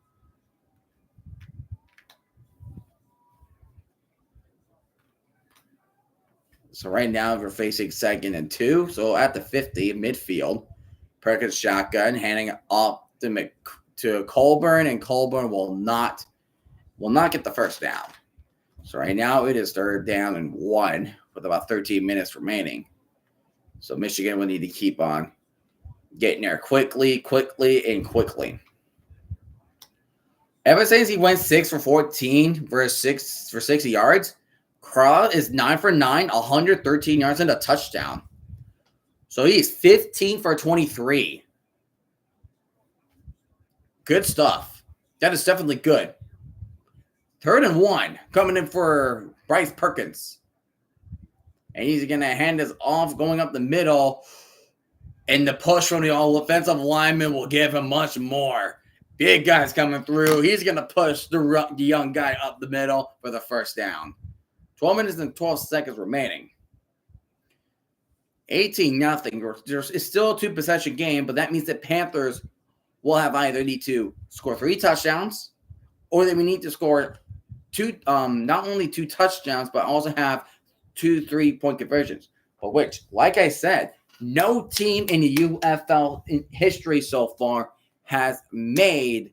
So right now we're facing 2nd and 2. So at the 50 midfield, Perkins shotgun, handing it off to Colburn, and Colburn will not get the first down. So right now it is 3rd down and 1 with about 13 minutes remaining. So Michigan will need to keep on getting there quickly. Ever since he went 6 for 14 for 60 yards, Carl is 9 for 9, 113 yards and a touchdown. So he's 15 for 23. Good stuff. That is definitely good. 3rd and 1 coming in for Bryce Perkins. And he's going to hand this off going up the middle. And the push from the offensive lineman will give him much more. Big guy's coming through. He's going to push the young guy up the middle for the first down. 12 minutes and 12 seconds remaining. 18-0. It's still a 2-possession game, but that means that Panthers will have either need to score 3 touchdowns, or they will need to score not only 2 touchdowns, but also have 2 3-point conversions. But which, like I said, no team in the UFL in history so far has made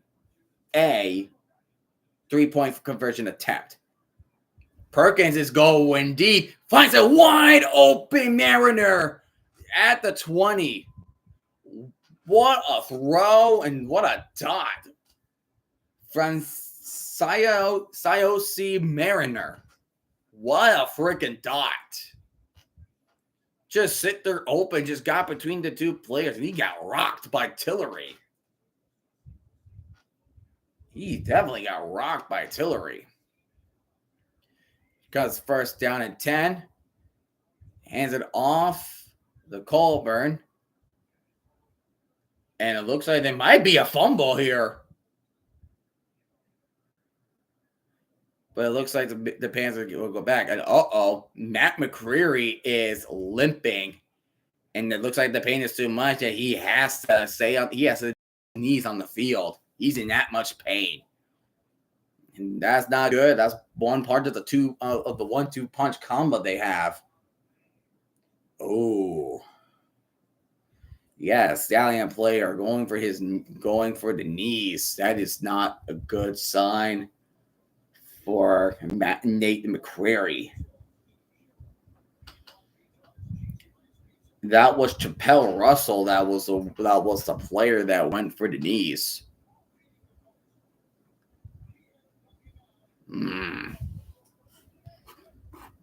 a 3-point conversion attempt. Perkins is going deep, finds a wide open Mariner at the 20. What a throw and what a dot from Siyosi Mariner. What a freaking dot. Just sit there open, just got between the 2 players, and he got rocked by Tillery. He definitely got rocked by Tillery. Because 1st down and 10. Hands it off the Colburn. And it looks like there might be a fumble here. But it looks like the Panthers will go back. And Matt McCreary is limping. And it looks like the pain is too much that he has to he has to knees on the field. He's in that much pain. And that's not good. That's one part of the 1-2 punch combo they have. Oh. Yes, Stallion player going for the knees. That is not a good sign for Nate McCreary. That was Chappelle Russell. That was the player that went for the knees.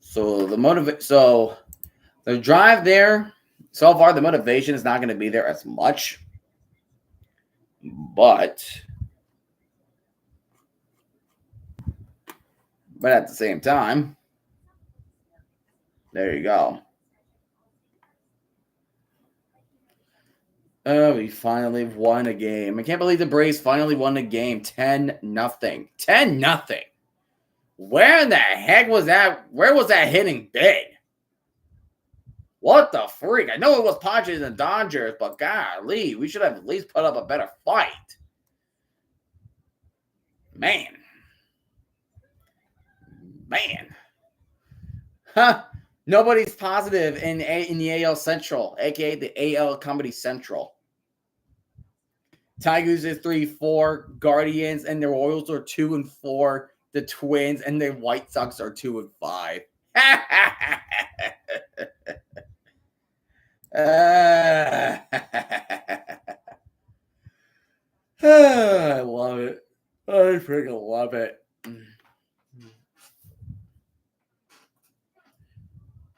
So the drive there, so far the motivation is not going to be there as much. But at the same time, there you go. Oh, we finally won a game. I can't believe the Braves finally won a game. 10-0. 10-0. Where in the heck was that? Where was that hitting big? What the freak? I know it was Padres and Dodgers, but golly, we should have at least put up a better fight. Man. Huh. Nobody's positive in the AL Central, a.k.a. the AL Comedy Central. Tigers is 3-4. Guardians and the Royals are 2-4. The Twins and the White Sox are 2-5. I love it. I freaking love it.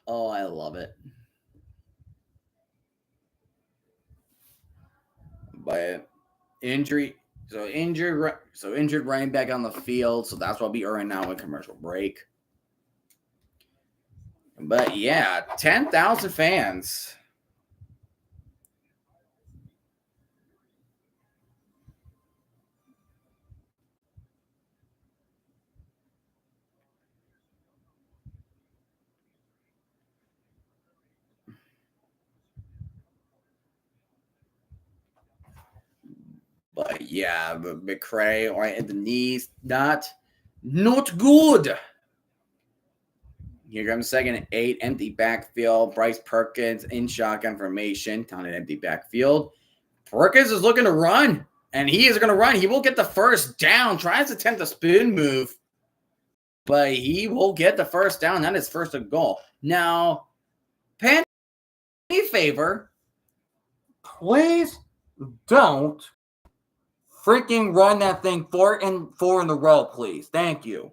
Oh, I love it. But injured running back on the field. So that's what we are in now in commercial break. But yeah, 10,000 fans. But yeah, McCray right at the knees, not good. Here comes second and 8, empty backfield. Bryce Perkins in shotgun formation, down an empty backfield. Perkins is looking to run, and he is going to run. He will get the first down. Tries to attempt a spin move, but he will get the first down. That is first and goal. Now, Pan, me a favor, please don't freaking run that thing 4 in a row, please. Thank you.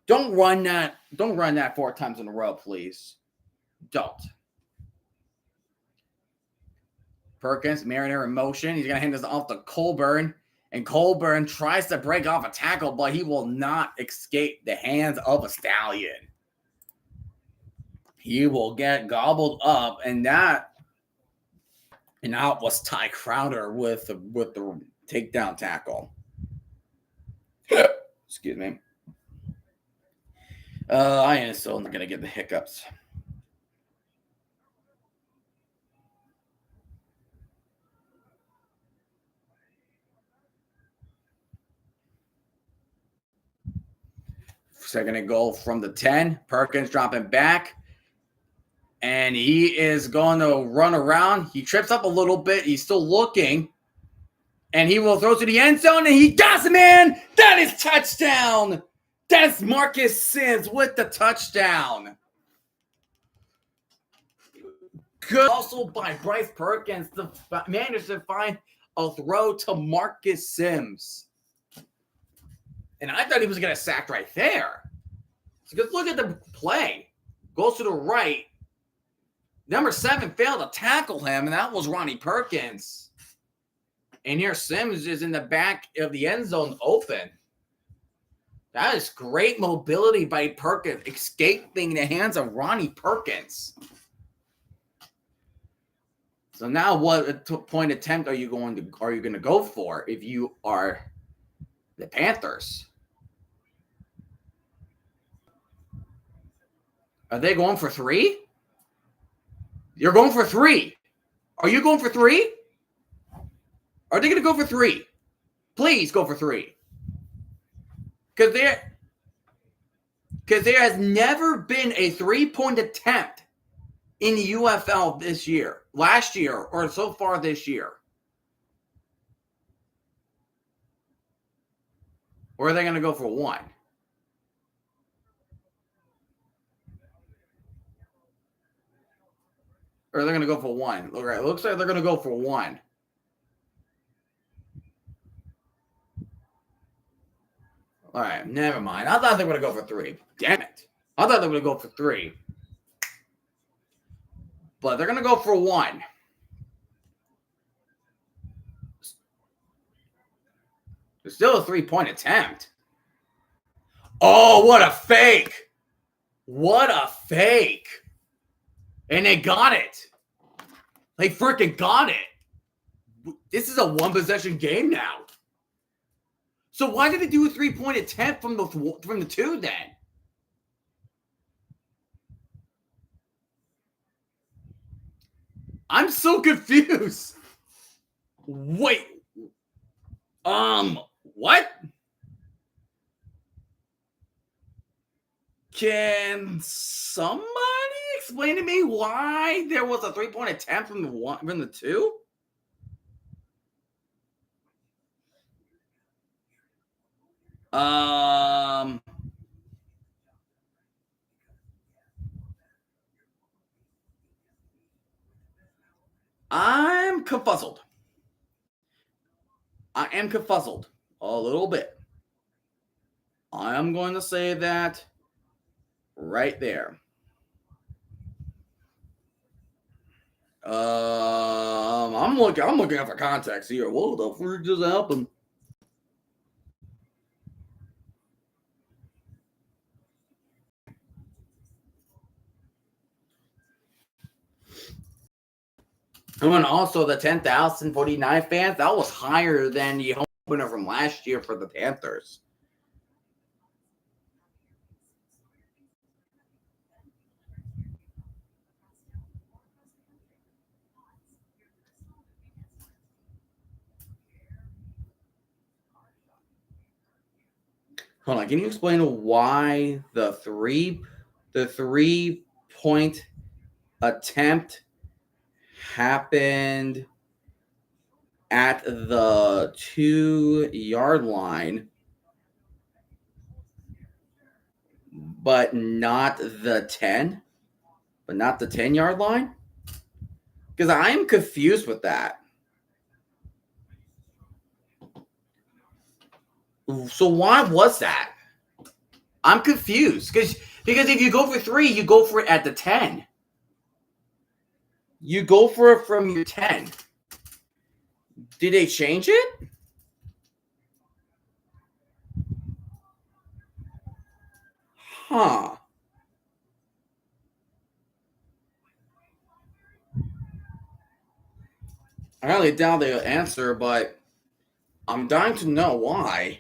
Don't run that 4 times in a row, please. Don't. Perkins, Mariner in motion. He's going to hand this off to Colburn. And Colburn tries to break off a tackle, but he will not escape the hands of a Stallion. He will get gobbled up, and out was Ty Crowder with the takedown tackle. Excuse me. I am still going to get the hiccups. Second and goal from the 10. Perkins dropping back. And he is going to run around. He trips up a little bit. He's still looking. And he will throw to the end zone. And he does, man. That is touchdown. That's Marcus Sims with the touchdown. Good also by Bryce Perkins to manage to find a throw to Marcus Sims. And I thought he was going to sack right there. Because look at the play. Goes to the right. Number 7 failed to tackle him, and that was Ronnie Perkins. And here Sims is in the back of the end zone open. That is great mobility by Perkins, escaping the hands of Ronnie Perkins. So now what point attempt are you going to go for if you are The Panthers. Are they going for 3? You're going for 3. Are you going for 3? Are they going to go for 3? Please go for 3. Because there has never been a 3-point attempt in the UFL this year, last year, or so far this year. Or are they going to go for 1? Or are they going to go for 1? All right, looks like they're going to go for 1. All right, never mind. I thought they were going to go for 3. Damn it. I thought they were going to go for 3. But they're going to go for 1. It's still a 3-point attempt. Oh, what a fake. What a fake. And they got it. They freaking got it. This is a 1-possession game now. So why did they do a 3-point attempt from the 2 then? I'm so confused. Wait. What? Can somebody explain to me why there was a 3-point attempt from the 2? I'm confuzzled. I am confuzzled a little bit. I am going to say that right there. I'm looking for context here. What the freak just happened? And then also the 10,049 fans, that was higher than the home opener from last year for the Panthers. Hold on, can you explain why the 3-point attempt happened at the 2-yard line, but not the 10? But not the 10-yard line? Because I am confused with that. So why was that? I'm confused. Because if you go for 3, you go for it at the 10. You go for it from your 10. Did they change it? Huh. I highly doubt they'll answer, but I'm dying to know why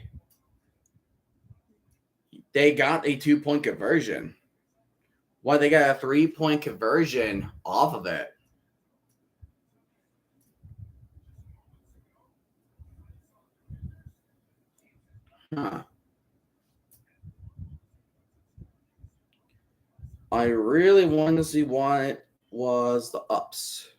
they got a 2-point conversion. Why they got a 3-point conversion off of it. Huh. I really want to see why it was the ups.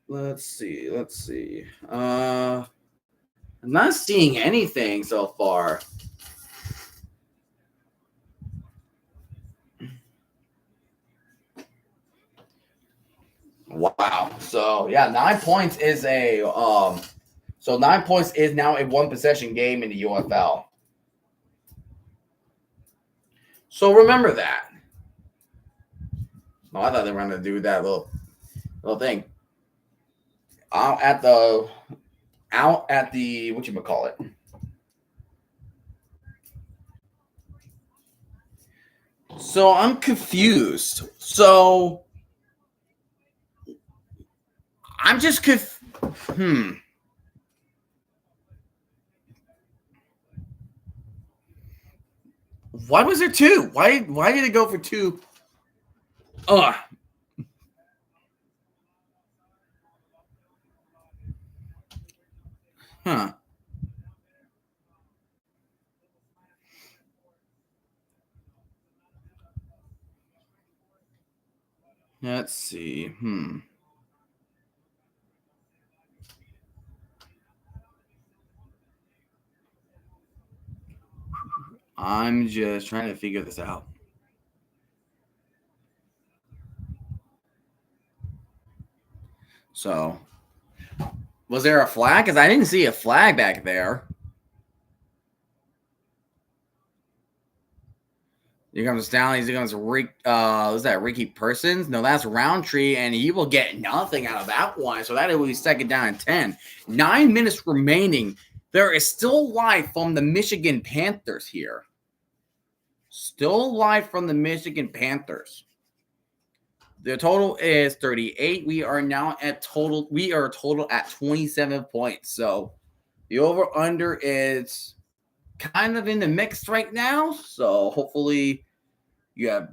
Let's see. I'm not seeing anything so far. Wow. So yeah, 9 points is now a 1-possession game in the UFL. So remember that. Oh, I thought they were going to do that little thing. Out at the whatchamacallit. So I'm confused. So I'm just Why was there two? Why did it go for two? Ugh. Huh. Let's see. I'm just trying to figure this out. So, was there a flag? Because I didn't see a flag back there. Here comes Stallions. Here comes Rick. Was that Ricky Persons? No, that's Roundtree, and he will get nothing out of that one. So that will be second down and 10. 9 minutes remaining. There is still life from the Michigan Panthers here. Still life from the Michigan Panthers. The total is 38. We are now at total. We are total at 27 points. So the over-under is kind of in the mix right now. So hopefully you have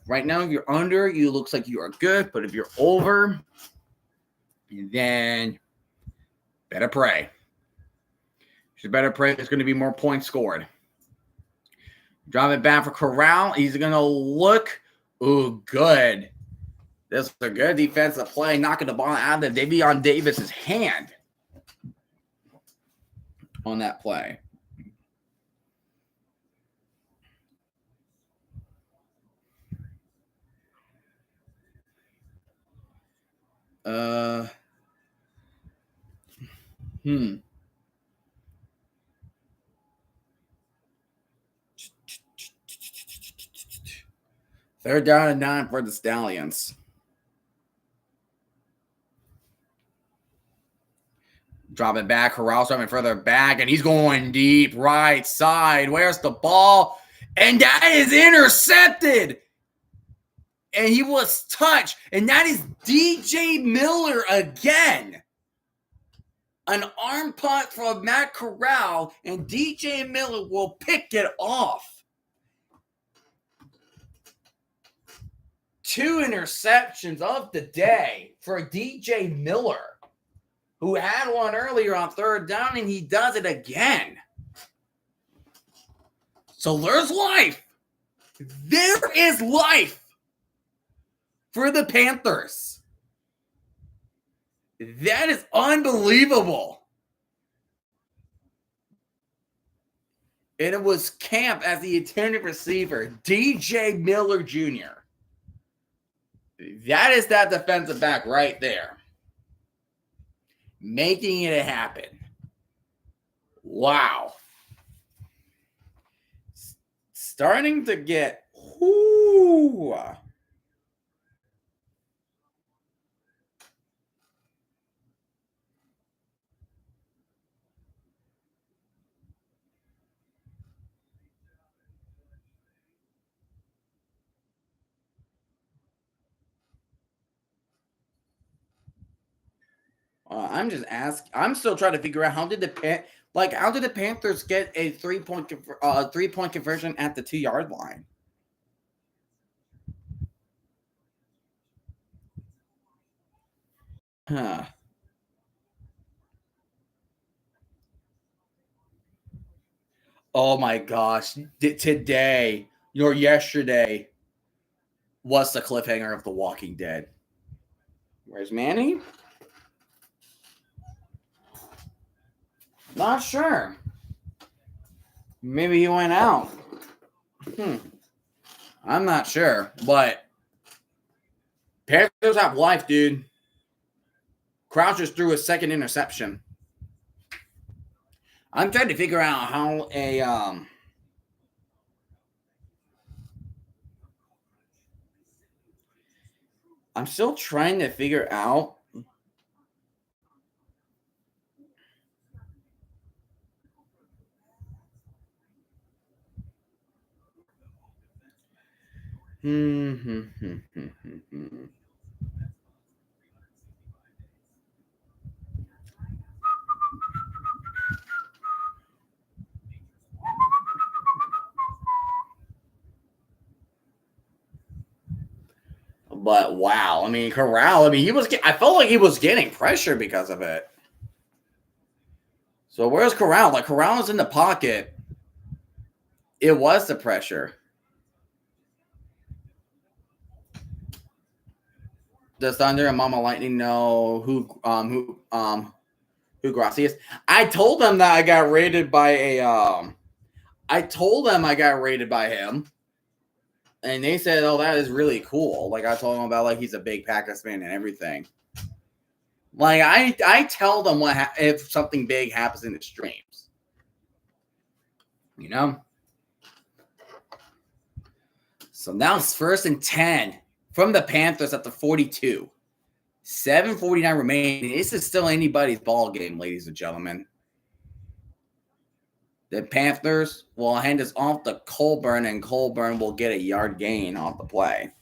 right now, if you're under, you looks like you are good. But if you're over, then better pray. You better pray there's going to be more points scored. Drop it back for Corral. He's going to look. Ooh, good. This is a good defensive play, knocking the ball out of Davion Davis's hand on that play. Third down and 9 for the Stallions. Drop it back. Corral's coming further back, and he's going deep right side. Where's the ball? And that is intercepted. And he was touched. And that is DJ Miller again. An arm punt from Matt Corral, and DJ Miller will pick it off. 2 interceptions of the day for DJ Miller, who had one earlier on third down, and he does it again. So there's life. There is life for the Panthers. That is unbelievable. And it was Camp as the intended receiver, DJ Miller Jr. That is that defensive back right there, making it happen. Wow. Starting to get I'm just asking. I'm still trying to figure out how did the Panthers get a 3-point conversion at the 2-yard line? Huh. Oh my gosh! Today or yesterday was the cliffhanger of The Walking Dead. Where's Manny? Not sure. Maybe he went out. I'm not sure, but Panthers have life, dude. Crouch just threw a second interception. I'm trying to figure out how I'm still trying to figure out But wow, I mean, Corral, I mean, I felt like he was getting pressure because of it. So where's Corral? Like, Corral was in the pocket. It was the pressure. Does Thunder and Mama Lightning know who Grassi is? I told them that I got rated by I told them I got rated by him, and they said, "Oh, that is really cool." Like, I told them about, like, he's a big Packers fan and everything. Like, I tell them if something big happens in the streams, you know. So now it's 1st and 10 from the Panthers at the 42. 7:49 remaining. This is still anybody's ball game, ladies and gentlemen. The Panthers will hand this off to Colburn, and Colburn will get a yard gain off the play.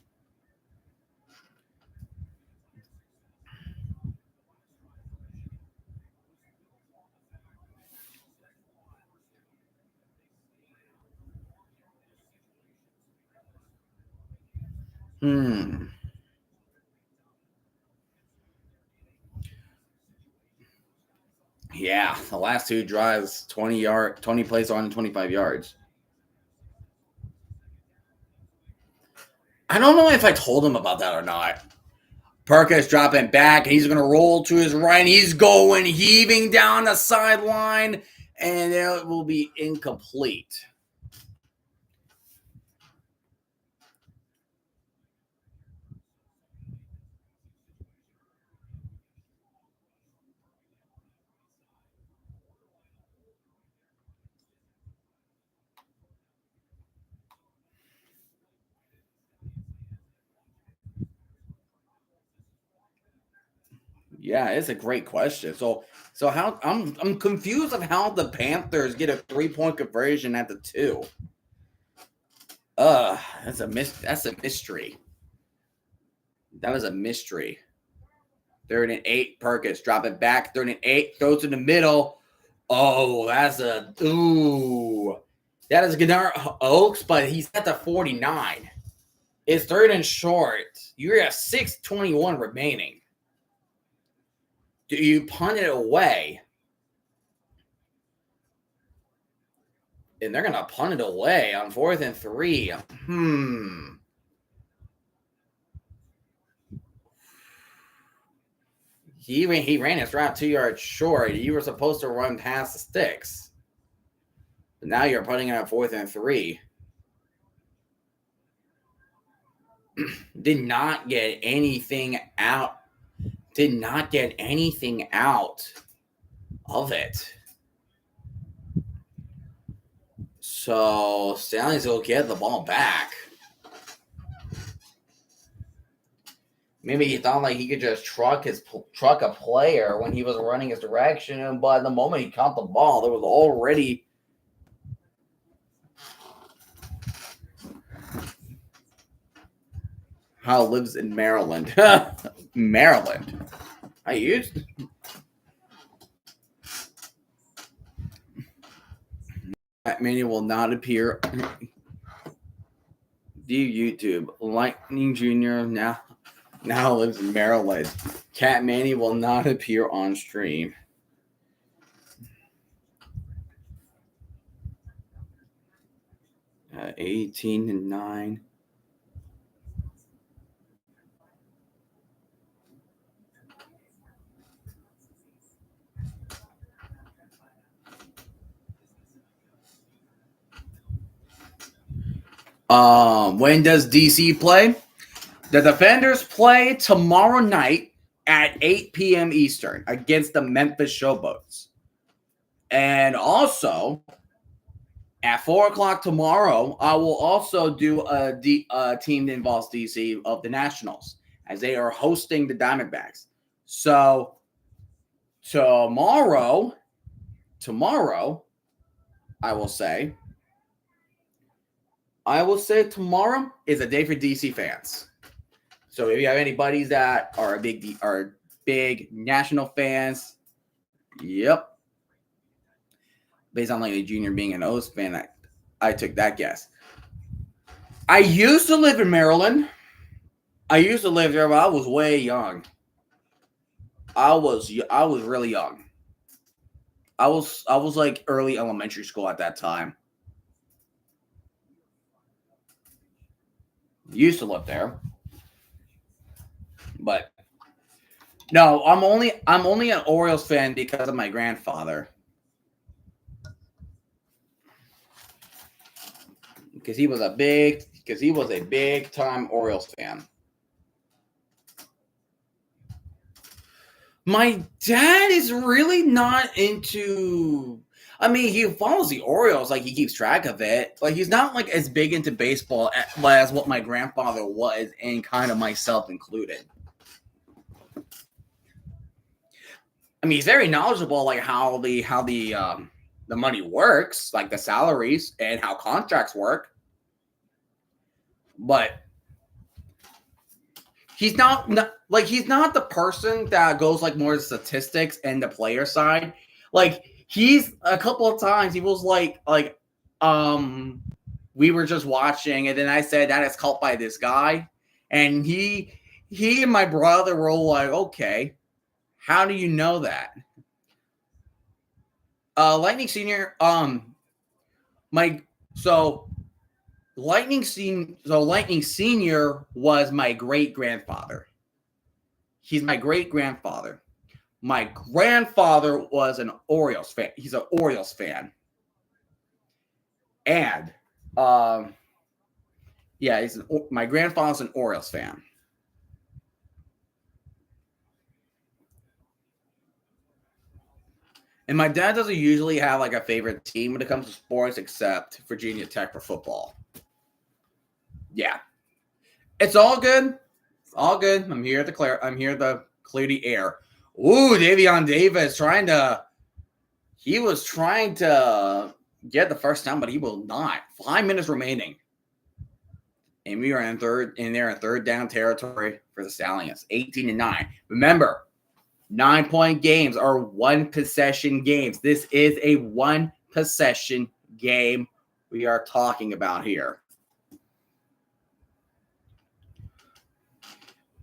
Yeah, the last two drives, 20 plays on 25 yards. I don't know if I told him about that or not. Perkins dropping back, and he's going to roll to his right, and he's going heaving down the sideline, and it will be incomplete. Yeah, it's a great question. So how I'm confused of how the Panthers get a 3-point conversion at the 2. That's a mystery. That was a mystery. 3rd and 8, Perkins drop it back. 3rd and 8, throws in the middle. Oh, that is Gennard Oaks, but he's at the 49. It's 3rd and short. You're at 6:21 remaining. Do you punt it away? And they're going to punt it away on 4th and 3. He ran his route 2 yards short. You were supposed to run past the sticks. But now you're putting it on 4th and 3. Did not get anything out. Did not get anything out of it. So Stallions will get the ball back. Maybe he thought like he could just truck a player when he was running his direction, but the moment he caught the ball, there was already How lives in Maryland. Maryland. I used that mania will not appear. Dear YouTube, Lightning Jr. now lives in Maryland. Cat Manny will not appear on stream. Uh, 18-9. When does DC play? The Defenders play tomorrow night at 8 p.m. Eastern against the Memphis Showboats. And also, at 4 o'clock tomorrow, I will also do a team that involves DC of the Nationals, as they are hosting the Diamondbacks. So, tomorrow, I will say tomorrow is a day for DC fans. So if you have any buddies that are big national fans, yep. Based on like the junior being an O's fan, I took that guess. I used to live in Maryland. I used to live there, but I was way young. I was really young. I was like early elementary school at that time. Used to live there, but no, I'm only an Orioles fan because of my grandfather. Because he was a big time Orioles fan. My dad is really not into. I mean, he follows the Orioles, like he keeps track of it. Like he's not like as big into baseball as what my grandfather was, and kind of myself included. I mean, he's very knowledgeable, like how the money works, like the salaries and how contracts work. But he's not he's not the person that goes like more statistics and the player side. Like he's a couple of times he was we were just watching and then I said that is caught by this guy, and he and my brother were all like, okay, how do you know that? Lightning Senior, my so Lightning Senior was my great grandfather. He's my great grandfather. My grandfather was an Orioles fan. He's an Orioles fan. And yeah, my grandfather's an Orioles fan. And my dad doesn't usually have like a favorite team when it comes to sports except Virginia Tech for football. Yeah. It's all good. It's all good. I'm here to clear the air. Ooh, Davion Davis he was trying to get the first down, but he will not. 5 minutes remaining. And we are in third down territory for the Stallions. 18-9. Remember, 9-point games are 1 possession games. This is a 1 possession game we are talking about here.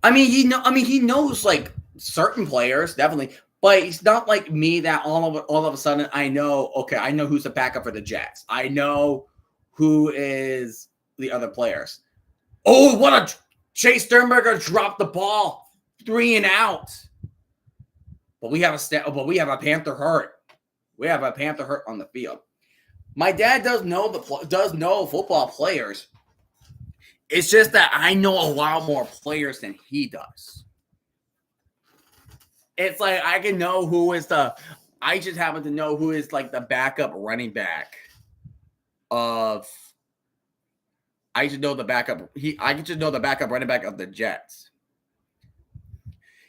I mean, he knows like certain players, definitely, but he's not like me that all of a sudden I know who's the backup for the Jets. I know who is the other players. Oh, what a Chase Sternberger dropped the ball, 3 and out. But we have a Panther hurt. We have a Panther hurt on the field. My dad does know football players. It's just that I know a lot more players than he does. It's like I can know who is I just happen to know who is like the backup running back of. I should know the backup. I just know the backup running back of the Jets.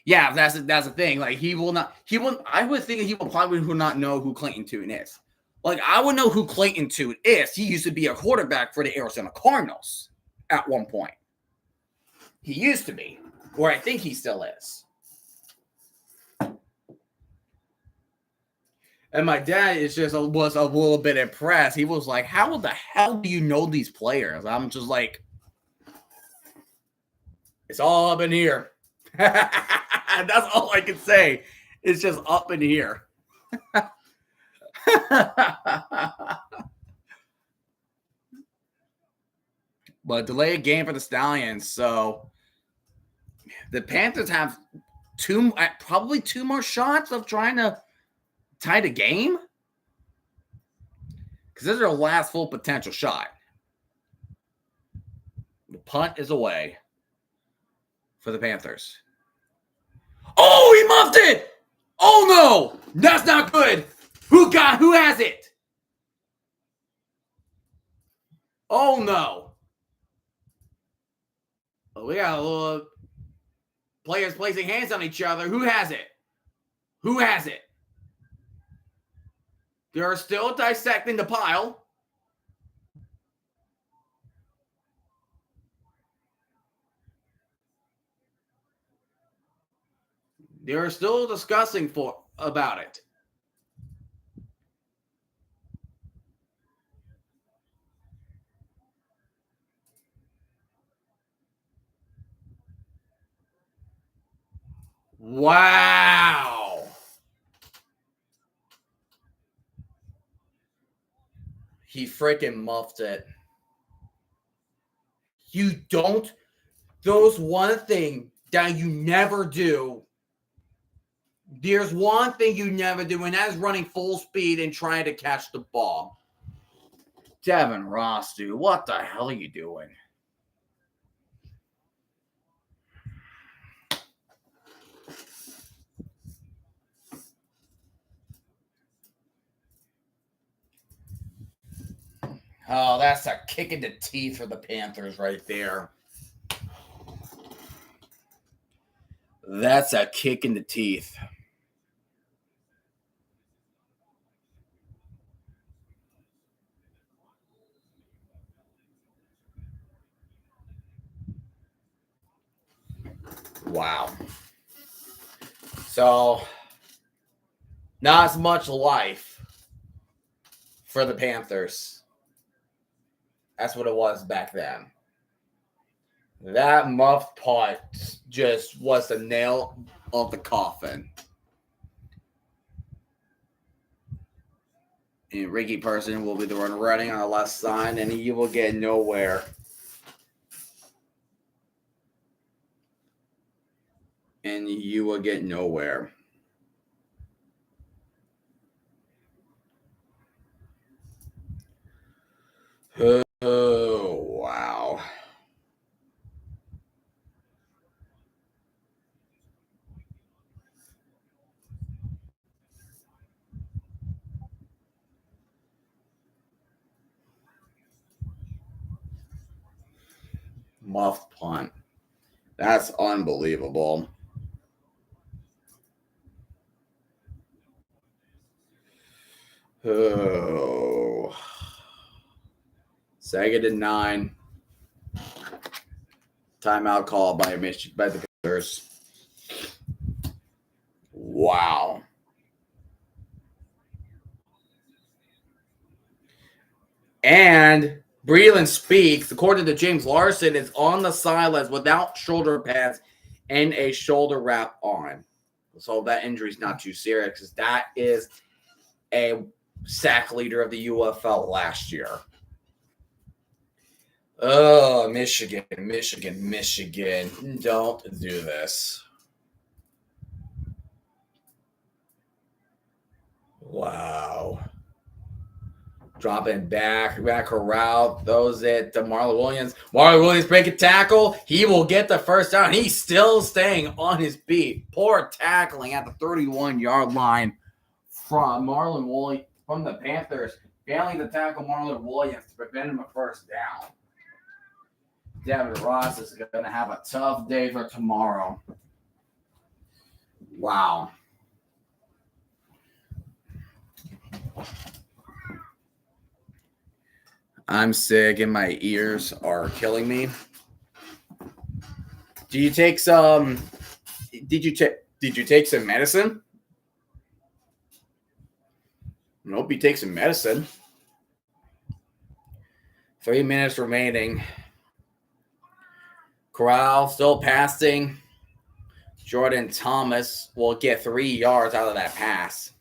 Yeah, that's the thing. Like he will not. He will. I would think he will probably not know who Clayton Tune is. Like I would know who Clayton Tune is. He used to be a quarterback for the Arizona Cardinals at one point. He used to be, or I think he still is. And my dad was a little bit impressed. He was like, "How the hell do you know these players?" I'm just like, "It's all up in here." That's all I can say. It's just up in here. But delayed game for the Stallions. So the Panthers have probably two more shots of trying to tie the game. Because this is their last full potential shot. The punt is away for the Panthers. Oh, he muffed it! Oh no! That's not good! Who has it? Oh no. We got a little players placing hands on each other. Who has it? Who has it? They're still dissecting the pile. They're still discussing about it. Wow. He freaking muffed it. You don't. There's one thing that you never do. There's one thing you never do, and that's running full speed and trying to catch the ball. Devin Ross, dude, what the hell are you doing? Oh, that's a kick in the teeth for the Panthers right there. That's a kick in the teeth. Wow. So, not as much life for the Panthers. That's what it was back then. That muff putt just was the nail of the coffin. And Ricky Person will be the one running on the left side, and he will get nowhere. And you will get nowhere. Oh, wow. Muff punt. That's unbelievable. Oh. Second and 9. Timeout call by the Panthers. Wow. And Breland Speaks, according to James Larson, is on the sidelines without shoulder pads and a shoulder wrap on. So that injury is not too serious because that is a sack leader of the UFL last year. Oh, Michigan. Don't do this. Wow. Dropping back corral, throws it to Marlon Williams. Marlon Williams break a tackle. He will get the first down. He's still staying on his feet. Poor tackling at the 31-yard line from Marlon Williams from the Panthers, failing to tackle Marlon Williams to prevent him a first down. Devin Ross is going to have a tough day for tomorrow. Wow. I'm sick and my ears are killing me. Do you take some? Did you take some medicine? Nope, you take some medicine. 3 minutes remaining. Corral still passing. Jordan Thomas will get 3 yards out of that pass.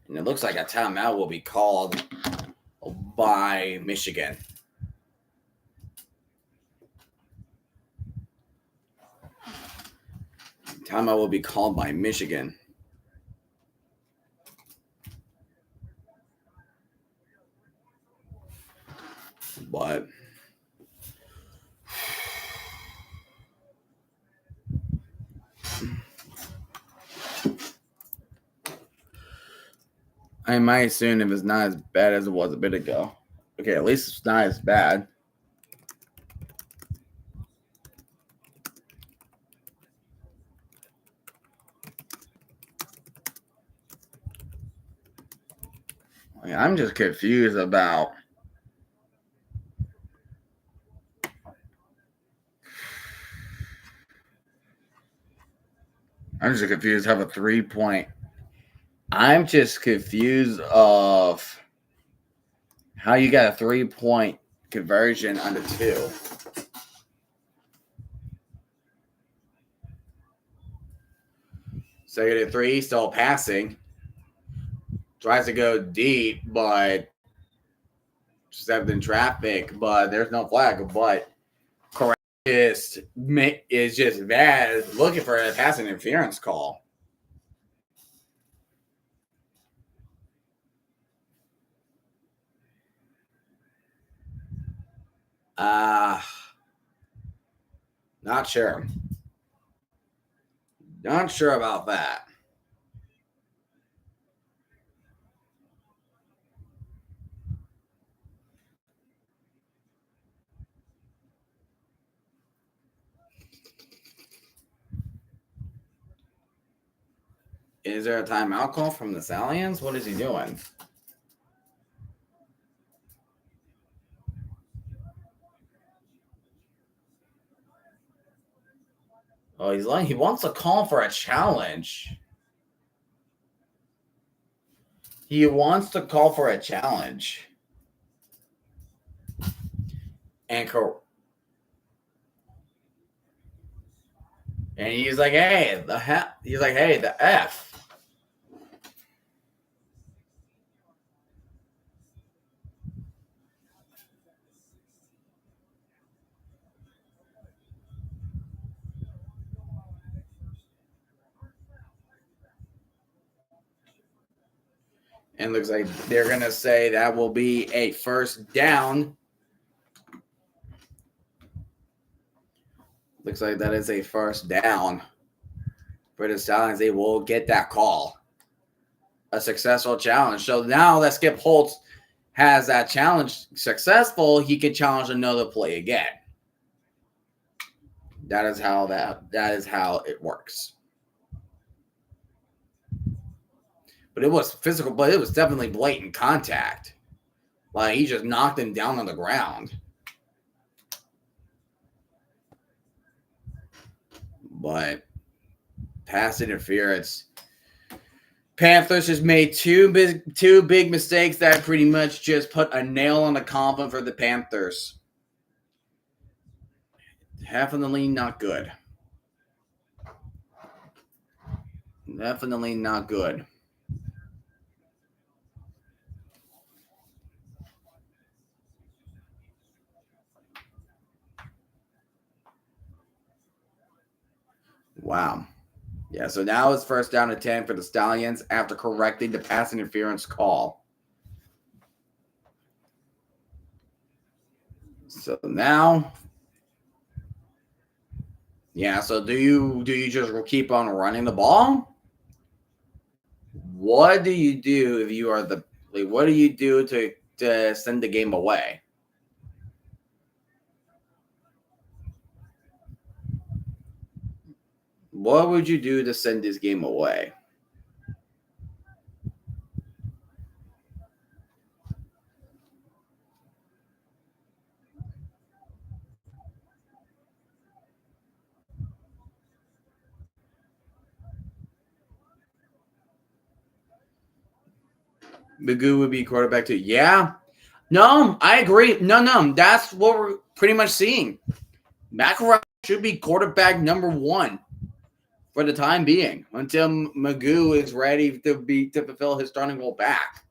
And it looks like a timeout will be called by Michigan. Timeout will be called by Michigan. But I might assume if it's not as bad as it was a bit ago. Okay, at least it's not as bad. I'm just confused about how a 3-point. I'm just confused of how you got a 3-point conversion on the 2. Second and 3, still passing. Tries to go deep, but stepped in traffic, but there's no flag. But correct is just bad looking for a pass interference call. Not sure. Not sure about that. Is there a timeout call from the Stallions? What is he doing? Oh, he wants to call for a challenge. He wants to call for a challenge. And he's like, hey, the F. And looks like they're going to say that will be a first down. Looks like that is a first down for the Stallions. They will get that call. A successful challenge. So now that Skip Holtz has that challenge successful, he can challenge another play again. That is how it works. But it was physical, but it was definitely blatant contact. Like he just knocked him down on the ground. But pass interference. Panthers just made two big mistakes that pretty much just put a nail on the coffin for the Panthers. Definitely not good. Definitely not good. Wow. Yeah, so now it's first down to 10 for the Stallions after correcting the pass interference call. So now, yeah, so do you just keep on running the ball? What do you do if you are what do you do to send the game away? What would you do to send this game away? Magoo would be quarterback too. Yeah. No, I agree. No. That's what we're pretty much seeing. Macaroni should be quarterback number one for the time being until Magoo is ready to fulfill his starting role back.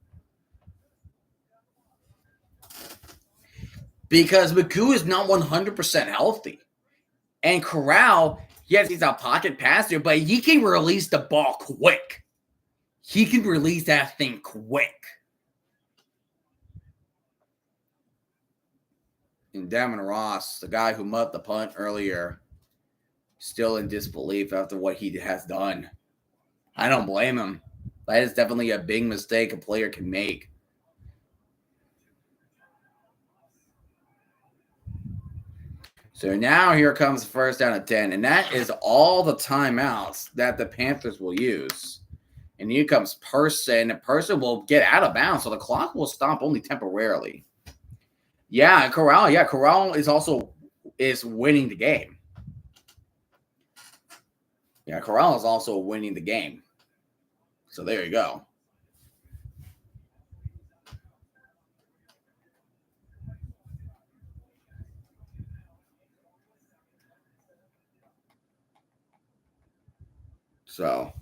Because Magoo is not 100% healthy. And Corral, yes, he's a pocket passer, but he can release the ball quick. He can release that thing quick. And Damon Ross, the guy who muffed the punt earlier, still in disbelief after what he has done. I don't blame him. That is definitely a big mistake a player can make. So now here comes first down at 10, and that is all the timeouts that the Panthers will use. And here comes Person, and Person will get out of bounds, so the clock will stop only temporarily. Yeah, Corral. Yeah, Corral is winning the game. Yeah, Corral is also winning the game. So there you go. So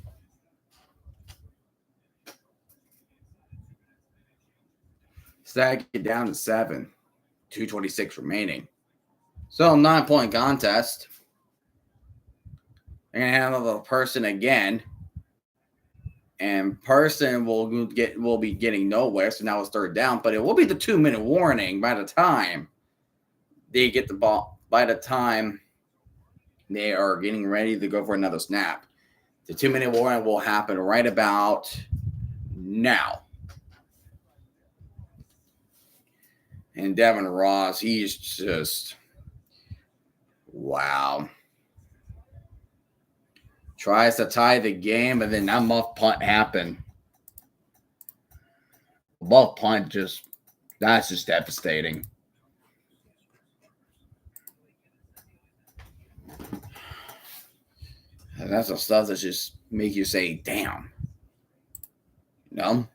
Second down to 7. 2:26 remaining. So 9-point contest. They're gonna handle the person again. And person will be getting nowhere. So now it's third down, but it will be the 2-minute warning by the time they get the ball. By the time they are getting ready to go for another snap, the 2-minute warning will happen right about now. And Devin Ross, he's just wow. Tries to tie the game, and then that muff punt happened. Muff punt that's just devastating. And that's the stuff that just make you say, damn. You know?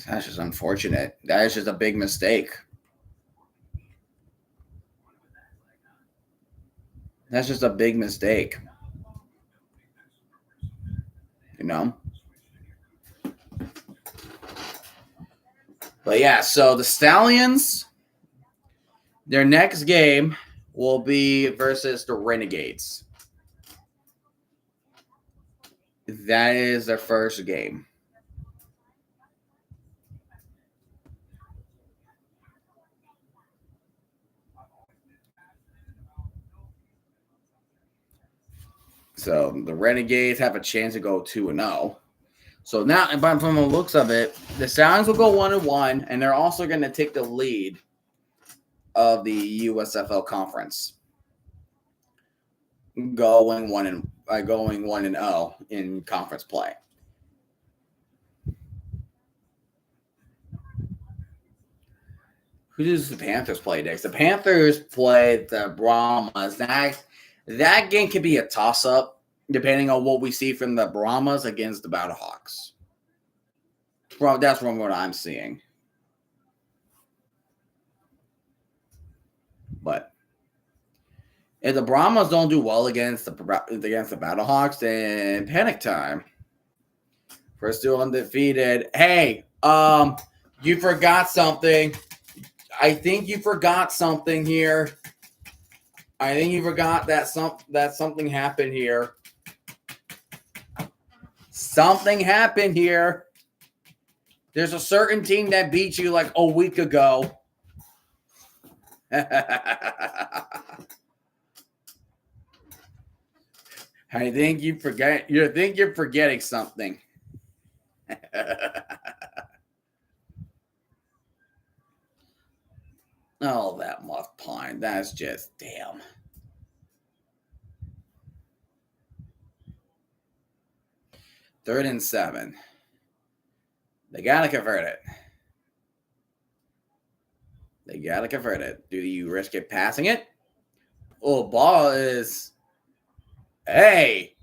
That's just unfortunate. That is just a big mistake. That's just a big mistake. You know? But yeah, so the Stallions, their next game will be versus the Renegades. That is their first game. So the Renegades have a chance to go 2-0. So now, but from the looks of it, the Stallions will go 1-1, and they're also going to take the lead of the USFL conference, going 1-0 in conference play. Who does the Panthers play next? The Panthers play the Brahmas. That game could be a toss-up, depending on what we see from the Brahmas against the Battlehawks. That's from what I'm seeing. But if the Brahmas don't do well against the Battlehawks, then panic time. We're still undefeated. Hey, you forgot something. I think you forgot something here. I think you forgot that something happened here. Something happened here. There's a certain team that beat you like a week ago. I think you forget. You think you're forgetting something. Oh, that muff pine. That's just damn. Third and 7. They gotta convert it. Do you risk it passing it? Oh, ball is. Hey.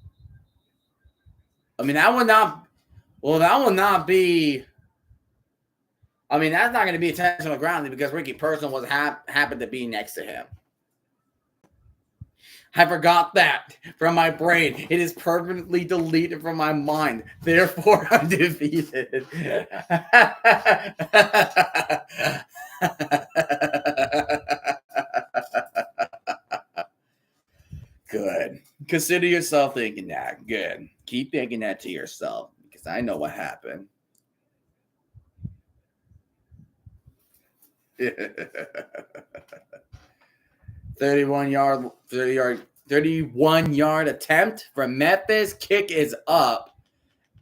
I mean, that would not. Well, that will not be. I mean, that's not going to be intentional grounding because Ricky Person was happened to be next to him. I forgot that from my brain. It is permanently deleted from my mind. Therefore, I'm defeated. Good. Consider yourself thinking that. Good. Keep thinking that to yourself because I know what happened. 31-yard attempt from Memphis. Kick is up.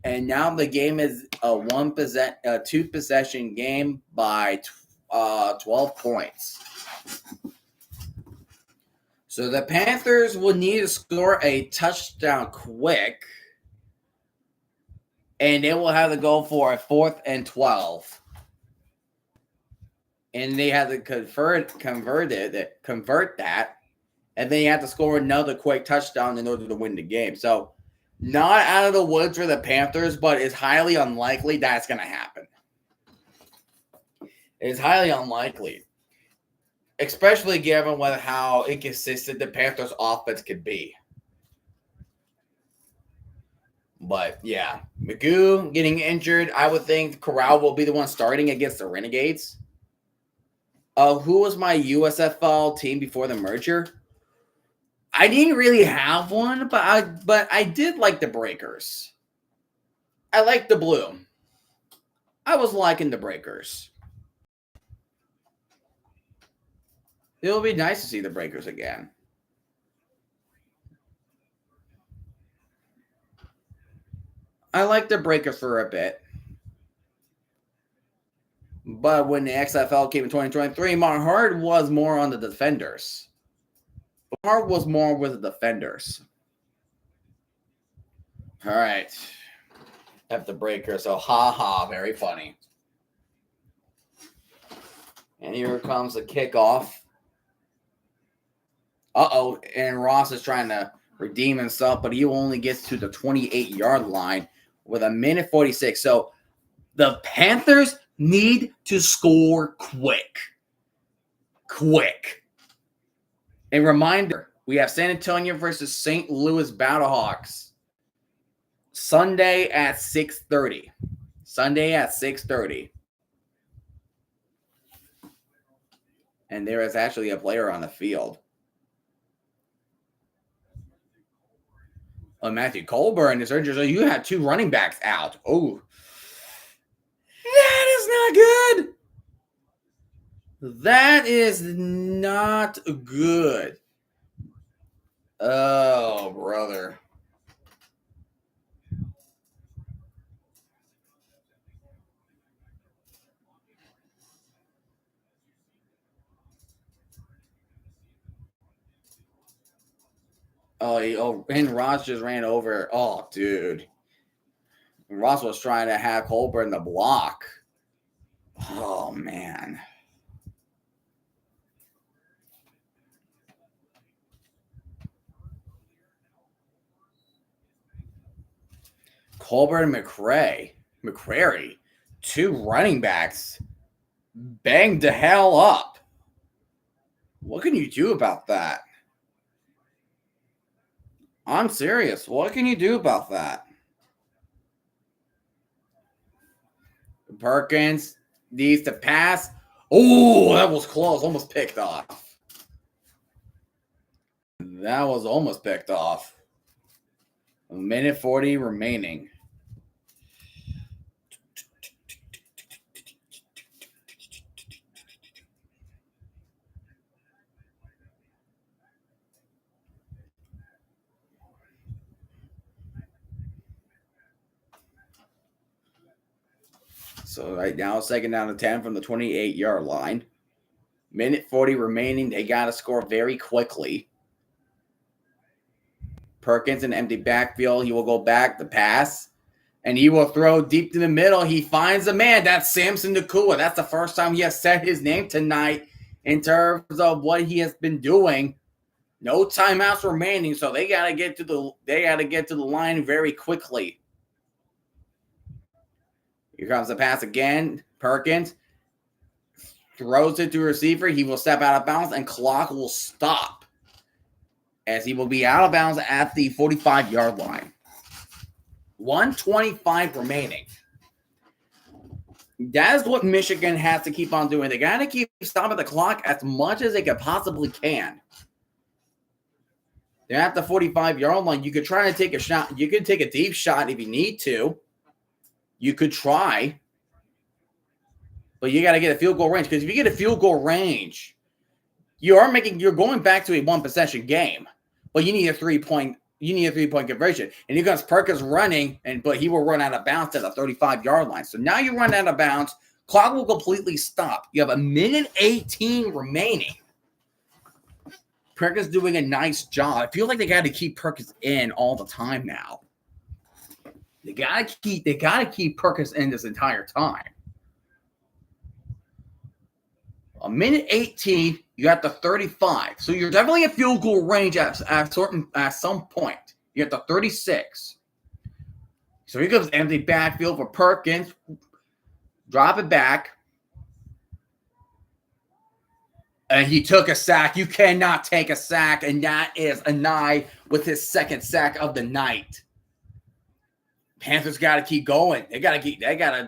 And now the game is a 2-possession game by 12 points. So the Panthers will need to score a touchdown quick. And they will have to go for a 4th and 12. And they have to convert that. And then you have to score another quick touchdown in order to win the game. So not out of the woods for the Panthers, but it's highly unlikely that's going to happen. It's highly unlikely. Especially given how inconsistent the Panthers' offense could be. But, yeah, Magoo getting injured. I would think Corral will be the one starting against the Renegades. Who was my USFL team before the merger? I didn't really have one, but I did like the Breakers. I liked the blue. I was liking the Breakers. It'll be nice to see the Breakers again. I liked the Breakers for a bit. But when the XFL came in 2023, Mark Hart was more on the defenders. Hart was more with the defenders. All right. Have the Breakers. So, very funny. And here comes the kickoff. And Ross is trying to redeem himself, but he only gets to the 28-yard line with a minute 46. So the Panthers need to score quick. A reminder, we have San Antonio versus St. Louis Battlehawks Sunday at 6:30. And there is actually a player on the field. Matthew Colburn is injured. So you have two running backs out. Oh, that is not good. That is not good. Oh, brother. And Ross just ran over. Oh, dude. Ross was trying to have Colburn the block. Oh, man. Colburn and McCrary, two running backs, banged the hell up. What can you do about that? I'm serious. What can you do about that? Perkins needs to pass. Oh, that was close. Almost picked off. That was almost picked off. A minute 40 remaining. So right now, second down to 10 from the 28-yard line. Minute 40 remaining. They got to score very quickly. Perkins in empty backfield. He will go back, the pass, and he will throw deep to the middle. He finds a man. That's Samson Nakua. That's the first time he has said his name tonight in terms of what he has been doing. No timeouts remaining, so they got to get to the line very quickly. Here comes the pass again. Perkins throws it to a receiver. He will step out of bounds, and clock will stop as he will be out of bounds at the 45-yard line. 1:25 remaining. That is what Michigan has to keep on doing. They got to keep stopping the clock as much as they can possibly can. They're at the 45-yard line. You could try to take a shot. You could take a deep shot if you need to. You could try. But you got to get a field goal range. Because if you get a field goal range, you're going back to a one-possession game. But you need a three-point conversion. And here comes Perkins running, but he will run out of bounds at the 35-yard line. So now you run out of bounds. Clock will completely stop. You have a minute 18 remaining. Perkins doing a nice job. I feel like they got to keep Perkins in all the time now. They got to keep Perkins in this entire time. A minute 18, you got the 35. So you're definitely a field goal range at some point. You got the 36. So here comes empty backfield for Perkins. Drop it back. And he took a sack. You cannot take a sack. And that is Anai with his second sack of the night. Panthers got to keep going. They got to go.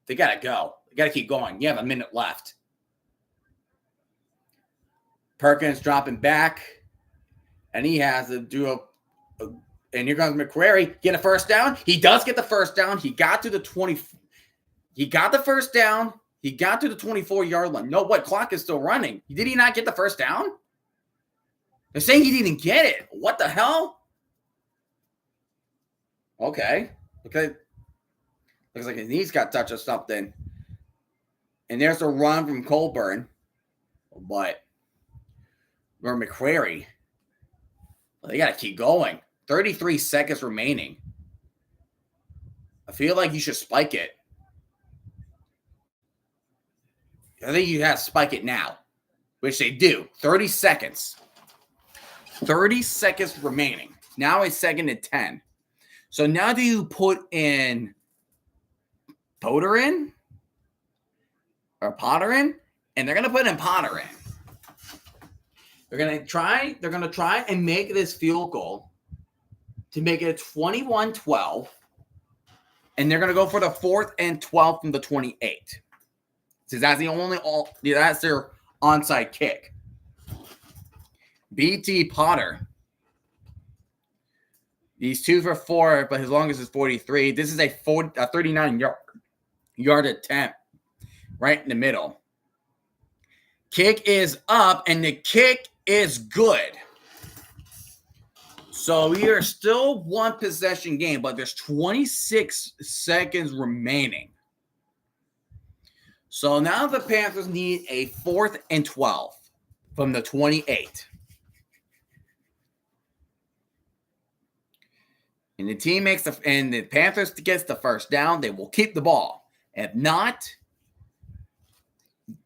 They got to keep going. You have a minute left. Perkins dropping back, and he has to do and here comes McCrary. Get a first down. He does get the first down. He got to the 20. He got the first down. He got to the 24-yard line. No, what? Clock is still running. Did he not get the first down? They're saying he didn't get it. What the hell? Okay. Looks like his knees got touched or something. And there's a run from Colburn. But or McCrary. Well, they got to keep going. 33 seconds remaining. I feel like you should spike it. I think you have to spike it now, which they do. 30 seconds. 30 seconds remaining. Now it's 2nd and 10. So now do you put in Potter in? Or Potter in? And they're going to put in Potter in. They're going to try and make this field goal to make it 21-12. And they're going to go for the 4th and 12 from the 28. So that's that's their onside kick. BT Potter. He's 2 for 4, but his longest is 43. This is a 39-yard attempt right in the middle. Kick is up, and the kick is good. So we are still one possession game, but there's 26 seconds remaining. So now the Panthers need a 4th and 12 from the 28. And the Panthers gets the first down, they will keep the ball. If not,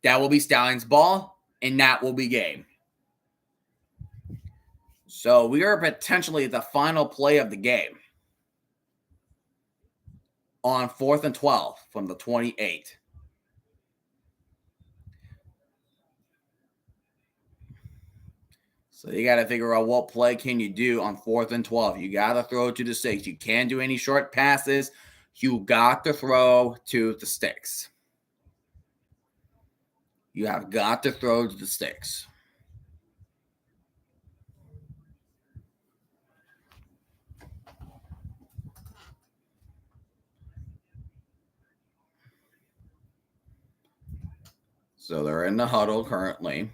that will be Stallions' ball, and that will be game. So we are potentially the final play of the game on 4th and 12 from the 28. So you got to figure out what play can you do on 4th and 12. You got to throw to the sticks. You can't do any short passes. You got to throw to the sticks. You have got to throw to the sticks. So they're in the huddle currently.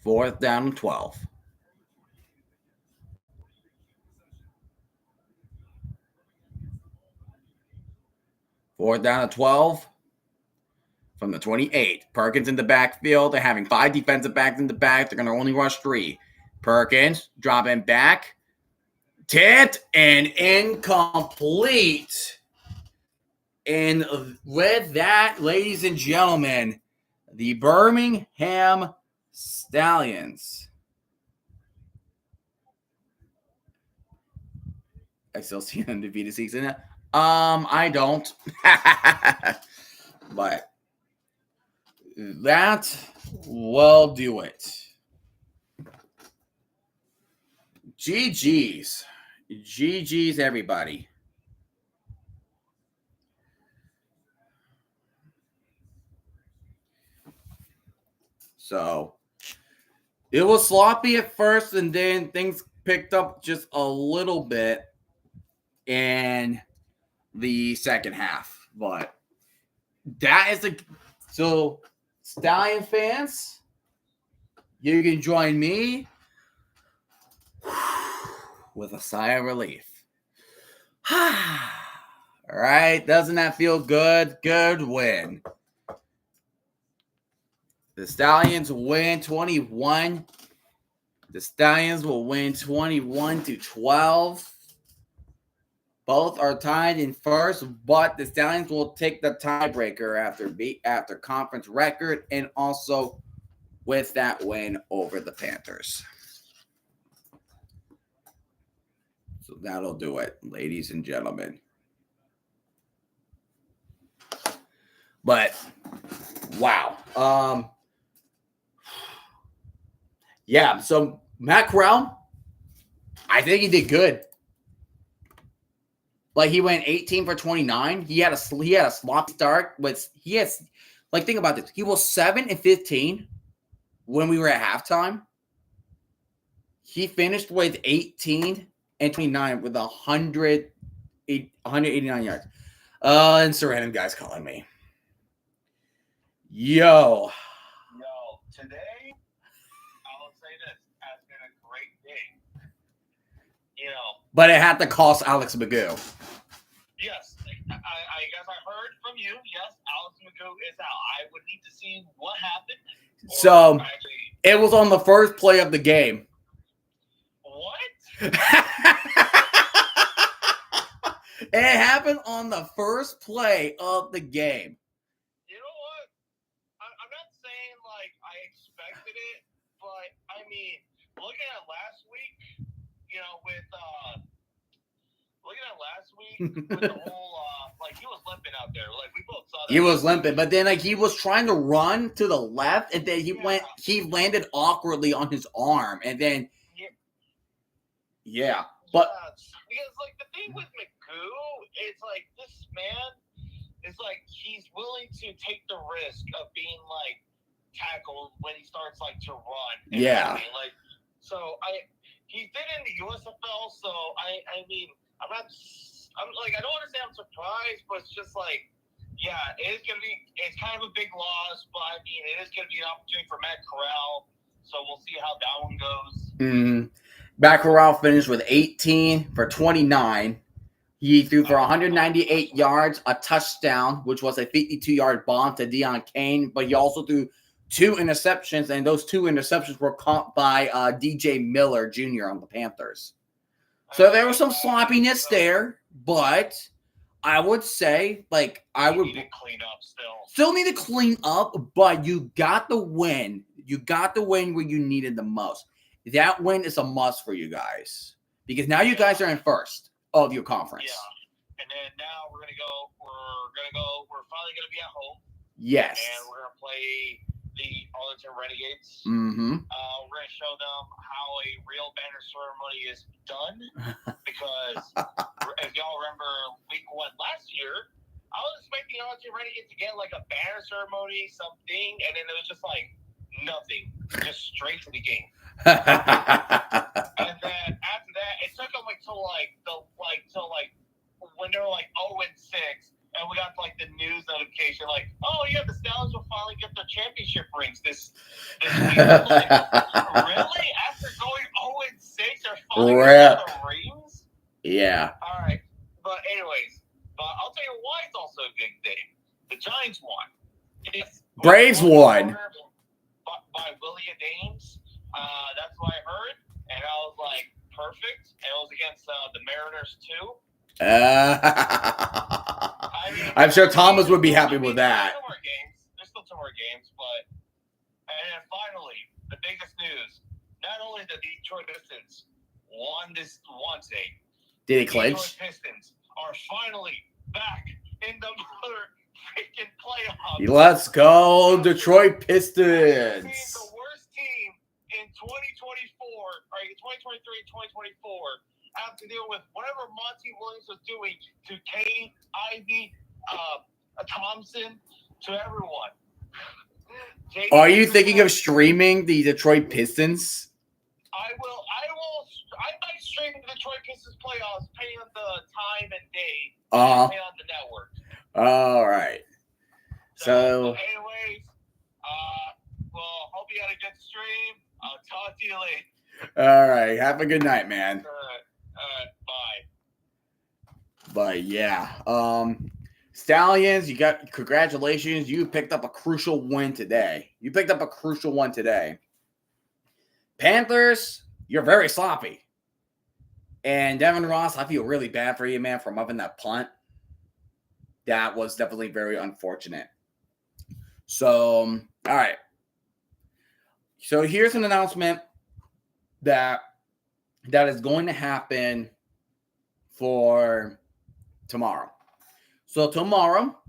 4th down and 12. Fourth down and 12 from the 28. Perkins in the backfield. They're having 5 defensive backs in the back. They're going to only rush 3. Perkins dropping back. Tipped and incomplete. And with that, ladies and gentlemen, the Birmingham Stallions. I still see an undefeated season. I don't. But that will do it. GG's. GG's, everybody. So it was sloppy at first, and then things picked up just a little bit in the second half. But that is so Stallion fans, you can join me with a sigh of relief. All right, doesn't that feel good? Good win. The Stallions win 21. The Stallions will win 21-12. Both are tied in first, but the Stallions will take the tiebreaker after conference record and also with that win over the Panthers. So that'll do it, ladies and gentlemen. But wow. Yeah, so Matt Corral, I think he did good. Like he went 18 for 29. He had a sloppy start. Think about this. He was 7-15 when we were at halftime. He finished with 18 and 29 with 189 yards. And some random guys calling me. Yo, today, I will say this, has been a great day. But it had to cost Alex Magoo. Yes, I guess I heard from you. Yes, Alex Magoo is out. I would need to see what happened. So, it was on the first play of the game. What? It happened on the first play of the game. You know what? I'm not saying like I expected it, but I mean, looking at last week, with the whole he was limping out there. Like we both saw that. He was limping, but then he was trying to run to the left, and then he landed awkwardly on his arm, and then but because the thing with Magoo is this man is he's willing to take the risk of being tackled when he starts to run. Yeah. He did in the USFL, so I mean I don't want to say I'm surprised, but it's just it's kind of a big loss, but I mean it is gonna be an opportunity for Matt Corral, so we'll see how that one goes. Matt Corral finished with 18 for 29. He threw for 198 yards, a touchdown, which was a 52-yard bomb to Deion Kane, but he also threw 2 interceptions, and those 2 interceptions were caught by DJ Miller Jr. on the Panthers. So there was some sloppiness there, but I would say, need to clean up still need to clean up, but you got the win. You got the win where you needed the most. That win is a must for you guys because now you guys are in first of your conference. Yeah, and then now we're finally gonna be at home. Yes. And we're gonna play the Arlington Renegades. Mm-hmm. We're gonna show them how a real banner ceremony is done because if y'all remember week 1 last year, I was expecting Arlington Renegades to get a banner ceremony, something, and then it was just nothing, just straight to the game. And then after that, it took them till when they were 0-6, and we got the news notification the Stallions will finally get their championship rings this week. Really? After going 0-6, they're finally getting the rings? Yeah. All right, but anyways, I'll tell you why it's also a good day. The Giants won. Braves won. By Willie Dames. That's what I heard, and I was perfect. And it was against the Mariners too. I'm sure Thomas would be happy with that. There's still 2 more games, and then finally, the biggest news: not only the Detroit Pistons won today. Did he clinch? The Detroit Pistons are finally back in the mother freaking playoffs. Let's go, Detroit Pistons. The worst team in 2024, or 2023, 2024, have to deal with whatever Monty Williams was doing to Kane, Ivy, Thompson, to everyone. Are you thinking of streaming the Detroit Pistons? I might stream the Detroit Pistons playoffs, depending on the time and day, depending on the network. All right. So anyways, hope you had a good stream. I'll talk to you later. All right. Have a good night, man. Bye. But yeah, Stallions, congratulations. You picked up a crucial win today. Panthers, you're very sloppy. And Devin Ross, I feel really bad for you, man, for muffing that punt. That was definitely very unfortunate. So, all right. So here's an announcement that is going to happen for tomorrow. So tomorrow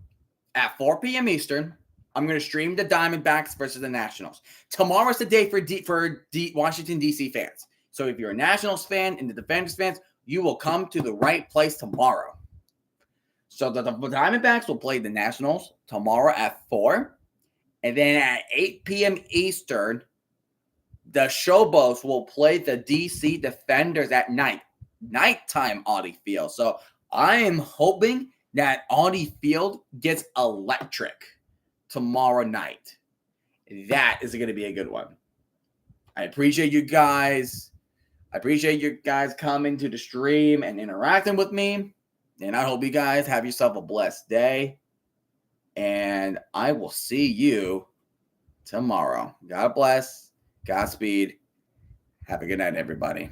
at 4 p.m. Eastern, I'm going to stream the Diamondbacks versus the Nationals. Tomorrow's the day for Washington, D.C. fans. So if you're a Nationals fan and the Defenders fans, you will come to the right place tomorrow. So the Diamondbacks will play the Nationals tomorrow at 4. And then at 8 p.m. Eastern, the Showboats will play the DC Defenders at nighttime Audi Field. So I am hoping that Audi Field gets electric tomorrow night. That is going to be a good one. I appreciate you guys. I appreciate you guys coming to the stream and interacting with me. And I hope you guys have yourself a blessed day. And I will see you tomorrow. God bless. Godspeed. Have a good night, everybody.